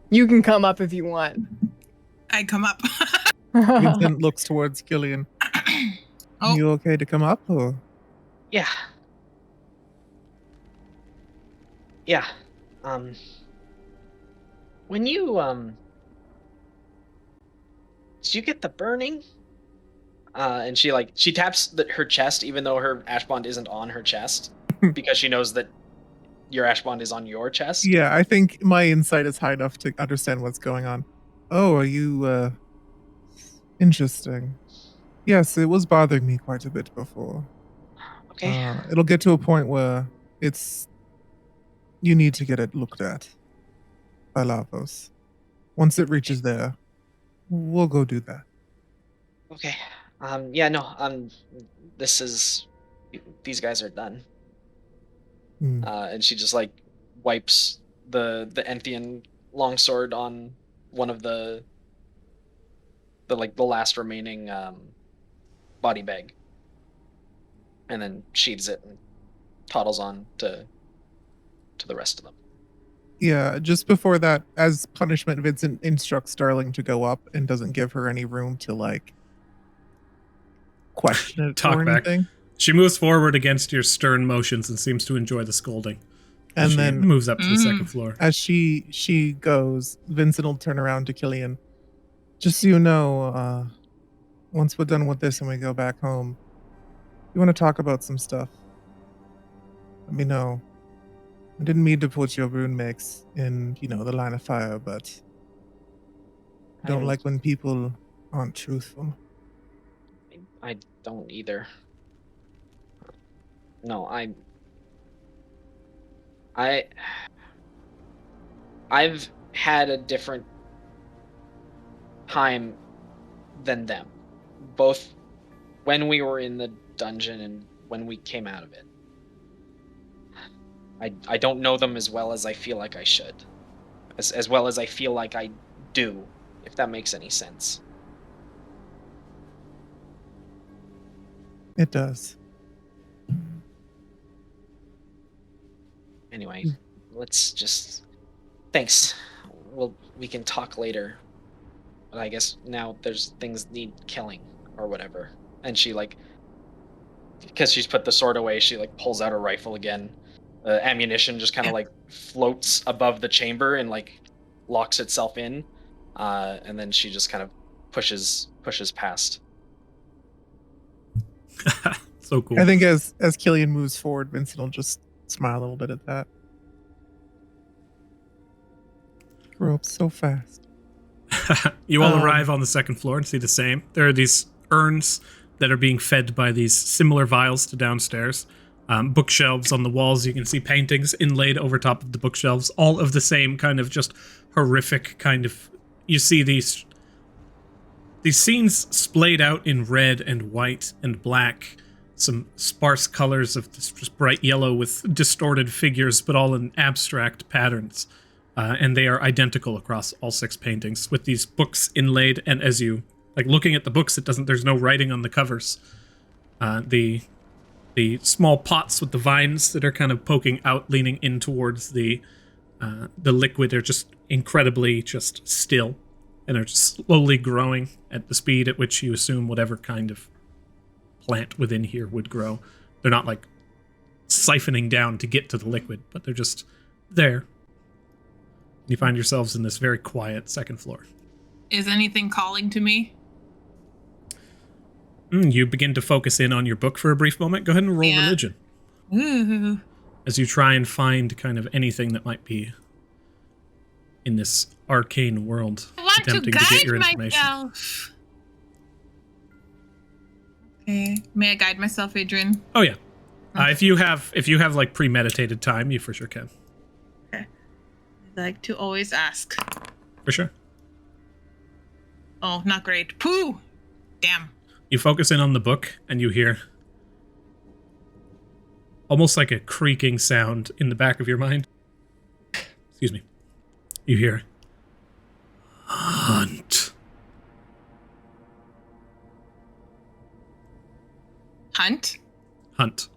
[SPEAKER 2] You can come up if you want.
[SPEAKER 3] I come up.
[SPEAKER 5] Vincent looks towards Killian.
[SPEAKER 3] Oh.
[SPEAKER 5] You okay to come up? Or?
[SPEAKER 4] Yeah. When you did you get the burning? And she taps her chest, even though her ash bond isn't on her chest, because she knows that your ash bond is on your chest.
[SPEAKER 5] Yeah, I think my insight is high enough to understand what's going on. Oh, are you interesting? Yes, it was bothering me quite a bit before.
[SPEAKER 4] Okay.
[SPEAKER 5] It'll get to a point where you need to get it looked at by Lavos. Once it reaches there, we'll go do that.
[SPEAKER 4] Okay. These guys are done. And she just like wipes the Enthian longsword on one of the last remaining body bag, and then sheathes it and toddles on to the rest of them.
[SPEAKER 5] Yeah, just before that, as punishment, Vincent instructs Starling to go up and doesn't give her any room to like question it
[SPEAKER 1] Talk
[SPEAKER 5] or
[SPEAKER 1] back.
[SPEAKER 5] anything.
[SPEAKER 1] She moves forward against your stern motions and seems to enjoy the scolding.
[SPEAKER 5] And
[SPEAKER 1] she
[SPEAKER 5] then
[SPEAKER 1] moves up to the second floor.
[SPEAKER 5] As she goes, Vincent will turn around to Killian. Just so you know, once we're done with this and we go back home, you want to talk about some stuff, let me know. I didn't mean to put your rune mix in, the line of fire, but I don't like when people aren't truthful.
[SPEAKER 4] I don't either. No, I've had a different time than them, both when we were in the dungeon and when we came out of it. I don't know them as well as I feel like I should, as well as I feel like I do, if that makes any sense.
[SPEAKER 5] It does.
[SPEAKER 4] Anyway, let's just... Thanks. We can talk later. But I guess now there's things need killing or whatever. And she because she's put the sword away, she pulls out her rifle again. The ammunition just kind of floats above the chamber and locks itself in. And then she just kind of pushes past.
[SPEAKER 1] So cool.
[SPEAKER 5] I think as Killian moves forward, Vincent will just smile a little bit at that. Grew up so fast.
[SPEAKER 1] You all arrive on the second floor and see the same. There are these urns that are being fed by these similar vials to downstairs. Bookshelves on the walls. You can see paintings inlaid over top of the bookshelves. All of the same kind of just horrific kind of... You see these scenes splayed out in red and white and black. Some sparse colors of this just bright yellow with distorted figures, but all in abstract patterns. And they are identical across all 6 paintings, with these books inlaid. And as you looking at the books, there's no writing on the covers. The small pots with the vines that are kind of poking out, leaning in towards the liquid, are just incredibly just still, and are just slowly growing at the speed at which you assume whatever kind of plant within here would grow. They're not siphoning down to get to the liquid, but they're just there. You find yourselves in this very quiet second floor.
[SPEAKER 3] Is anything calling to me?
[SPEAKER 1] You begin to focus in on your book for a brief moment. Go ahead and roll religion.
[SPEAKER 3] Ooh.
[SPEAKER 1] As you try and find kind of anything that might be in this arcane world.
[SPEAKER 3] I want
[SPEAKER 1] attempting
[SPEAKER 3] to
[SPEAKER 1] get
[SPEAKER 3] guide
[SPEAKER 1] your information.
[SPEAKER 3] myself. Okay. May I guide myself, Adrian?
[SPEAKER 1] Oh yeah. If you have premeditated time, you for sure can.
[SPEAKER 3] Okay. I like to always ask.
[SPEAKER 1] For sure.
[SPEAKER 3] Oh, not great. Pooh! Damn.
[SPEAKER 1] You focus in on the book, and you hear almost like a creaking sound in the back of your mind. Excuse me. You hear hunt.
[SPEAKER 3] Hunt?
[SPEAKER 1] Hunt.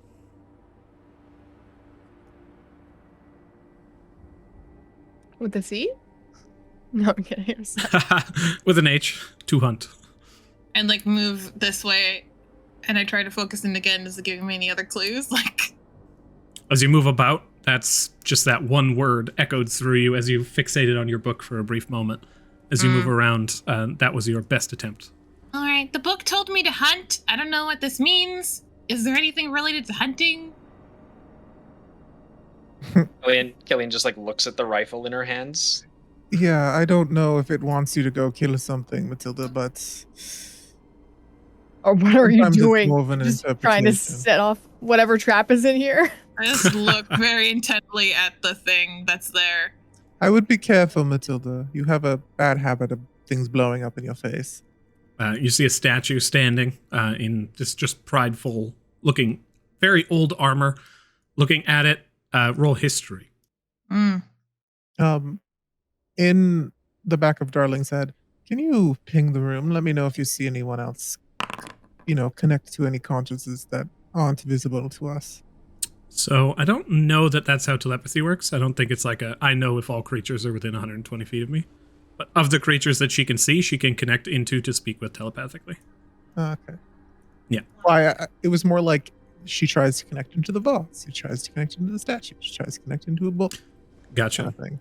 [SPEAKER 2] With a C? No, I'm kidding.
[SPEAKER 1] With an H. To hunt.
[SPEAKER 3] And move this way, and I try to focus in again. Is it giving me any other clues?
[SPEAKER 1] As you move about, that's just that one word echoed through you as you fixated on your book for a brief moment. As you move around, that was your best attempt.
[SPEAKER 3] All right, the book told me to hunt. I don't know what this means. Is there anything related to hunting?
[SPEAKER 4] Killian just looks at the rifle in her hands.
[SPEAKER 5] Yeah, I don't know if it wants you to go kill something, Matilda, but...
[SPEAKER 2] Or what are you doing?
[SPEAKER 5] More of an
[SPEAKER 2] Just trying to set off whatever trap is in here?
[SPEAKER 3] I just look very intently at the thing that's there.
[SPEAKER 5] I would be careful, Matilda. You have a bad habit of things blowing up in your face.
[SPEAKER 1] You see a statue standing in this just prideful looking, very old armor. Looking at it, roll history.
[SPEAKER 5] In In the back of Darling's head, can you ping the room? Let me know if you see anyone else, connect to any consciousnesses that aren't visible to us.
[SPEAKER 1] So I don't know that that's how telepathy works. I don't think it's like I know if all creatures are within 120 feet of me. But of the creatures that she can see, she can connect into to speak with telepathically.
[SPEAKER 5] Okay.
[SPEAKER 1] Yeah.
[SPEAKER 5] Well, it was more like she tries to connect into the vaults. She tries to connect into the statue. She tries to connect into a book.
[SPEAKER 1] Gotcha.
[SPEAKER 5] Kind of thing.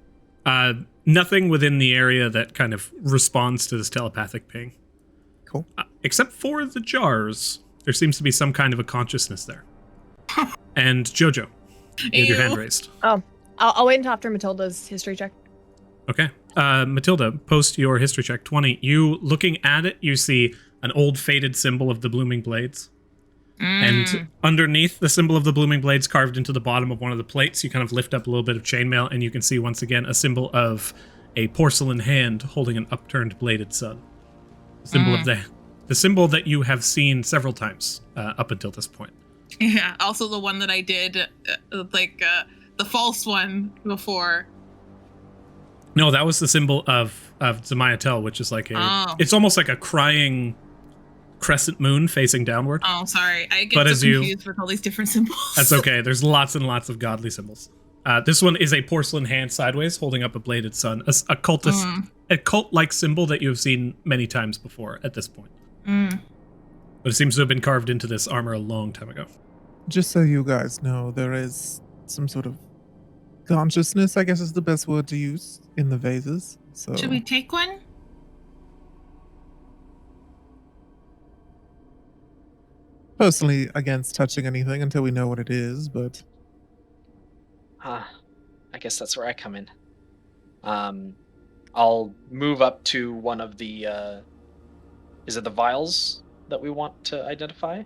[SPEAKER 1] Nothing within the area that kind of responds to this telepathic ping.
[SPEAKER 5] Cool.
[SPEAKER 1] Except for the jars. There seems to be some kind of a consciousness there. And Jojo, you have your hand raised.
[SPEAKER 2] Oh, I'll wait until after Matilda's history check.
[SPEAKER 1] Okay. Matilda, post your history check 20. You, looking at it, you see an old faded symbol of the Blooming Blades. And underneath the symbol of the Blooming Blades, carved into the bottom of one of the plates, you kind of lift up a little bit of chainmail, and you can see once again a symbol of a porcelain hand holding an upturned bladed sun. The symbol of the symbol that you have seen several times up until this point.
[SPEAKER 6] Yeah, also the one that I did, the false one before.
[SPEAKER 1] No, that was the symbol of Zemayatel, which is like it's almost like a crying crescent moon facing downward.
[SPEAKER 6] Oh, sorry. I get so confused with all these different symbols.
[SPEAKER 1] That's okay. There's lots and lots of godly symbols. This one is a porcelain hand sideways holding up a bladed sun, a cult-like symbol that you have seen many times before at this point. But it seems to have been carved into this armor a long time ago.
[SPEAKER 5] Just so you guys know, there is some sort of consciousness, I guess is the best word to use, in the vases. So
[SPEAKER 6] should we take one?
[SPEAKER 5] Personally against touching anything until we know what it is, but
[SPEAKER 4] I guess that's where I come in. I'll move up to one of the is it the vials that we want to identify?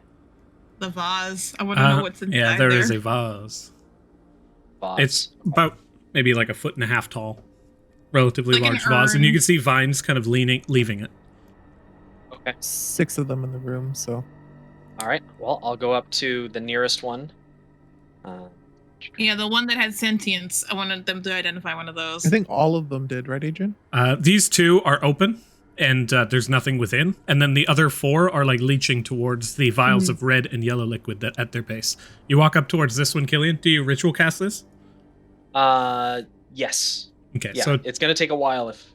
[SPEAKER 6] The vase. I want to know what's inside.
[SPEAKER 1] Yeah, there is a vase. It's about maybe like 1.5 feet tall. Relatively
[SPEAKER 6] like
[SPEAKER 1] large vase, and you can see vines kind of leaving it.
[SPEAKER 4] Okay.
[SPEAKER 5] 6 of them in the room, so.
[SPEAKER 4] All right. Well, I'll go up to the nearest one.
[SPEAKER 6] Yeah, the one that had sentience. I wanted them to identify one of those.
[SPEAKER 5] I think all of them did, right, Adrian?
[SPEAKER 1] These 2 are open, and there's nothing within. And then the other 4 are like leaching towards the vials of red and yellow liquid that at their base. You walk up towards this one, Killian. Do you ritual cast this?
[SPEAKER 4] Yes.
[SPEAKER 1] Okay,
[SPEAKER 4] yeah,
[SPEAKER 1] so
[SPEAKER 4] it's gonna take a while if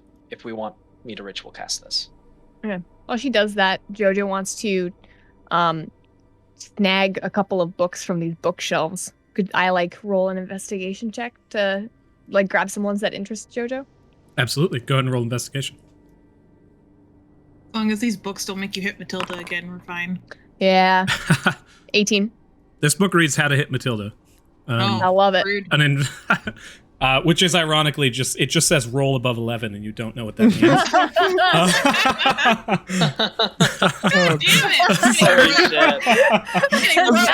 [SPEAKER 4] we want me to ritual cast this.
[SPEAKER 2] Okay. While she does that, Jojo wants to snag a couple of books from these bookshelves. Could I roll an investigation check to grab some ones that interest Jojo?
[SPEAKER 1] Absolutely. Go ahead and roll investigation.
[SPEAKER 6] As long as these books don't make you hit Matilda again, we're fine.
[SPEAKER 2] Yeah. 18.
[SPEAKER 1] This book reads How to Hit Matilda.
[SPEAKER 2] I love it.
[SPEAKER 6] Rude.
[SPEAKER 1] And then, which is ironically it just says roll above 11, and you don't know what that means.
[SPEAKER 6] Damn it!
[SPEAKER 4] Holy shit.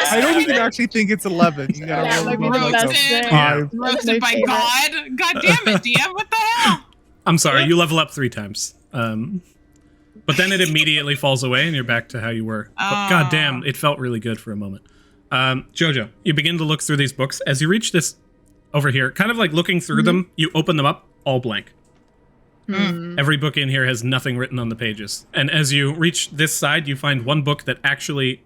[SPEAKER 5] I don't even actually think it's 11. You gotta roll
[SPEAKER 2] maybe
[SPEAKER 5] above,
[SPEAKER 2] that's
[SPEAKER 5] like, a
[SPEAKER 2] it.
[SPEAKER 5] 5.
[SPEAKER 6] Roasted by God. God damn it, DM. What the hell?
[SPEAKER 1] I'm sorry, you level up 3 times. But then it immediately falls away, and you're back to how you were. But God damn, it felt really good for a moment. Jojo, you begin to look through these books. As you reach this over here, kind of like looking through them, you open them up, all blank. Every book in here has nothing written on the pages. And as you reach this side, you find one book that actually,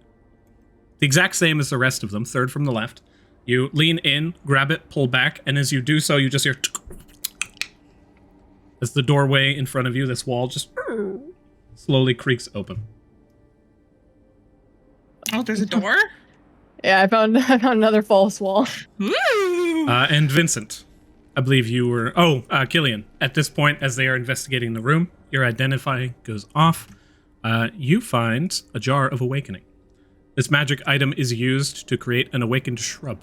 [SPEAKER 1] the exact same as the rest of them, third from the left. You lean in, grab it, pull back, and as you do so, you just hear as the doorway in front of you, this wall just slowly creaks open.
[SPEAKER 6] Oh, there's a door?
[SPEAKER 2] Yeah, I found another false wall.
[SPEAKER 6] Woo!
[SPEAKER 1] And Vincent, I believe you were... Killian, at this point, as they are investigating the room, your identifying goes off. You find a jar of awakening. This magic item is used to create an awakened shrub.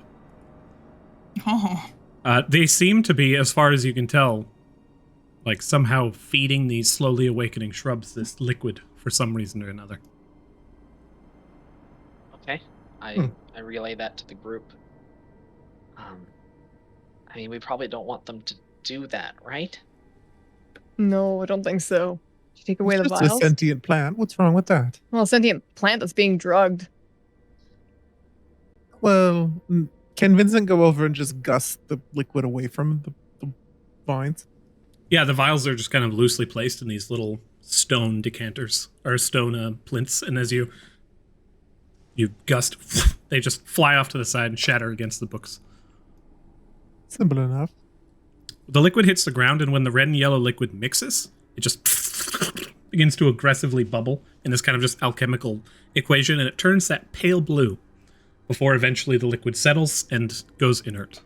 [SPEAKER 6] Oh.
[SPEAKER 1] They seem to be, as far as you can tell, somehow feeding these slowly awakening shrubs this liquid for some reason or another.
[SPEAKER 4] Okay. I relay that to the group. I mean, we probably don't want them to do that, right?
[SPEAKER 2] No, I don't think so. Should take away the
[SPEAKER 5] It's just
[SPEAKER 2] vials.
[SPEAKER 5] a sentient plant. What's wrong with that?
[SPEAKER 2] Well, a sentient plant that's being drugged.
[SPEAKER 5] Well, can Vincent go over and just gust the liquid away from the vines?
[SPEAKER 1] Yeah, the vials are just kind of loosely placed in these little stone decanters, or stone plinths, and as you gust, they just fly off to the side and shatter against the books.
[SPEAKER 5] Simple enough.
[SPEAKER 1] The liquid hits the ground, and when the red and yellow liquid mixes, it just begins to aggressively bubble in this kind of just alchemical equation, and it turns that pale blue before eventually the liquid settles and goes inert.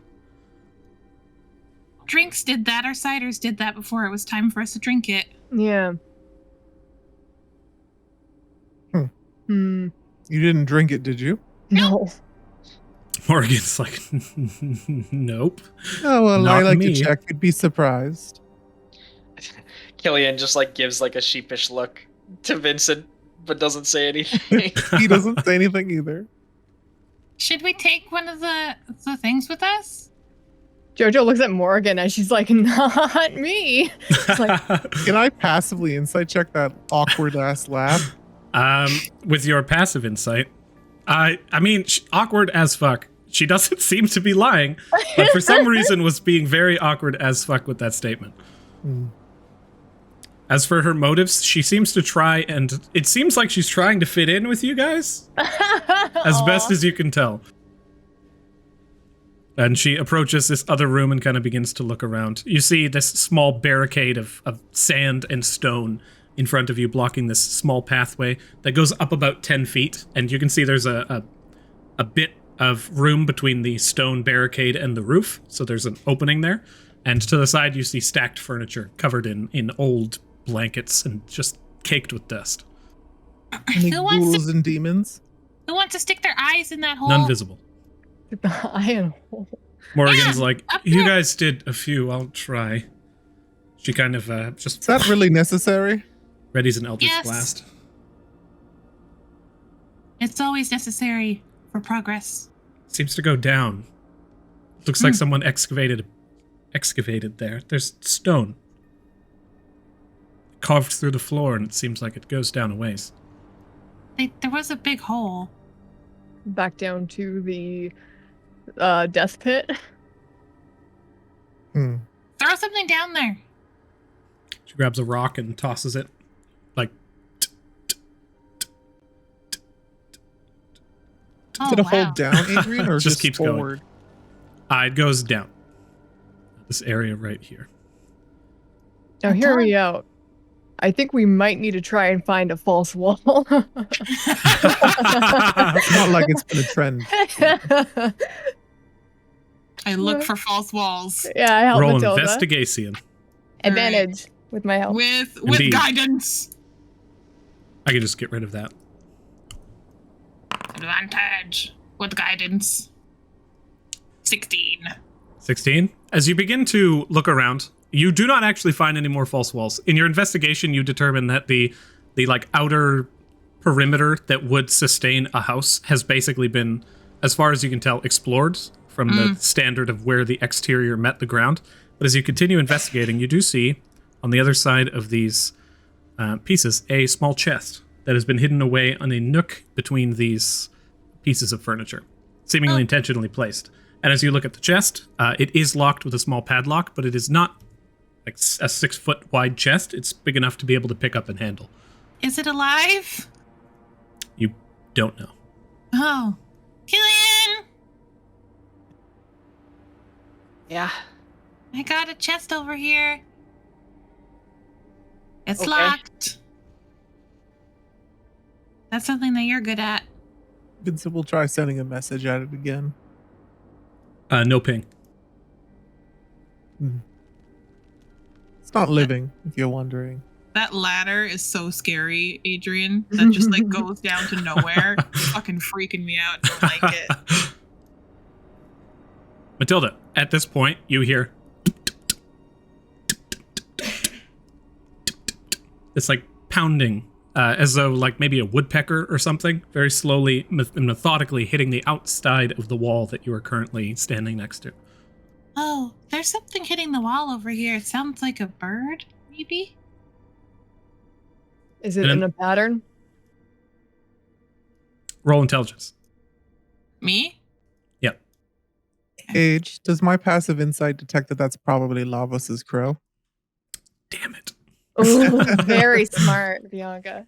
[SPEAKER 3] Drinks did that, or ciders did that before it was time for us to drink it.
[SPEAKER 2] Yeah.
[SPEAKER 5] You didn't drink it, did you?
[SPEAKER 2] No.
[SPEAKER 1] Morrigan's like, nope.
[SPEAKER 5] Oh, well,
[SPEAKER 1] Not
[SPEAKER 5] I like
[SPEAKER 1] me.
[SPEAKER 5] to check. I'd be surprised.
[SPEAKER 4] Killian just like gives like a sheepish look to Vincent, but doesn't say anything.
[SPEAKER 5] He doesn't say anything either.
[SPEAKER 3] Should we take one of the things with us?
[SPEAKER 2] Jojo looks at Morrigan as she's like, not me. It's like,
[SPEAKER 5] Can I passively insight check that awkward ass laugh?
[SPEAKER 1] With your passive insight, I mean, awkward as fuck. She doesn't seem to be lying, but for some reason was being very awkward as fuck with that statement. As for her motives, she seems to try, and it seems like she's trying to fit in with you guys, as best as you can tell. And she approaches this other room and kind of begins to look around. You see this small barricade of sand and stone in front of you, blocking this small pathway that goes up about 10 feet. And you can see there's a bit of room between the stone barricade and the roof. So there's an opening there. And to the side, you see stacked furniture covered in old blankets and just caked with dust.
[SPEAKER 5] Any
[SPEAKER 3] Who wants
[SPEAKER 5] ghouls and demons?
[SPEAKER 3] Who wants to stick their eyes in that hole?
[SPEAKER 1] None visible. Morrigan's like,
[SPEAKER 3] up
[SPEAKER 1] you
[SPEAKER 3] there."
[SPEAKER 1] guys did a few, I'll try. She kind of just
[SPEAKER 5] Is that really necessary?
[SPEAKER 1] readies an Eldritch
[SPEAKER 3] Yes.
[SPEAKER 1] Blast.
[SPEAKER 3] It's always necessary for progress.
[SPEAKER 1] Seems to go down. Looks like someone excavated there. There's stone carved through the floor, and it seems like it goes down a ways.
[SPEAKER 3] There was a big hole.
[SPEAKER 2] back down to the death pit.
[SPEAKER 3] Throw something down there.
[SPEAKER 1] She grabs a rock and tosses it. Like,
[SPEAKER 3] Oh,
[SPEAKER 5] Did it
[SPEAKER 3] wow.
[SPEAKER 5] hold down, Adrian, or
[SPEAKER 1] Just
[SPEAKER 5] just
[SPEAKER 1] keeps going.
[SPEAKER 5] forward?
[SPEAKER 1] it goes down. This area right here.
[SPEAKER 2] Now hear me out. I think we might need to try and find a false wall.
[SPEAKER 5] It's not like it's been a trend.
[SPEAKER 6] I look for false walls
[SPEAKER 2] Yeah, I help
[SPEAKER 1] Roll
[SPEAKER 2] Matilda.
[SPEAKER 1] investigation.
[SPEAKER 2] Advantage with my help.
[SPEAKER 6] with
[SPEAKER 1] Indeed.
[SPEAKER 6] guidance.
[SPEAKER 1] I can just get rid of that.
[SPEAKER 6] Advantage with guidance. 16.
[SPEAKER 1] 16. As you begin to look around, you do not actually find any more false walls. In your investigation, you determine that the like outer perimeter that would sustain a house has basically been, as far as you can tell, explored from the standard of where the exterior met the ground. But as you continue investigating, you do see on the other side of these pieces a small chest that has been hidden away on a nook between these pieces of furniture, seemingly intentionally placed. And as you look at the chest, it is locked with a small padlock, but it is not like a 6 foot wide chest. It's big enough to be able to pick up and handle.
[SPEAKER 3] Is it alive?
[SPEAKER 1] You don't know.
[SPEAKER 3] Oh. Killian!
[SPEAKER 4] Yeah.
[SPEAKER 3] I got a chest over here. It's
[SPEAKER 4] Okay.
[SPEAKER 3] locked. That's something that you're good at.
[SPEAKER 5] Vincent will try sending a message at it again.
[SPEAKER 1] No ping.
[SPEAKER 5] It's not living, if you're wondering.
[SPEAKER 6] That ladder is so scary, Adrian. That just like goes down to nowhere. It's fucking freaking me out. Don't like it.
[SPEAKER 1] Matilda, at this point, you hear it's like pounding, as though like maybe a woodpecker or something, very slowly and methodically hitting the outside of the wall that you are currently standing next to.
[SPEAKER 3] Oh, there's something hitting the wall over here. It sounds like a bird, maybe?
[SPEAKER 2] Is it in a pattern?
[SPEAKER 1] Roll intelligence.
[SPEAKER 6] Me?
[SPEAKER 1] Yep.
[SPEAKER 5] Age, does my passive insight detect that that's probably Lavos's crow?
[SPEAKER 1] Damn it.
[SPEAKER 2] Ooh, very smart, Bianca.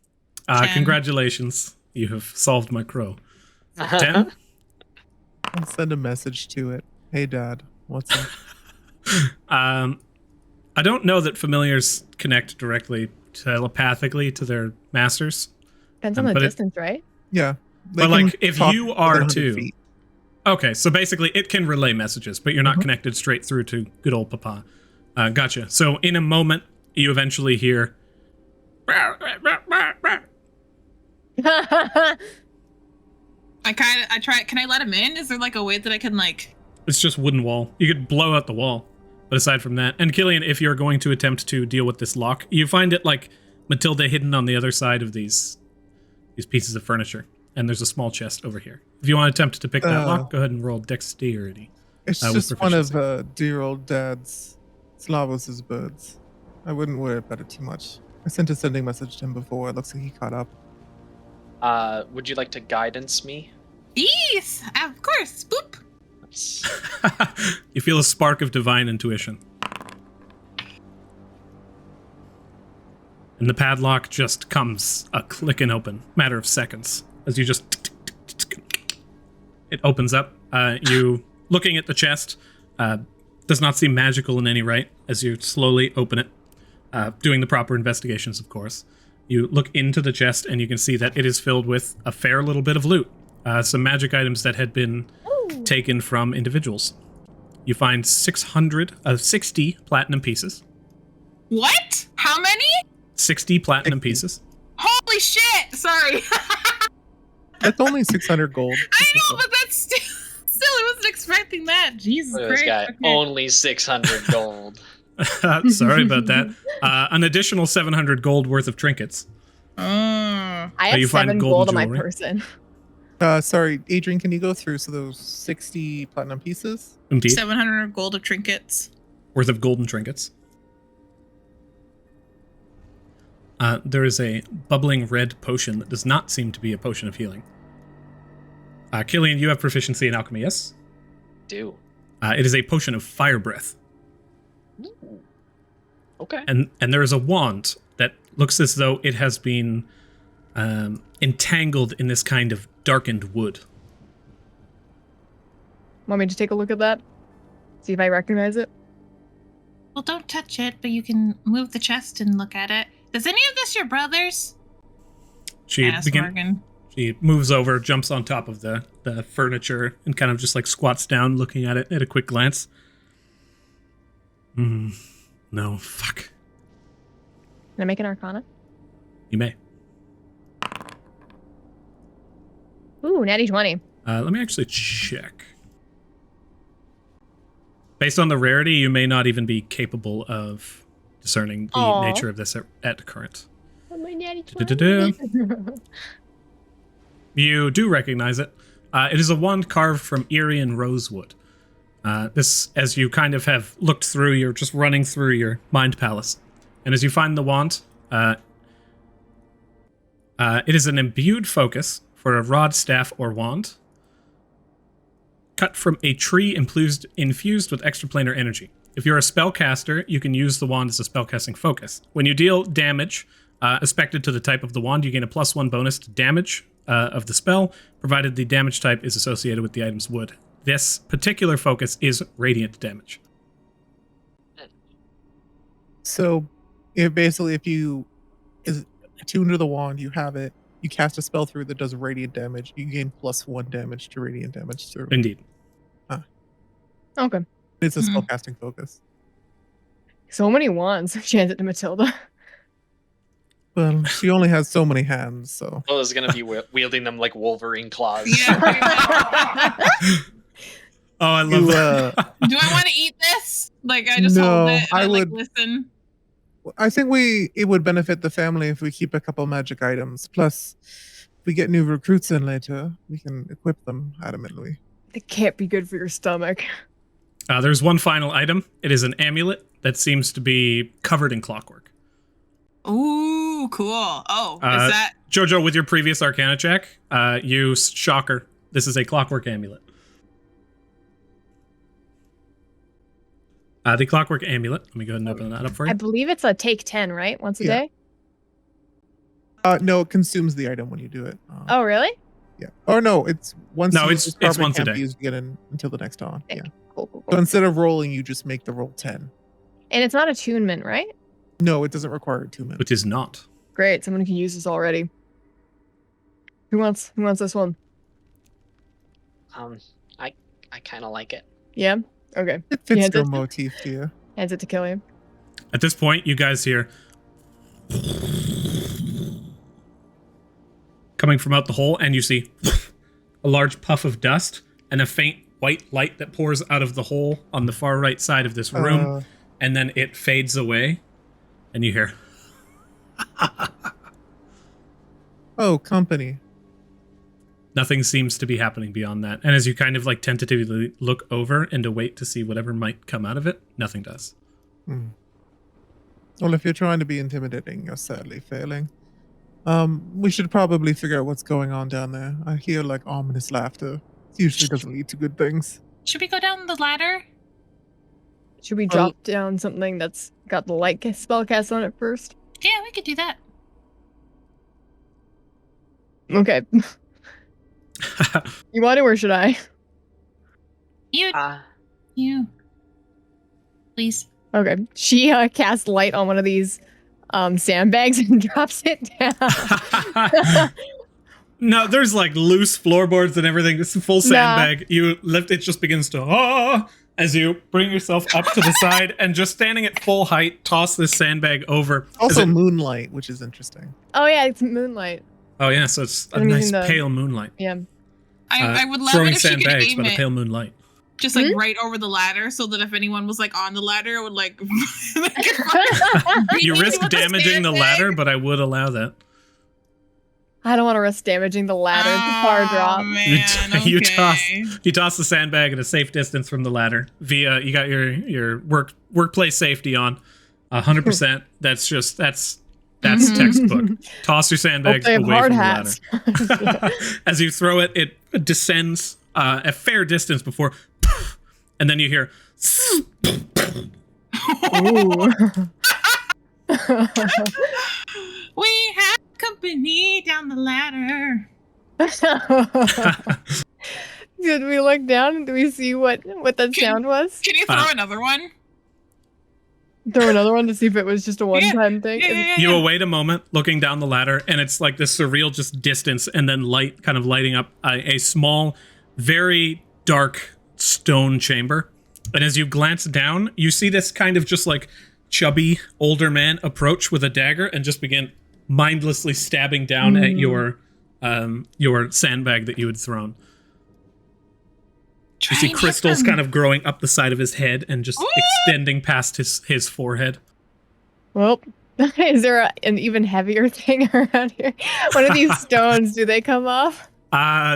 [SPEAKER 1] Congratulations. You have solved my crow. 10?
[SPEAKER 5] I'll send a message to it. Hey, Dad, what's up?
[SPEAKER 1] I don't know that familiars connect directly telepathically to their masters.
[SPEAKER 2] Depends on the distance, right?
[SPEAKER 5] Yeah.
[SPEAKER 1] But like, if you are too...
[SPEAKER 5] feet.
[SPEAKER 1] Okay, so basically it can relay messages, but you're not connected straight through to good old Papa. Gotcha. So in a moment, you eventually hear...
[SPEAKER 6] I try. Can I let him in? Is there like a way that I can like?
[SPEAKER 1] It's just wooden wall. You could blow out the wall. But aside from that, and Killian, if you're going to attempt to deal with this lock, you find it like Matilda hidden on the other side of these pieces of furniture. And there's a small chest over here. If you want to attempt to pick that lock, go ahead and roll dexterity.
[SPEAKER 5] It's just one of dear old Dad's Slavos's birds. I wouldn't worry about it too much. I sent a sending message to him before. It looks like he caught up.
[SPEAKER 4] Would you like to guidance me?
[SPEAKER 6] Yes, of course. Boop.
[SPEAKER 4] Nice.
[SPEAKER 1] You feel a spark of divine intuition. And the padlock just comes a clicking open, matter of seconds, as you just... It opens up. You, looking at the chest, does not seem magical in any right, as you slowly open it, doing the proper investigations, of course. You look into the chest, and you can see that it is filled with a fair little bit of loot. Some magic items that had been taken from individuals. You find 60 platinum pieces.
[SPEAKER 6] What? How many?
[SPEAKER 1] 60 platinum pieces.
[SPEAKER 6] Holy shit! Sorry.
[SPEAKER 5] That's only 600 gold.
[SPEAKER 6] I know, but that's still I wasn't expecting that. Jesus
[SPEAKER 4] Look at
[SPEAKER 6] Christ.
[SPEAKER 4] this guy.
[SPEAKER 6] Okay.
[SPEAKER 4] Only 600 gold.
[SPEAKER 1] Sorry about that. An additional 700 gold worth of trinkets.
[SPEAKER 2] I have
[SPEAKER 1] you find
[SPEAKER 2] 7
[SPEAKER 1] golden
[SPEAKER 2] gold on my
[SPEAKER 1] jewelry?
[SPEAKER 2] person.
[SPEAKER 5] Sorry, Adrian, can you go through those 60 platinum pieces?
[SPEAKER 1] Indeed.
[SPEAKER 6] 700 gold of trinkets.
[SPEAKER 1] Worth of golden trinkets. There is a bubbling red potion that does not seem to be a potion of healing. Killian, you have proficiency in alchemy, yes?
[SPEAKER 4] Do.
[SPEAKER 1] It is a potion of fire breath.
[SPEAKER 4] Ooh. Okay.
[SPEAKER 1] And there is a wand that looks as though it has been entangled in this kind of darkened wood.
[SPEAKER 2] Want me to take a look at that? See if I recognize it?
[SPEAKER 3] Well, don't touch it, but you can move the chest and look at it. Is any of this your brother's?
[SPEAKER 6] Morrigan.
[SPEAKER 1] She moves over, jumps on top of the furniture, and kind of just like squats down, looking at it at a quick glance. No, fuck.
[SPEAKER 2] Can I make an arcana?
[SPEAKER 1] You may.
[SPEAKER 2] Ooh, natty 20.
[SPEAKER 1] Let me actually check. Based on the rarity, you may not even be capable of discerning the nature of this at current.
[SPEAKER 2] Oh, my natty 20.
[SPEAKER 1] You do recognize it. It is a wand carved from Irian rosewood. This, as you kind of have looked through, you're just running through your mind palace. And as you find the wand, it is an imbued focus for a rod, staff, or wand, cut from a tree infused with extraplanar energy. If you're a spellcaster, you can use the wand as a spellcasting focus. When you deal damage, expected to the type of the wand, you gain a +1 bonus to damage of the spell, provided the damage type is associated with the item's wood. This particular focus is radiant damage.
[SPEAKER 5] So, if you is attuned to the wand, you have it. You cast a spell through that does radiant damage. You gain +1 damage to radiant damage. Through.
[SPEAKER 1] Indeed.
[SPEAKER 2] Okay.
[SPEAKER 5] It's a spellcasting focus.
[SPEAKER 2] So many wands. Chance it to Matilda.
[SPEAKER 5] Well, she only has so many hands, so.
[SPEAKER 4] Well, is going to be wielding them like Wolverine claws.
[SPEAKER 6] Yeah.
[SPEAKER 1] Oh, I love that.
[SPEAKER 6] Do I want to eat this? Like, I just hold it and I would listen.
[SPEAKER 5] I think it would benefit the family if we keep a couple magic items. Plus, if we get new recruits in later, we can equip them adamantly.
[SPEAKER 2] It can't be good for your stomach.
[SPEAKER 1] There's one final item. It is an amulet that seems to be covered in clockwork.
[SPEAKER 6] Ooh, cool. Oh, is that...
[SPEAKER 1] Jojo, with your previous Arcana check, you shocker. This is a clockwork amulet. The clockwork amulet. Let me go ahead and open that up for you.
[SPEAKER 2] I believe it's a take 10, right? Once a day?
[SPEAKER 5] No, it consumes the item when you do it.
[SPEAKER 2] Oh, really?
[SPEAKER 5] Yeah. Or no, it's once.
[SPEAKER 1] No, it's once a day.
[SPEAKER 5] Used again until the next dawn.
[SPEAKER 2] Okay.
[SPEAKER 5] Yeah.
[SPEAKER 2] Cool.
[SPEAKER 5] So instead of rolling, you just make the roll 10.
[SPEAKER 2] And it's not attunement, right?
[SPEAKER 5] No, it doesn't require attunement.
[SPEAKER 1] It is not.
[SPEAKER 2] Great. Someone can use this already. Who wants this one?
[SPEAKER 4] I kind of like it.
[SPEAKER 2] Yeah? Okay.
[SPEAKER 5] It fits your motif to you.
[SPEAKER 2] Hands it to Killian.
[SPEAKER 1] At this point, you guys hear coming from out the hole, and you see a large puff of dust and a faint white light that pours out of the hole on the far right side of this room, and then it fades away, and you hear
[SPEAKER 5] oh, company.
[SPEAKER 1] Nothing seems to be happening beyond that. And as you kind of like tentatively look over and to wait to see whatever might come out of it, nothing does.
[SPEAKER 5] Well, if you're trying to be intimidating, you're sadly failing. We should probably figure out what's going on down there. I hear like ominous laughter. It usually doesn't lead to good things.
[SPEAKER 3] Should we go down the ladder?
[SPEAKER 2] Should we drop down something that's got the light spell cast on it first?
[SPEAKER 3] Yeah, we could do that.
[SPEAKER 2] Okay. You want it, or should I?
[SPEAKER 3] You. Please.
[SPEAKER 2] Okay. She casts light on one of these sandbags and drops it down.
[SPEAKER 1] No, there's like loose floorboards and everything. It's a full sandbag. Nah. You lift it, just begins to as you bring yourself up to the side and just standing at full height, toss this sandbag over.
[SPEAKER 5] Also moonlight, which is interesting.
[SPEAKER 2] Oh yeah, it's moonlight.
[SPEAKER 1] Oh yeah, so it's a nice pale moonlight.
[SPEAKER 2] Yeah.
[SPEAKER 3] I would love
[SPEAKER 1] throwing
[SPEAKER 3] it if she could
[SPEAKER 1] sandbags,
[SPEAKER 3] aim
[SPEAKER 1] but a
[SPEAKER 3] it
[SPEAKER 1] pale moonlight.
[SPEAKER 3] just like right over the ladder, so that if anyone was like on the ladder, it would like.
[SPEAKER 1] You risk damaging the ladder, but I would allow that.
[SPEAKER 2] I don't want to risk damaging the ladder. It's a far drop.
[SPEAKER 3] Man,
[SPEAKER 1] you toss the sandbag at a safe distance from the ladder. You got your workplace safety on, 100%. That's textbook. Toss your sandbags away from the ladder. As you throw it, it descends a fair distance before, and then you hear.
[SPEAKER 3] We have company down the ladder.
[SPEAKER 2] Did we look down? Do we see what that sound was?
[SPEAKER 3] Can you throw another one?
[SPEAKER 2] Throw another one to see if it was just a one-time thing.
[SPEAKER 3] Yeah.
[SPEAKER 1] You await a moment, looking down the ladder, and it's like this surreal just distance, and then light kind of lighting up a small, very dark stone chamber. And as you glance down, you see this kind of just like chubby older man approach with a dagger and just begin mindlessly stabbing down at your sandbag that you had thrown. You see crystals kind of growing up the side of his head and just extending past his forehead.
[SPEAKER 2] Well, is there an even heavier thing around here? One of these stones, do they come off?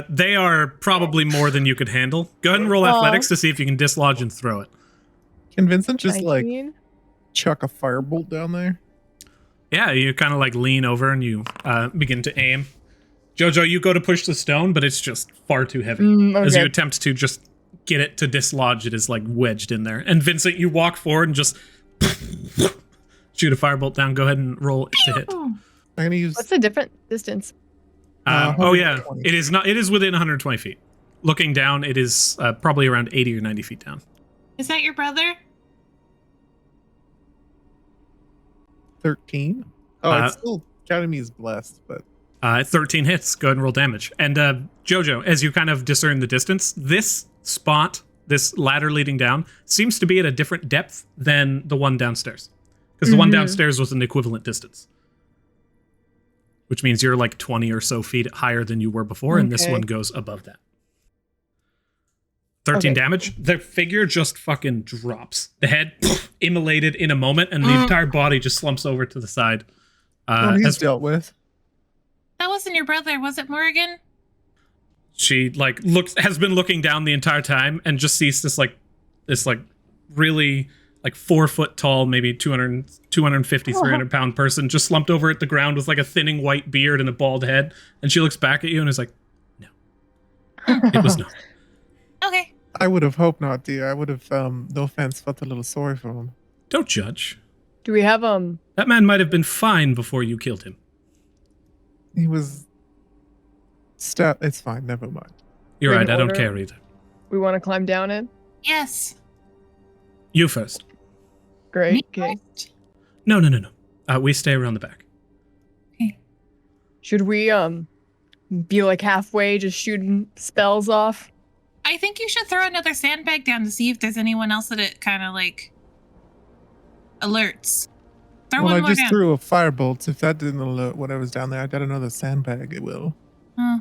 [SPEAKER 1] They are probably more than you could handle. Go ahead and roll athletics to see if you can dislodge and throw it.
[SPEAKER 5] Can Vincent just chuck a firebolt down there?
[SPEAKER 1] Yeah, you kind of like lean over and you begin to aim. Jojo, you go to push the stone, but it's just far too heavy.
[SPEAKER 2] Okay.
[SPEAKER 1] As you attempt to just get it to dislodge, it is like wedged in there. And Vincent, you walk forward and just shoot a firebolt down. Go ahead and roll it to hit.
[SPEAKER 5] I'm gonna use.
[SPEAKER 2] What's the different distance?
[SPEAKER 1] It is not. It is within 120 feet. Looking down, it is probably around 80 or 90 feet down.
[SPEAKER 3] Is that your brother?
[SPEAKER 5] 13. Oh, it's still counting me as blessed, but
[SPEAKER 1] 13 hits. Go ahead and roll damage. And Jojo, as you kind of discern the distance, this spot, this ladder leading down, seems to be at a different depth than the one downstairs, because the one downstairs was an equivalent distance, which means you're like 20 or so feet higher than you were before, and this one goes above that. 13 damage. The figure just fucking drops. The head immolated in a moment, and the entire body just slumps over to the side.
[SPEAKER 5] He's dealt with.
[SPEAKER 3] That wasn't your brother, was it, Morrigan?
[SPEAKER 1] She has been looking down the entire time and just sees this really 4 foot tall, maybe 250, 300 pound person just slumped over at the ground with like a thinning white beard and a bald head. And she looks back at you and is like, no, it was not.
[SPEAKER 3] Okay.
[SPEAKER 5] I would have hoped not, dear. I would have, no offense, felt a little sorry for him.
[SPEAKER 1] Don't judge.
[SPEAKER 2] Do we have
[SPEAKER 1] That man might have been fine before you killed him.
[SPEAKER 5] He was... It's fine, never mind.
[SPEAKER 1] You're
[SPEAKER 2] Bring
[SPEAKER 1] right, I don't
[SPEAKER 2] order.
[SPEAKER 1] care either.
[SPEAKER 2] we want to climb down it?
[SPEAKER 3] Yes.
[SPEAKER 1] You first.
[SPEAKER 2] Great.
[SPEAKER 3] Me
[SPEAKER 2] Okay.
[SPEAKER 3] first?
[SPEAKER 1] No. We stay around the back.
[SPEAKER 2] Should we be like halfway just shooting spells off?
[SPEAKER 3] I think you should throw another sandbag down to see if there's anyone else that it kind of like alerts. Throw
[SPEAKER 5] Well,
[SPEAKER 3] one
[SPEAKER 5] I
[SPEAKER 3] more
[SPEAKER 5] just
[SPEAKER 3] down.
[SPEAKER 5] threw a firebolt. If that didn't alert whatever's down there, I got another sandbag, it will.
[SPEAKER 3] Huh.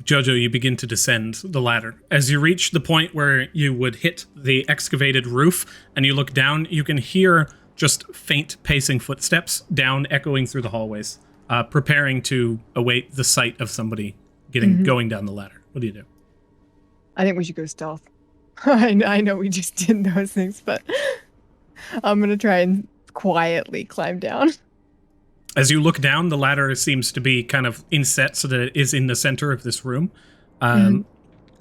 [SPEAKER 1] Jojo, you begin to descend the ladder. As you reach the point where you would hit the excavated roof and you look down, you can hear just faint pacing footsteps down, echoing through the hallways, preparing to await the sight of somebody going down the ladder. What do you do?
[SPEAKER 2] I think we should go stealth. I know we just did those things, but I'm going to try and quietly climb down.
[SPEAKER 1] As you look down, the ladder seems to be kind of inset so that it is in the center of this room.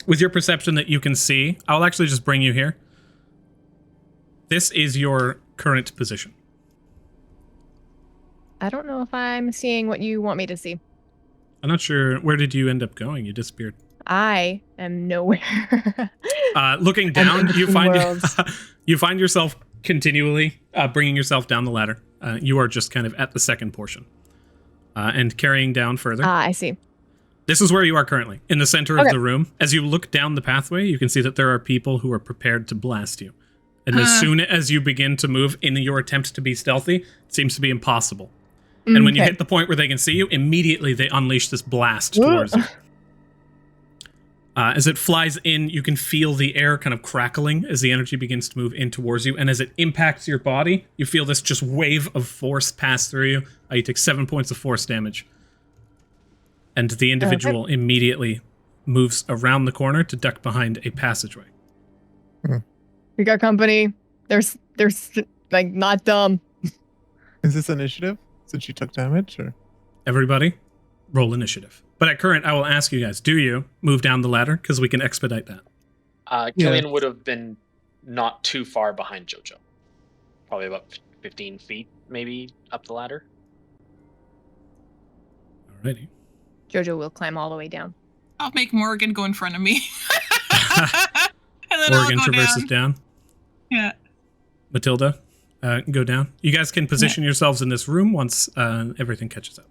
[SPEAKER 1] With your perception that you can see, I'll actually just bring you here. This is your current position.
[SPEAKER 2] I don't know if I'm seeing what you want me to see.
[SPEAKER 1] I'm not sure. Where did you end up going? You disappeared.
[SPEAKER 2] I am nowhere.
[SPEAKER 1] Looking down, you
[SPEAKER 2] between
[SPEAKER 1] find
[SPEAKER 2] worlds.
[SPEAKER 1] you find yourself continually bringing yourself down the ladder. You are just kind of at the second portion and carrying down further.
[SPEAKER 2] I see.
[SPEAKER 1] This is where you are currently, in the center of
[SPEAKER 2] Okay.
[SPEAKER 1] the room. As you look down the pathway, you can see that there are people who are prepared to blast you. And as soon as you begin to move in your attempt to be stealthy, it seems to be impossible. And when you hit the point where they can see you, immediately they unleash this blast towards you. As it flies in, you can feel the air kind of crackling as the energy begins to move in towards you. And as it impacts your body, you feel this just wave of force pass through you. You take 7 points of force damage. And the individual immediately moves around the corner to duck behind a passageway.
[SPEAKER 2] We got company. There's like not dumb.
[SPEAKER 5] Is this initiative? Since you took damage, or?
[SPEAKER 1] Everybody, roll initiative. But at current, I will ask you guys, do you move down the ladder? Because we can expedite that.
[SPEAKER 4] Killian would have been not too far behind Jojo. Probably about 15 feet, maybe, up the ladder.
[SPEAKER 1] Alrighty.
[SPEAKER 2] Jojo will climb all the way down.
[SPEAKER 6] I'll make Morrigan go in front of me. And then
[SPEAKER 1] Morrigan
[SPEAKER 6] I'll go
[SPEAKER 1] traverses down.
[SPEAKER 6] Yeah.
[SPEAKER 1] Matilda, go down. You guys can position yourselves in this room once everything catches up.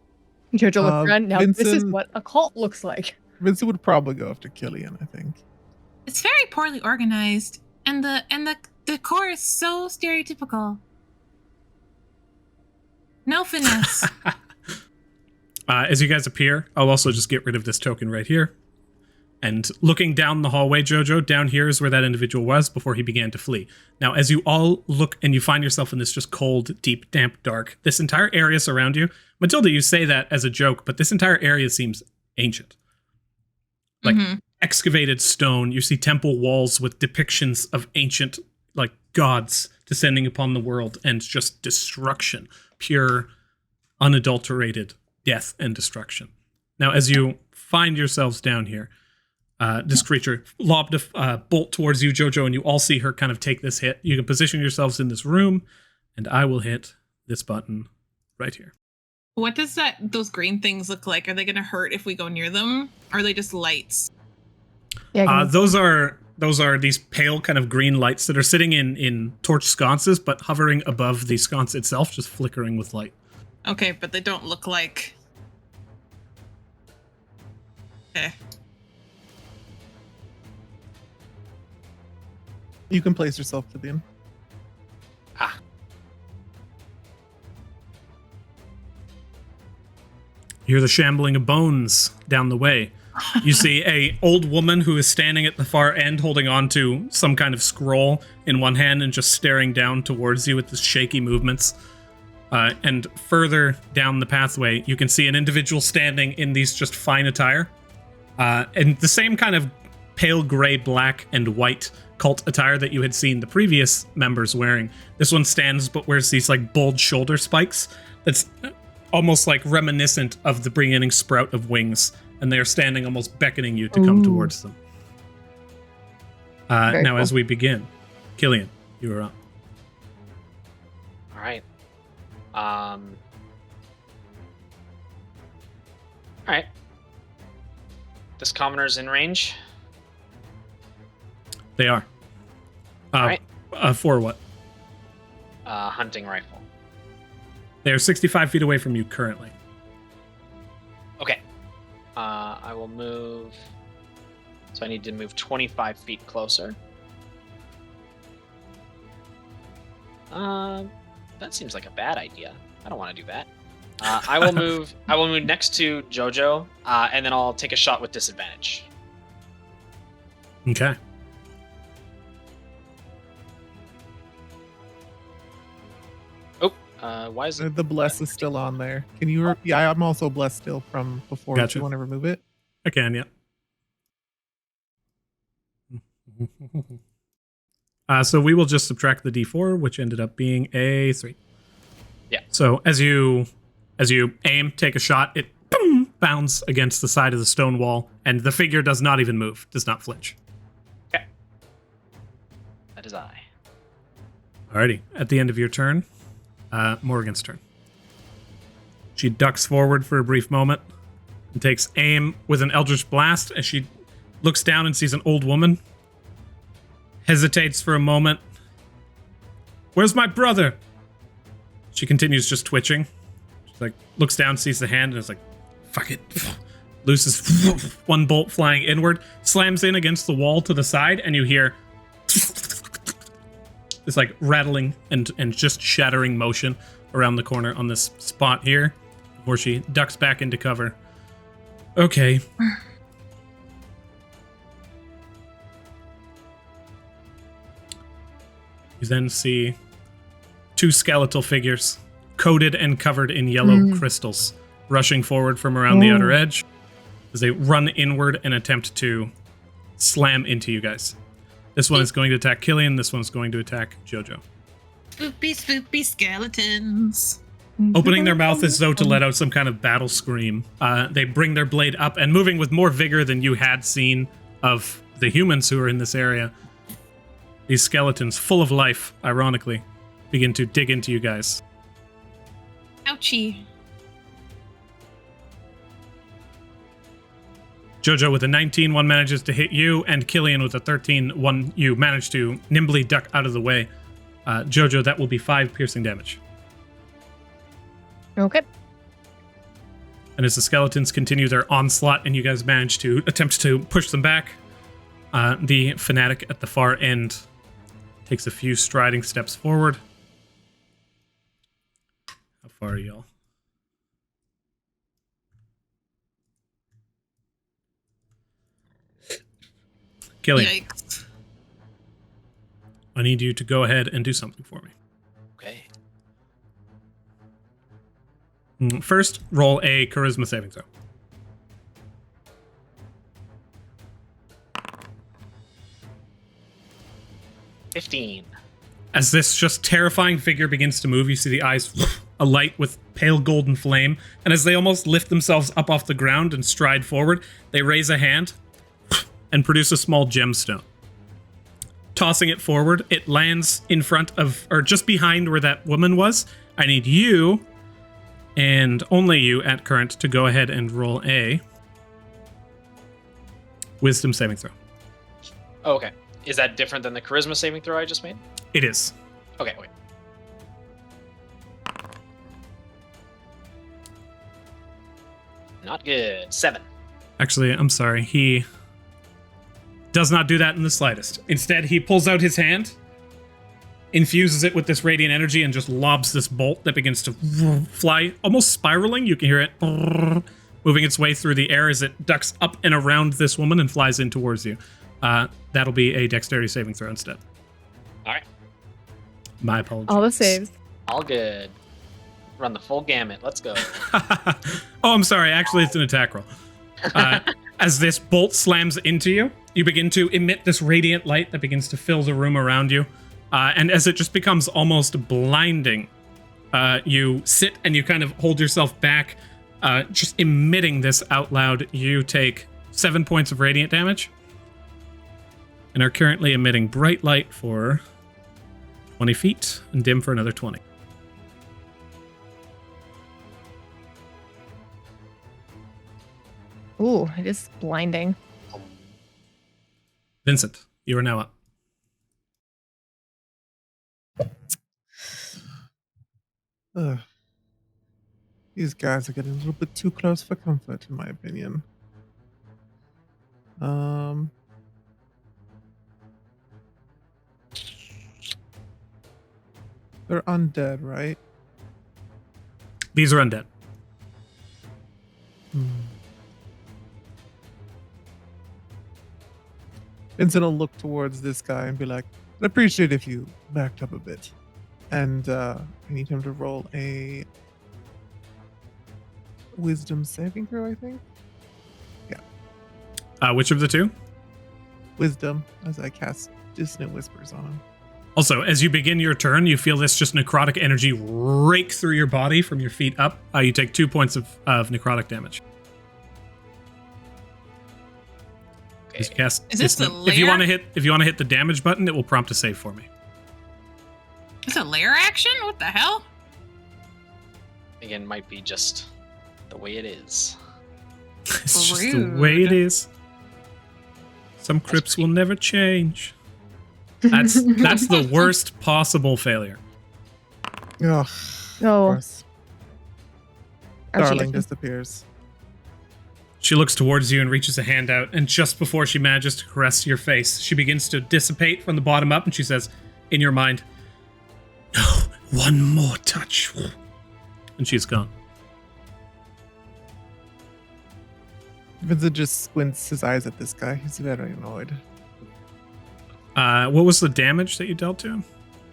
[SPEAKER 2] Jojo looks around. Now this is
[SPEAKER 5] Vincent-
[SPEAKER 2] what a cult looks like.
[SPEAKER 5] Vincent would probably go after Killian, I think.
[SPEAKER 3] It's very poorly organized, and the decor is so stereotypical. No finesse.
[SPEAKER 1] As you guys appear, I'll also just get rid of this token right here. And looking down the hallway, Jojo, down here is where that individual was before he began to flee. Now, as you all look and you find yourself in this just cold, deep, damp, dark, this entire area surround you, Matilda, you say that as a joke, but this entire area seems ancient. Like excavated stone. You see temple walls with depictions of ancient, like, gods descending upon the world and just destruction. Pure, unadulterated death and destruction. Now, as you find yourselves down here, this creature lobbed a bolt towards you, Jojo, and you all see her kind of take this hit. You can position yourselves in this room, and I will hit this button right here.
[SPEAKER 6] What does those green things look like? Are they going to hurt if we go near them? Or are they just lights?
[SPEAKER 2] Yeah,
[SPEAKER 1] Those are these pale kind of green lights that are sitting in torch sconces, but hovering above the sconce itself, just flickering with light.
[SPEAKER 6] Okay, but they don't look like... Okay.
[SPEAKER 5] You can place yourself, Killian.
[SPEAKER 1] You hear the shambling of bones down the way. You see a old woman who is standing at the far end holding on to some kind of scroll in one hand and just staring down towards you with the shaky movements. And further down the pathway, you can see an individual standing in these just fine attire. And the same kind of pale gray, black, and white cult attire that you had seen the previous members wearing. This one stands but wears these like bold shoulder spikes. That's almost like reminiscent of the beginning sprout of wings. And they're standing almost beckoning you to come towards them. Now,
[SPEAKER 2] cool.
[SPEAKER 1] as we begin, Killian, you are up.
[SPEAKER 4] All right. All right. This commoner's in range.
[SPEAKER 1] They are.
[SPEAKER 4] All right.
[SPEAKER 1] For what?
[SPEAKER 4] Hunting rifle.
[SPEAKER 1] They are 65 feet away from you currently.
[SPEAKER 4] Okay. I will move. So I need to move 25 feet closer. That seems like a bad idea. I don't want to do that. I will move. I will move next to Jojo, and then I'll take a shot with disadvantage.
[SPEAKER 1] Okay.
[SPEAKER 4] Why is it?
[SPEAKER 5] The bless is still on there. Can you? Yeah, I'm also blessed still from before.
[SPEAKER 1] Gotcha.
[SPEAKER 5] If you want to remove it?
[SPEAKER 1] I can, yeah. So we will just subtract the D4, which ended up being a 3.
[SPEAKER 4] Yeah.
[SPEAKER 1] So as you aim, take a shot, it boom, bounds against the side of the stone wall, and the figure does not even move, does not flinch.
[SPEAKER 4] Okay. That is I.
[SPEAKER 1] Alrighty. At the end of your turn, Morrigan's turn. She ducks forward for a brief moment and takes aim with an Eldritch Blast as she looks down and sees an old woman. Hesitates for a moment. Where's my brother? She continues just twitching. She looks down, sees the hand, and is like, fuck it. Looses one bolt flying inward, slams in against the wall to the side, and you hear this rattling and just shattering motion around the corner on this spot here, before she ducks back into cover. Okay. You then see 2 skeletal figures, coated and covered in yellow crystals, rushing forward from around the outer edge as they run inward and attempt to slam into you guys. This one is going to attack Killian. This one's going to attack Jojo.
[SPEAKER 6] Spoopy skeletons.
[SPEAKER 1] Opening their mouth as though to let out some kind of battle scream. They bring their blade up and, moving with more vigor than you had seen of the humans who are in this area, these skeletons, full of life, ironically, begin to dig into you guys.
[SPEAKER 3] Ouchie.
[SPEAKER 1] Jojo with a 19, one manages to hit you, and Killian with a 13, one you manage to nimbly duck out of the way. Jojo, that will be 5 piercing damage.
[SPEAKER 2] Okay.
[SPEAKER 1] And as the skeletons continue their onslaught and you guys manage to attempt to push them back, the fanatic at the far end takes a few striding steps forward. How far are y'all? Killian,
[SPEAKER 6] Yikes.
[SPEAKER 1] I need you to go ahead and do something for me.
[SPEAKER 4] Okay.
[SPEAKER 1] First, roll a charisma saving throw.
[SPEAKER 4] $15.
[SPEAKER 1] As this just terrifying figure begins to move, you see the eyes alight with pale golden flame, and as they almost lift themselves up off the ground and stride forward, they raise a hand and produce a small gemstone. Tossing it forward, it lands in front of, or just behind where that woman was. I need you, and only you at current, to go ahead and roll a wisdom saving throw.
[SPEAKER 4] Oh, okay. Is that different than the charisma saving throw I just made?
[SPEAKER 1] It is.
[SPEAKER 4] Okay, wait. Not good. 7.
[SPEAKER 1] Actually, I'm sorry. He does not do that in the slightest. Instead, he pulls out his hand, infuses it with this radiant energy, and just lobs this bolt that begins to fly, almost spiraling. You can hear it moving its way through the air as it ducks up and around this woman and flies in towards you. That'll be a dexterity saving throw instead.
[SPEAKER 4] All right.
[SPEAKER 1] My apologies.
[SPEAKER 2] All the saves.
[SPEAKER 4] All good. Run the full gamut. Let's go.
[SPEAKER 1] Oh, I'm sorry. Actually, it's an attack roll. As this bolt slams into you, you begin to emit this radiant light that begins to fill the room around you. And as it just becomes almost blinding, you sit and you kind of hold yourself back, just emitting this out loud. You take 7 points of radiant damage. and are currently emitting bright light for 20 feet and dim for another 20.
[SPEAKER 7] Ooh, it is blinding.
[SPEAKER 1] Vincent, you are now up.
[SPEAKER 5] These guys are getting a little bit too close for comfort, in my opinion. They're undead, right?
[SPEAKER 1] These are undead.
[SPEAKER 5] Vincent will look towards this guy and be like, I'd appreciate if you backed up a bit. And I need him to roll a wisdom saving throw, I think. Yeah.
[SPEAKER 1] Which of the two?
[SPEAKER 5] Wisdom, as I cast Dissonant Whispers on him.
[SPEAKER 1] Also, as you begin your turn, you feel this just necrotic energy rake through your body from your feet up. You take 2 points of necrotic damage.
[SPEAKER 4] Okay.
[SPEAKER 1] Cast
[SPEAKER 6] Is this the
[SPEAKER 1] if you
[SPEAKER 6] lair?
[SPEAKER 1] want to hit the damage button, it will prompt a save for me.
[SPEAKER 6] It's a lair action? What the hell?
[SPEAKER 4] Again, might be just the way it is.
[SPEAKER 1] It's just the way it is. Some crypts will never change. That's the worst possible failure.
[SPEAKER 5] Ugh.
[SPEAKER 7] Oh.
[SPEAKER 5] Darling disappears.
[SPEAKER 1] She looks towards you and reaches a hand out, and just before she manages to caress your face, she begins to dissipate from the bottom up, and she says, in your mind, "No, one more touch." And she's gone.
[SPEAKER 5] Vincent just squints his eyes at this guy. He's very annoyed.
[SPEAKER 1] What was the damage that you dealt to him?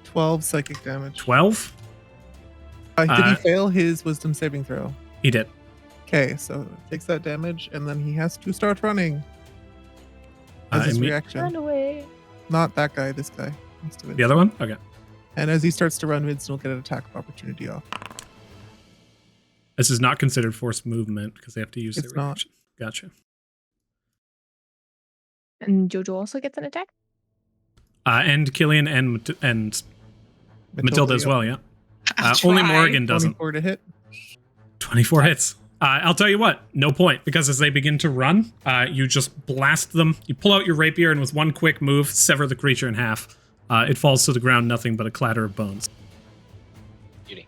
[SPEAKER 5] 12 psychic damage.
[SPEAKER 1] 12?
[SPEAKER 5] Did he fail his wisdom saving throw?
[SPEAKER 1] He did.
[SPEAKER 5] Okay, so takes that damage, and then he has to start running. As his reaction.
[SPEAKER 7] Run away.
[SPEAKER 5] Not that guy, this guy.
[SPEAKER 1] The other one? Okay.
[SPEAKER 5] And as he starts to run, Vincent will get an attack of opportunity off.
[SPEAKER 1] This is not considered forced movement because they have to use their reaction. Gotcha.
[SPEAKER 7] And Jojo also gets an attack?
[SPEAKER 1] And Killian and Matilda as well, yeah. Only Morrigan doesn't.
[SPEAKER 5] 24 to hit.
[SPEAKER 1] 24 hits. I'll tell you what, no point, because as they begin to run, you just blast them. You pull out your rapier and with one quick move, sever the creature in half. It falls to the ground, nothing but a clatter of bones.
[SPEAKER 4] Beauty.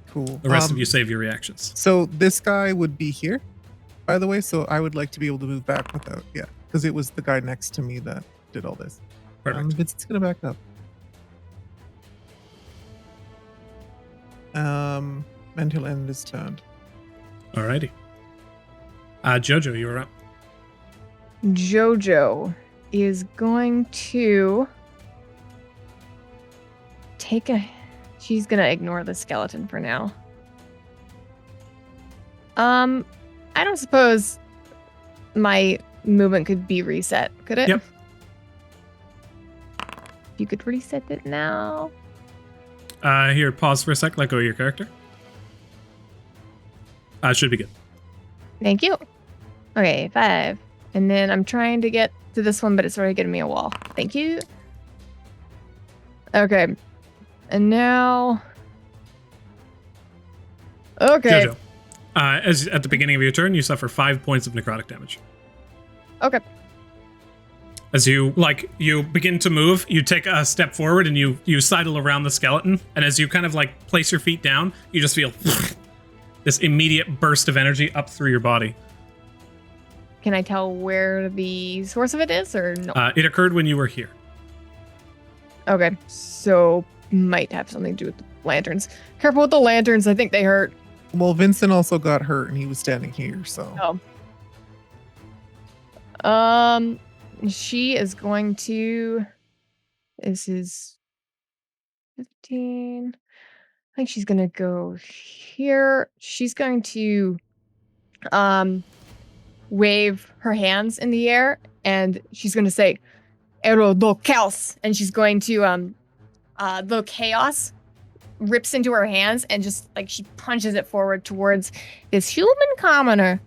[SPEAKER 5] Cool.
[SPEAKER 1] The rest of you save your reactions.
[SPEAKER 5] So this guy would be here, by the way, so I would like to be able to move back without, because it was the guy next to me that did all this.
[SPEAKER 1] Perfect.
[SPEAKER 5] Vincent's gonna back up. And he'll end his turn.
[SPEAKER 1] Alrighty. Jojo, you're up.
[SPEAKER 7] Jojo is going to she's gonna ignore the skeleton for now. I don't suppose my movement could be reset, could it?
[SPEAKER 1] Yep.
[SPEAKER 7] You could reset it now.
[SPEAKER 1] Here, pause for a sec, let go of your character. Should be good.
[SPEAKER 7] Thank you. Okay, 5. And then I'm trying to get to this one, but it's already getting me a wall. Thank you. Okay. And now... Okay.
[SPEAKER 1] Jojo, as at the beginning of your turn, you suffer 5 points of necrotic damage.
[SPEAKER 7] Okay.
[SPEAKER 1] As you begin to move, you take a step forward and you sidle around the skeleton, and as you kind of place your feet down, you just feel this immediate burst of energy up through your body.
[SPEAKER 7] Can I tell where the source of it is, or no?
[SPEAKER 1] It occurred when you were here.
[SPEAKER 7] Okay, so might have something to do with the lanterns. Careful with the lanterns, I think they hurt.
[SPEAKER 5] Well, Vincent also got hurt and he was standing here, so.
[SPEAKER 7] Oh. She is going to... This is 15... I think she's gonna go here. She's going to wave her hands in the air, and she's gonna say, "Ero do chaos," and she's going to the chaos rips into her hands and just she punches it forward towards this human commoner.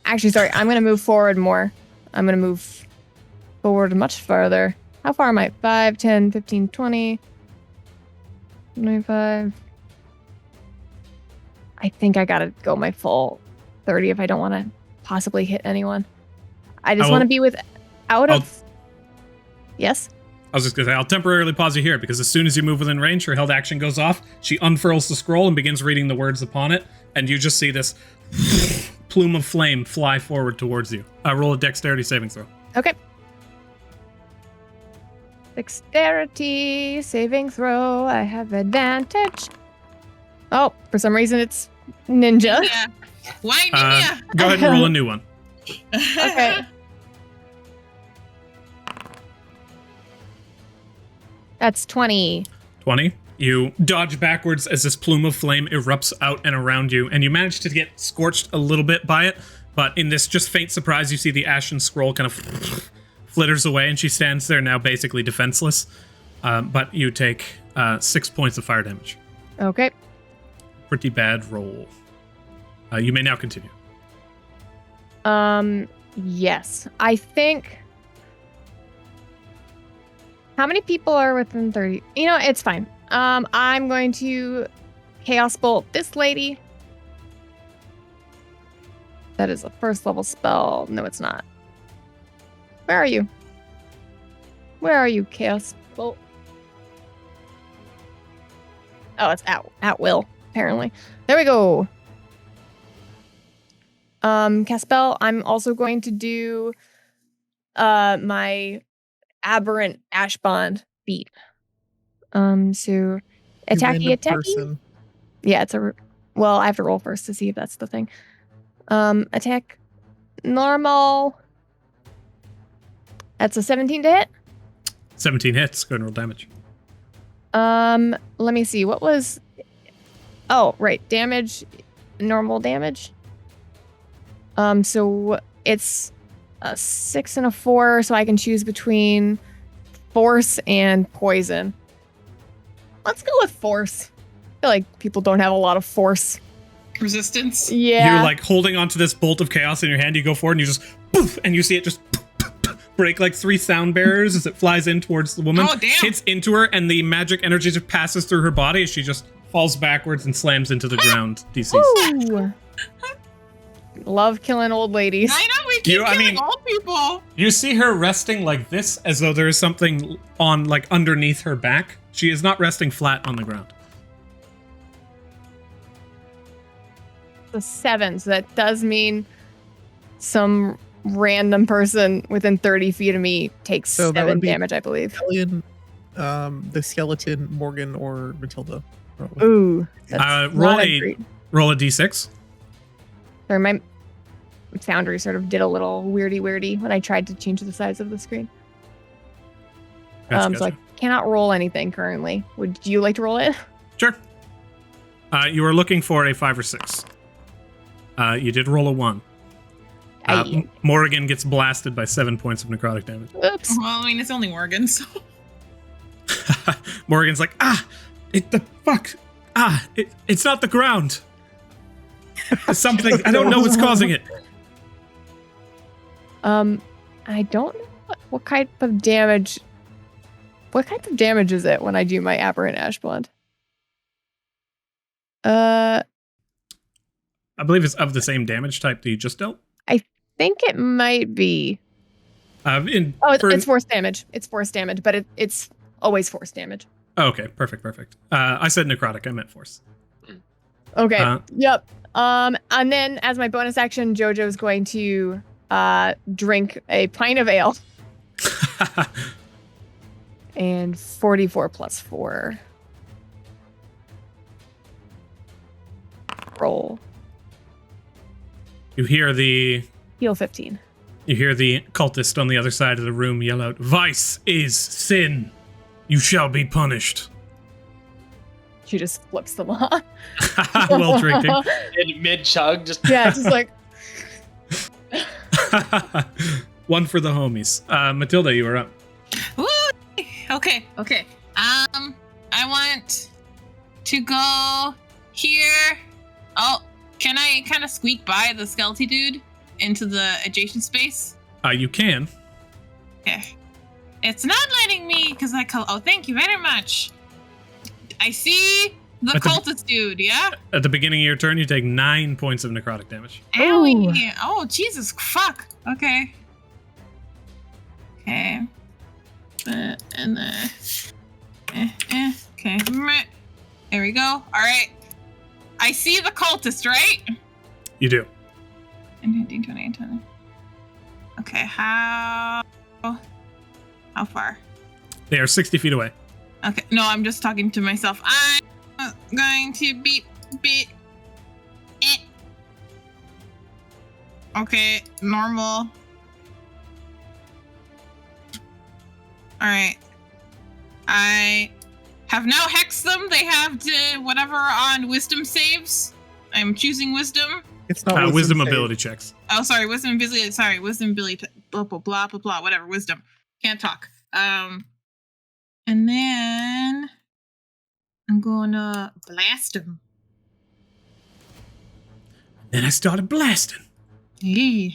[SPEAKER 7] Actually, sorry, I'm gonna move forward more. I'm gonna move forward much farther. How far am I? 5, 10, 15, 20, 25. I think I gotta go my full 30 if I don't want to possibly hit anyone. I just want to be Yes?
[SPEAKER 1] I was just going to say, I'll temporarily pause you here because as soon as you move within range, her held action goes off. She unfurls the scroll and begins reading the words upon it. And you just see this plume of flame fly forward towards you. Roll a dexterity saving throw.
[SPEAKER 7] Okay. Dexterity saving throw. I have advantage. Oh, for some reason it's ninja.
[SPEAKER 6] Yeah. Why ninja?
[SPEAKER 1] Go ahead and roll a new one.
[SPEAKER 7] Okay. That's 20.
[SPEAKER 1] 20. You dodge backwards as this plume of flame erupts out and around you, and you manage to get scorched a little bit by it, but in this just faint surprise, you see the ashen scroll kind of flitters away, and she stands there now basically defenseless, but you take 6 points of fire damage.
[SPEAKER 7] Okay.
[SPEAKER 1] Pretty bad roll. You may now continue.
[SPEAKER 7] Yes. I think... How many people are within 30? You know, it's fine. I'm going to Chaos Bolt this lady. That is a first level spell. No, it's not. Where are you? Where are you, Chaos Bolt? Oh, it's at will, apparently. There we go. Cast spell. I'm also going to do my aberrant ash bond beat. So attacky. Yeah, well, I have to roll first to see if that's the thing. Attack normal. That's a 17 to hit.
[SPEAKER 1] 17 hits. Go ahead and roll damage.
[SPEAKER 7] Let me see. What was... Oh, right. Damage. Normal damage. So it's a 6 and a 4, so I can choose between force and poison. Let's go with force. I feel like people don't have a lot of force.
[SPEAKER 6] Resistance?
[SPEAKER 7] Yeah.
[SPEAKER 1] You're like holding onto this bolt of chaos in your hand. You go forward and you just poof, and you see it just break like 3 sound barriers as it flies in towards the woman.
[SPEAKER 6] Oh, damn.
[SPEAKER 1] Hits into her, and the magic energy just passes through her body as she just falls backwards and slams into the ground. DCs.
[SPEAKER 7] Ooh. Love killing old ladies.
[SPEAKER 6] I know, we keep killing old people.
[SPEAKER 1] You see her resting like this, as though there is something on, like, underneath her back. She is not resting flat on the ground.
[SPEAKER 7] The 7, so that does mean some random person within 30 feet of me takes 7 damage, I believe.
[SPEAKER 5] Alien, the skeleton, Morgan, or Matilda.
[SPEAKER 7] Ooh. That's
[SPEAKER 1] roll a d6.
[SPEAKER 7] Sorry, my Foundry sort of did a little weirdy when I tried to change the size of the screen.
[SPEAKER 1] Gotcha.
[SPEAKER 7] So I cannot roll anything currently. Would you like to roll it?
[SPEAKER 1] Sure. You are looking for a 5 or 6. You did roll a 1. Morrigan gets blasted by 7 points of necrotic damage.
[SPEAKER 7] Oops.
[SPEAKER 6] Well, I mean, it's only Morgan, so...
[SPEAKER 1] Morrigan's like, it's not the ground. It's something, I don't know what's causing it.
[SPEAKER 7] I don't know what kind of damage... What kind of damage is it when I do my aberrant ash bond?
[SPEAKER 1] I believe it's of the same damage type that you just dealt.
[SPEAKER 7] I think it might be. It's force damage. It's force damage, but it's always force damage.
[SPEAKER 1] Oh, okay, perfect. I said necrotic. I meant force.
[SPEAKER 7] Okay. Yep. And then as my bonus action, JoJo's going to drink a pint of ale. And 44 plus 4. Roll.
[SPEAKER 1] You hear
[SPEAKER 7] Heal 15.
[SPEAKER 1] You hear the cultist on the other side of the room yell out, "Vice is sin. You shall be punished."
[SPEAKER 7] She just flips them on.
[SPEAKER 1] While drinking.
[SPEAKER 4] Mid chug, just
[SPEAKER 7] yeah, just like.
[SPEAKER 1] One for the homies. Matilda, you are up.
[SPEAKER 6] Woo! Okay. I want to go here. Oh, can I kind of squeak by the skeleton dude into the adjacent space?
[SPEAKER 1] You can.
[SPEAKER 3] Okay. It's not letting me because oh, thank you very much. I see the cultist dude, yeah?
[SPEAKER 1] At the beginning of your turn, you take 9 points of necrotic damage.
[SPEAKER 3] Owie. Oh, Jesus, fuck. Okay. Okay. Okay. There we go. All right. I see the cultist, right?
[SPEAKER 1] You do.
[SPEAKER 3] 19, 20, 20. Okay, how far?
[SPEAKER 1] They are 60 feet away.
[SPEAKER 3] Okay, no, I'm just talking to myself. I'm going to beat it. Okay, normal. Alright. I have now hexed them. They have to whatever on wisdom saves. I'm choosing wisdom.
[SPEAKER 5] It's not
[SPEAKER 1] wisdom ability checks.
[SPEAKER 3] Oh, sorry, wisdom ability. Sorry, wisdom ability. Blah blah blah blah blah. Whatever, wisdom. Can't talk. And then I'm gonna blast him.
[SPEAKER 1] Then I started blasting.
[SPEAKER 3] Yeah.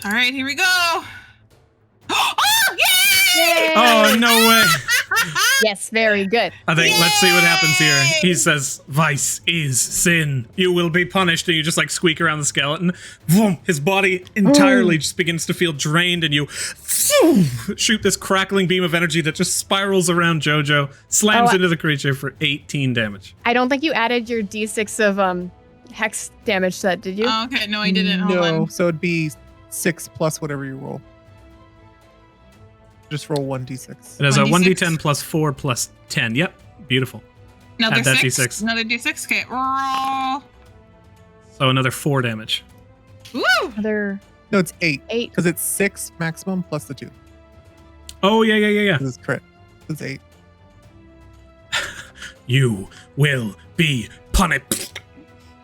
[SPEAKER 3] All right, here we go. Oh, yay!
[SPEAKER 1] Oh, no way.
[SPEAKER 7] Yes, very good.
[SPEAKER 1] I think, let's see what happens here. He says, vice is sin. You will be punished. And you just like squeak around the skeleton. Vroom, his body entirely just begins to feel drained. And you shoot this crackling beam of energy that just spirals around Jojo, slams into the creature for 18 damage.
[SPEAKER 7] I don't think you added your d6 of hex damage set, did you?
[SPEAKER 3] Oh, okay, no, I didn't. Hold on.
[SPEAKER 5] So it'd be 6 plus whatever you roll. Just roll 1d6.
[SPEAKER 1] It has a
[SPEAKER 3] 1d6?
[SPEAKER 1] 1d10 plus 4 plus 10. Yep, beautiful.
[SPEAKER 3] Another
[SPEAKER 1] Add that
[SPEAKER 3] 6.
[SPEAKER 1] d6.
[SPEAKER 3] Another d6. Okay, roll.
[SPEAKER 1] So another 4 damage.
[SPEAKER 3] Woo!
[SPEAKER 7] Another
[SPEAKER 5] No, it's 8.
[SPEAKER 7] 8.
[SPEAKER 5] Because it's 6 maximum plus the 2.
[SPEAKER 1] Oh, yeah.
[SPEAKER 5] This is crit. It's 8.
[SPEAKER 1] You will be punished.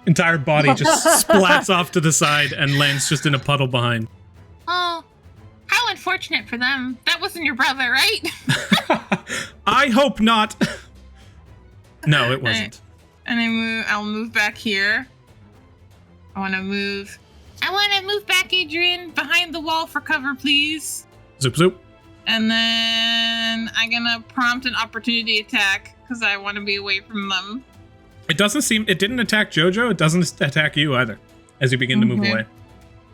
[SPEAKER 1] Entire body just splats off to the side and lands just in a puddle behind.
[SPEAKER 3] Oh, how unfortunate for them. That wasn't your brother, right?
[SPEAKER 1] I hope not. No, it wasn't.
[SPEAKER 3] And I'll move back here. I want to move back, Adrian, behind the wall for cover, please.
[SPEAKER 1] Zoop, zoop.
[SPEAKER 3] And then I'm gonna prompt an opportunity attack because I want to be away from them.
[SPEAKER 1] It didn't attack Jojo. It doesn't attack you either as you begin to move away.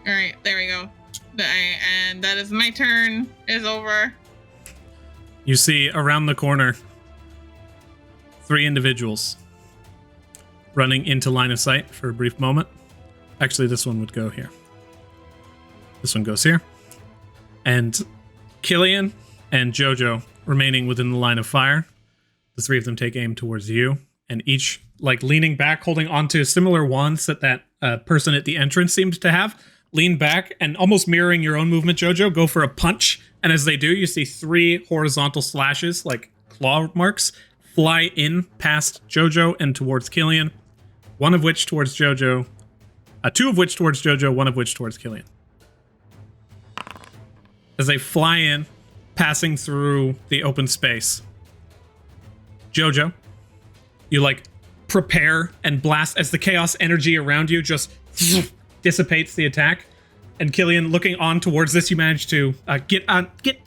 [SPEAKER 3] All right, there we go. And that is my turn. Is over.
[SPEAKER 1] You see around the corner 3 individuals running into line of sight for a brief moment. Actually, this one would go here. This one goes here. And Killian and Jojo remaining within the line of fire. The 3 of them take aim towards you, and each like leaning back, holding onto similar wands that person at the entrance seemed to have. Lean back and almost mirroring your own movement, Jojo, go for a punch. And as they do, you see 3 horizontal slashes, like claw marks, fly in past Jojo and towards Killian. One of which towards Jojo, 2 of which towards Jojo, 1 of which towards Killian. As they fly in, passing through the open space. Jojo, you like prepare and blast as the chaos energy around you just dissipates the attack. And Killian, looking on towards this, you manage to get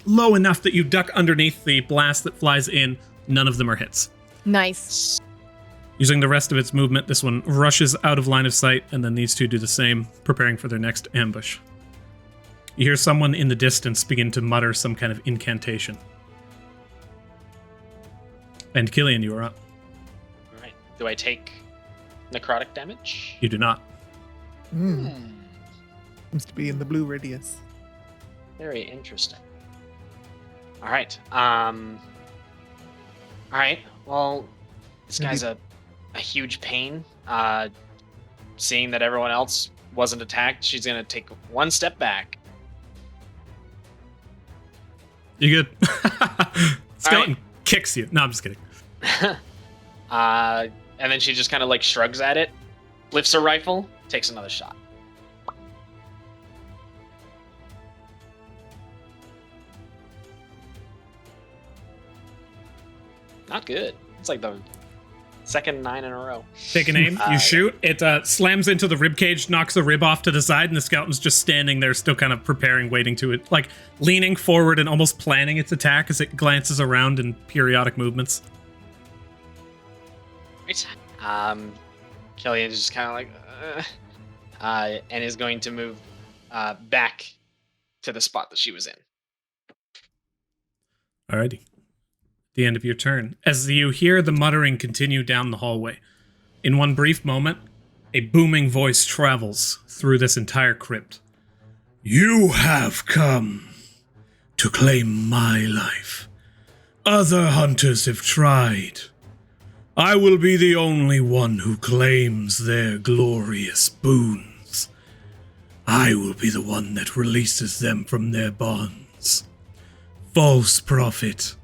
[SPEAKER 1] low enough that you duck underneath the blast that flies in. None of them are hits.
[SPEAKER 7] Nice.
[SPEAKER 1] Using the rest of its movement, this one rushes out of line of sight, and then these 2 do the same, preparing for their next ambush. You hear someone in the distance begin to mutter some kind of incantation. And Killian, you are up.
[SPEAKER 4] All right. Do I take necrotic damage?
[SPEAKER 1] You do not.
[SPEAKER 5] Seems to be in the blue radius.
[SPEAKER 4] Very interesting. All right. All right. Well, this guy's a huge pain. Seeing that everyone else wasn't attacked, she's gonna take 1 step back.
[SPEAKER 1] You good? Skeleton kicks you. No, I'm just kidding.
[SPEAKER 4] And then she just kind of like shrugs at it, lifts her rifle, takes another shot. Not good. It's like the Second 9 in a row.
[SPEAKER 1] Take an aim, you shoot, it slams into the rib cage, knocks the rib off to the side, and the skeleton's just standing there, still kind of preparing, waiting to it, like leaning forward and almost planning its attack as it glances around in periodic movements.
[SPEAKER 4] Right. Killian's just kind of like, and is going to move back to the spot that she was in.
[SPEAKER 1] Alrighty. The end of your turn. As you hear the muttering continue down the hallway, in one brief moment, a booming voice travels through this entire crypt. You have come to claim my life. Other hunters have tried. I will be the only one who claims their glorious boons. I will be the one that releases them from their bonds. False prophet,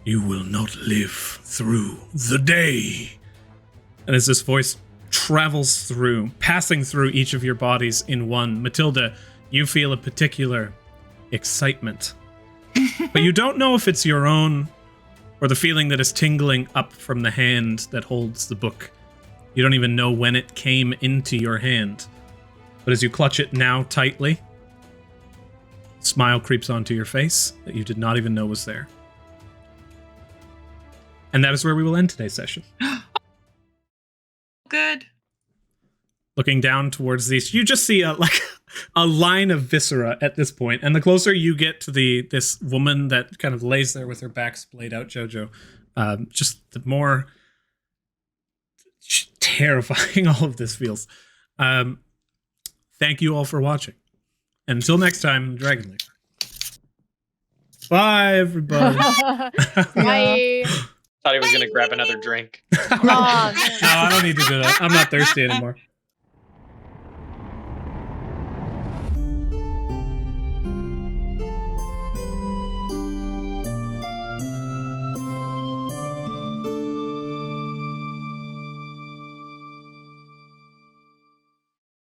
[SPEAKER 1] you will not live through the day. And as this voice travels through, passing through each of your bodies in one, Matilda, you feel a particular excitement. But you don't know if it's your own or the feeling that is tingling up from the hand that holds the book. You don't even know when it came into your hand. But as you clutch it now tightly, a smile creeps onto your face that you did not even know was there. And that is where we will end today's session.
[SPEAKER 6] Good.
[SPEAKER 1] Looking down towards these, you just see a line of viscera at this point, and the closer you get to this woman that kind of lays there with her back splayed out, Jojo, just the more terrifying all of this feels. Thank you all for watching. And until next time, Dragon League. Bye, everybody.
[SPEAKER 7] Bye.
[SPEAKER 4] Thought he was going to grab another drink.
[SPEAKER 7] Oh, man.
[SPEAKER 1] No, I don't need to do that. I'm not thirsty anymore.